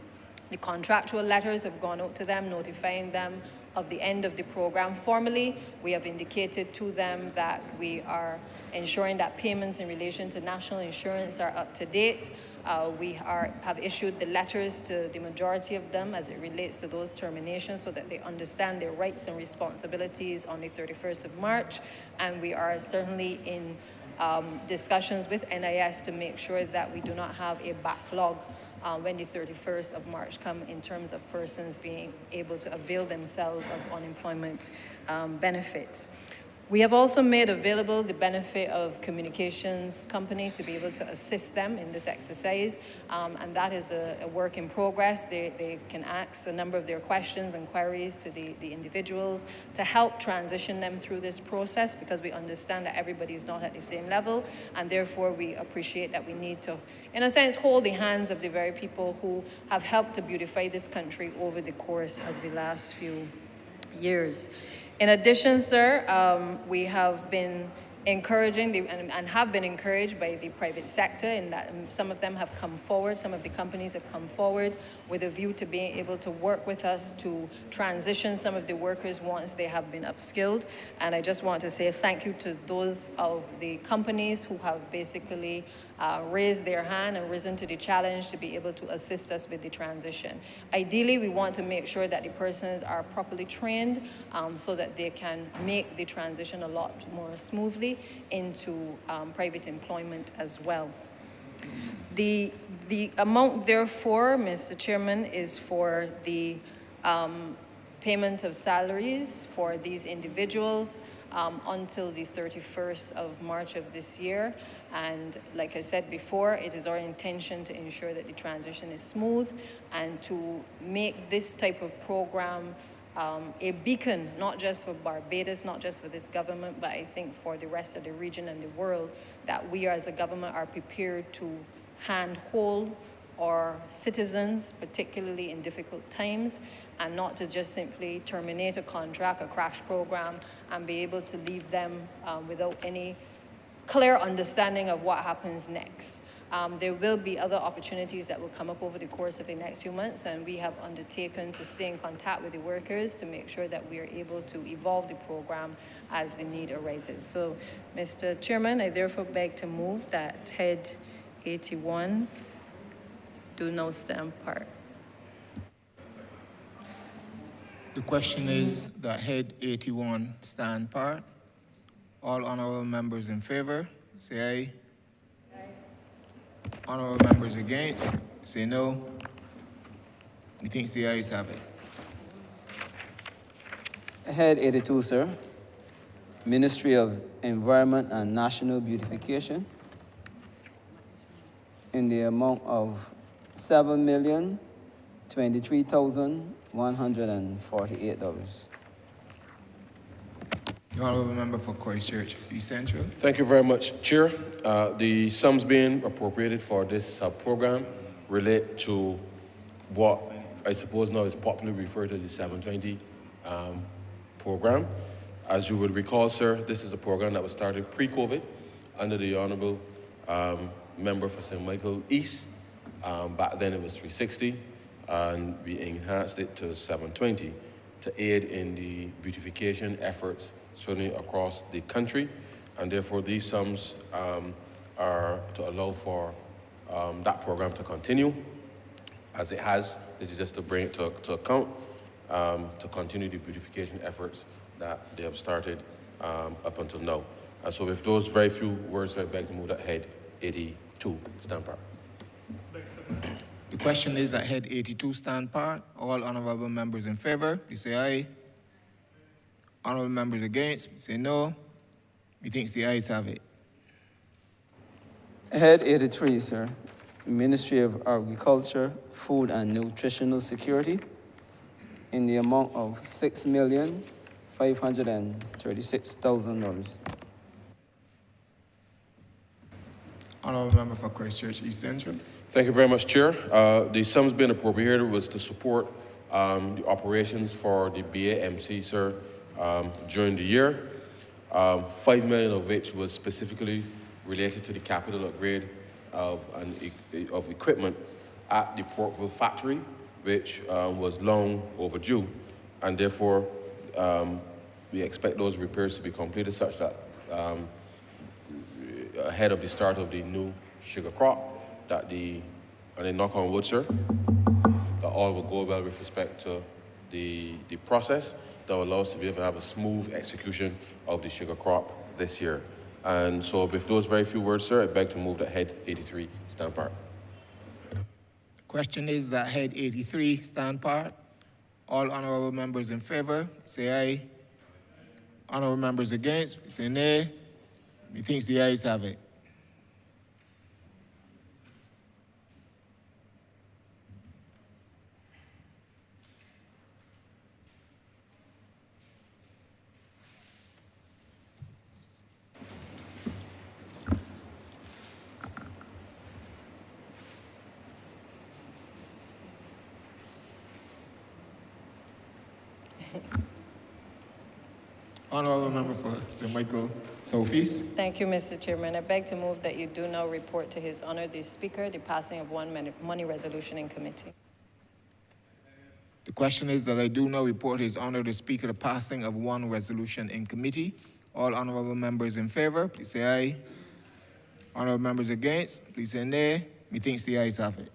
The contractual letters have gone out to them, notifying them of the end of the program. Formally, we have indicated to them that we are ensuring that payments in relation to national insurance are up to date. We have issued the letters to the majority of them as it relates to those terminations so that they understand their rights and responsibilities on the 31st of March. And we are certainly in discussions with NIS to make sure that we do not have a backlog when the 31st of March come in terms of persons being able to avail themselves of unemployment benefits. We have also made available the benefit of communications company to be able to assist them in this exercise, and that is a work in progress. They can ask a number of their questions and queries to the individuals to help transition them through this process, because we understand that everybody is not at the same level, and therefore we appreciate that we need to, in a sense, hold the hands of the very people who have helped to beautify this country over the course of the last few years. In addition, sir, we have been encouraging and have been encouraged by the private sector in that some of them have come forward, some of the companies have come forward with a view to being able to work with us to transition some of the workers once they have been upskilled. And I just want to say thank you to those of the companies who have basically raised their hand and risen to the challenge to be able to assist us with the transition. Ideally, we want to make sure that the persons are properly trained so that they can make the transition a lot more smoothly into private employment as well. The amount, therefore, Mr. Chairman, is for the payment of salaries for these individuals until the 31st of March of this year. And like I said before, it is our intention to ensure that the transition is smooth and to make this type of program a beacon, not just for Barbados, not just for this government, but I think for the rest of the region and the world, that we as a government are prepared to handhold our citizens, particularly in difficult times, and not to just simply terminate a contract, a crash program, and be able to leave them without any clear understanding of what happens next. There will be other opportunities that will come up over the course of the next few months, and we have undertaken to stay in contact with the workers to make sure that we are able to evolve the program as the need arises. So, Mr. Chairman, I therefore beg to move that Head 81 do now stand part. The question is that Head 81 stand part. All honorable members in favor, say aye. Honorable members against, say no. Methinks the ayes have it. Head 82, sir. Ministry of Environment and National Beautification in the amount of $7,023,148. The honorable member for Christchurch East Central. Thank you very much, Chair. The sums being appropriated for this program relate to what I suppose now is popularly referred to as the 720 program. As you would recall, sir, this is a program that was started pre-COVID under the Honourable member for St. Michael East. Back then it was 360, and we enhanced it to 720 to aid in the beautification efforts certainly across the country, and therefore these sums are to allow for that program to continue as it has. This is just to bring it to account to continue the beautification efforts that they have started up until now. And so with those very few words, I beg to move that head 82 stand part. The question is that head 82 stand part. All honorable members in favor, please say aye. Honorable members against, please say no. Methinks the ayes have it. Head 83, sir. Ministry of Agriculture, Food and Nutritional Security in the amount of $6,536,000. Honorable member for Christchurch East Central. Thank you very much, Chair. The sums being appropriated was to support the operations for the BAMC, sir, during the year. 5 million of which was specifically related to the capital upgrade of equipment at the Portville factory, which was long overdue, and therefore we expect those repairs to be completed such that ahead of the start of the new sugar crop, that and then knock on wood, sir, that all will go well with respect to the process that will allow us to be able to have a smooth execution of the sugar crop this year. And so with those very few words, sir, I beg to move that head 83 stand part. The question is that head 83 stand part. All honorable members in favor, say aye. Honorable members against, say nay. Methinks the ayes have it. Honorable member for St. Michael Southeast. Thank you, Mr. Chairman. I beg to move that you do now report to His Honor the Speaker the passing of one money resolution in committee. The question is that I do now report His Honor the Speaker the passing of one resolution in committee. All honorable members in favor, please say aye. Honorable members against, please say nay. Methinks the ayes have it.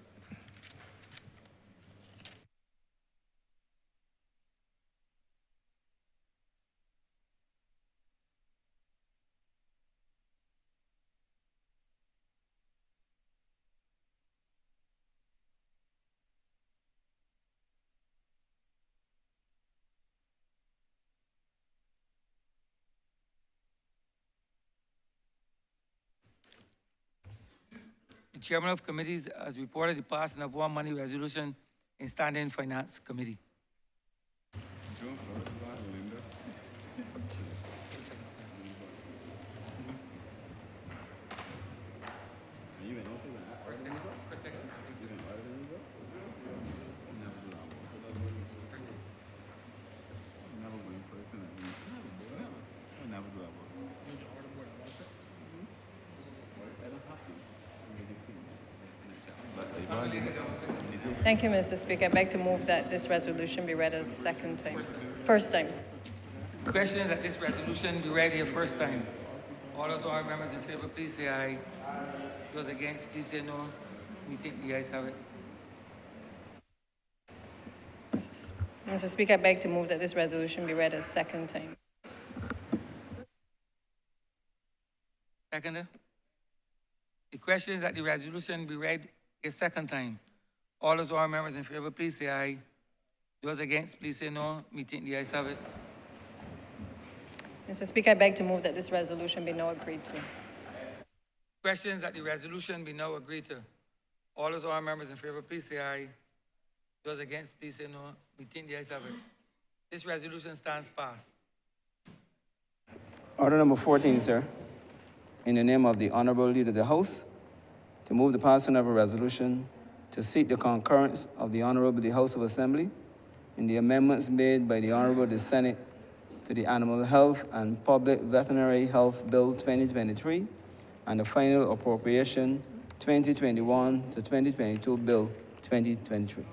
The chairman of committees has reported the passing of one money resolution in Standing Finance Committee. Thank you, Mr. Speaker. I beg to move that this resolution be read a second time. First time. The question is that this resolution be read here first time. All those honorable members in favor, please say aye. Those against, please say no. We think the ayes have it. Mr. Speaker, I beg to move that this resolution be read a second time. Seconder. The question is that the resolution be read a second time. All those honorable members in favor, please say aye. Those against, please say no. We think the ayes have it. Mr. Speaker, I beg to move that this resolution be now agreed to. Questions that the resolution be now agreed to. All those honorable members in favor, please say aye. Those against, please say no. We think the ayes have it. This resolution stands passed. Order number 14, sir. In the name of the Honorable Leader of the House, to move the passing of a resolution to seek the concurrence of the Honorable the House of Assembly in the amendments made by the Honorable the Senate to the Animal Health and Public Veterinary Health Bill 2023 and the final appropriation 2021 to 2022 Bill 2023.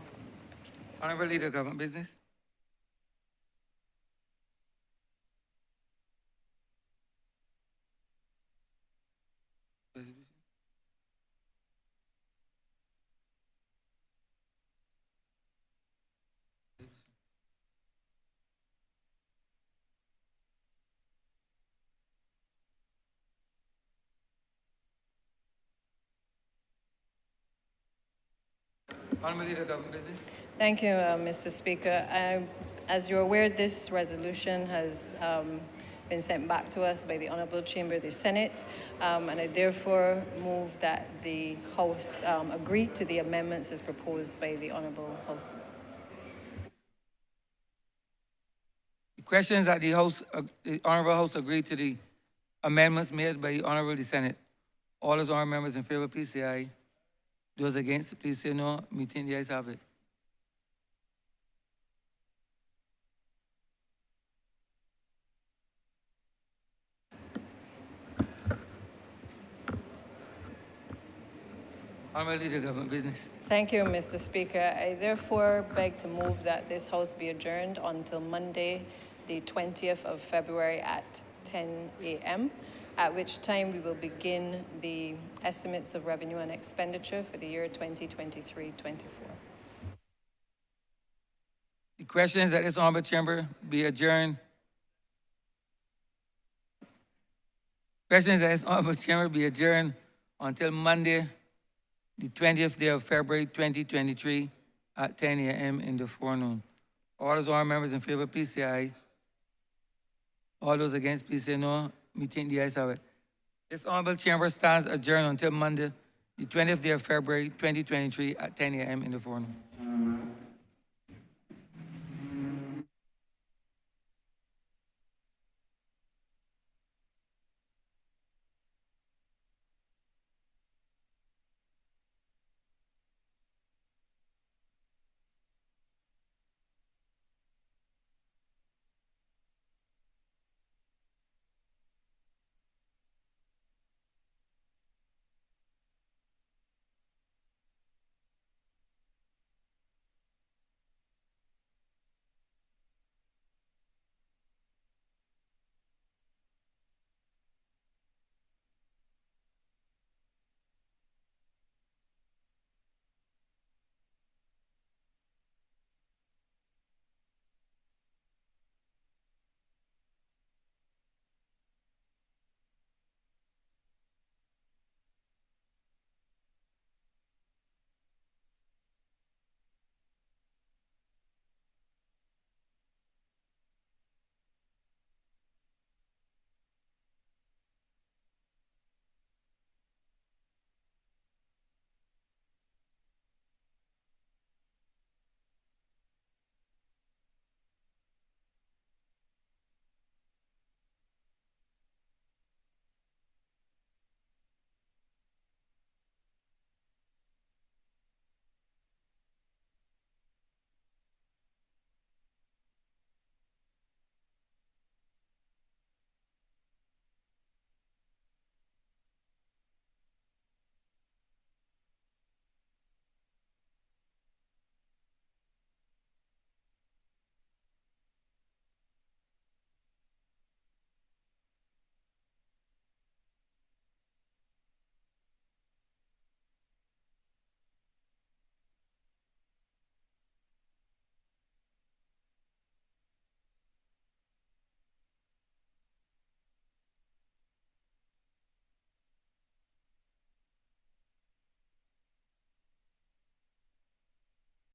Honorable Leader of Government Business. Honourable Leader of Government Business. Thank you, Mr. Speaker. As you're aware, this resolution has been sent back to us by the Honourable Chamber of the Senate, and I therefore move that the House agree to the amendments as proposed by the Honourable House. The question is that the Honourable House agree to the amendments made by the Honourable the Senate. All those honourable members in favour, please say aye. Those against, please say no. Me think the ayes have it. Honourable Leader of Government Business. Thank you, Mr. Speaker. I therefore beg to move that this House be adjourned until Monday, the 20th of February at 10 a.m., at which time we will begin the estimates of revenue and expenditure for the year 2023-24. The question is that this Honourable Chamber be adjourned. Question is that this Honourable Chamber be adjourned until Monday, the 20th day of February 2023 at 10 a.m. in the forenoon. All those honourable members in favour, please say aye. All those against, please say no. Me think the ayes have it. This Honourable Chamber stands adjourned until Monday, the 20th day of February 2023 at 10 a.m. in the forenoon.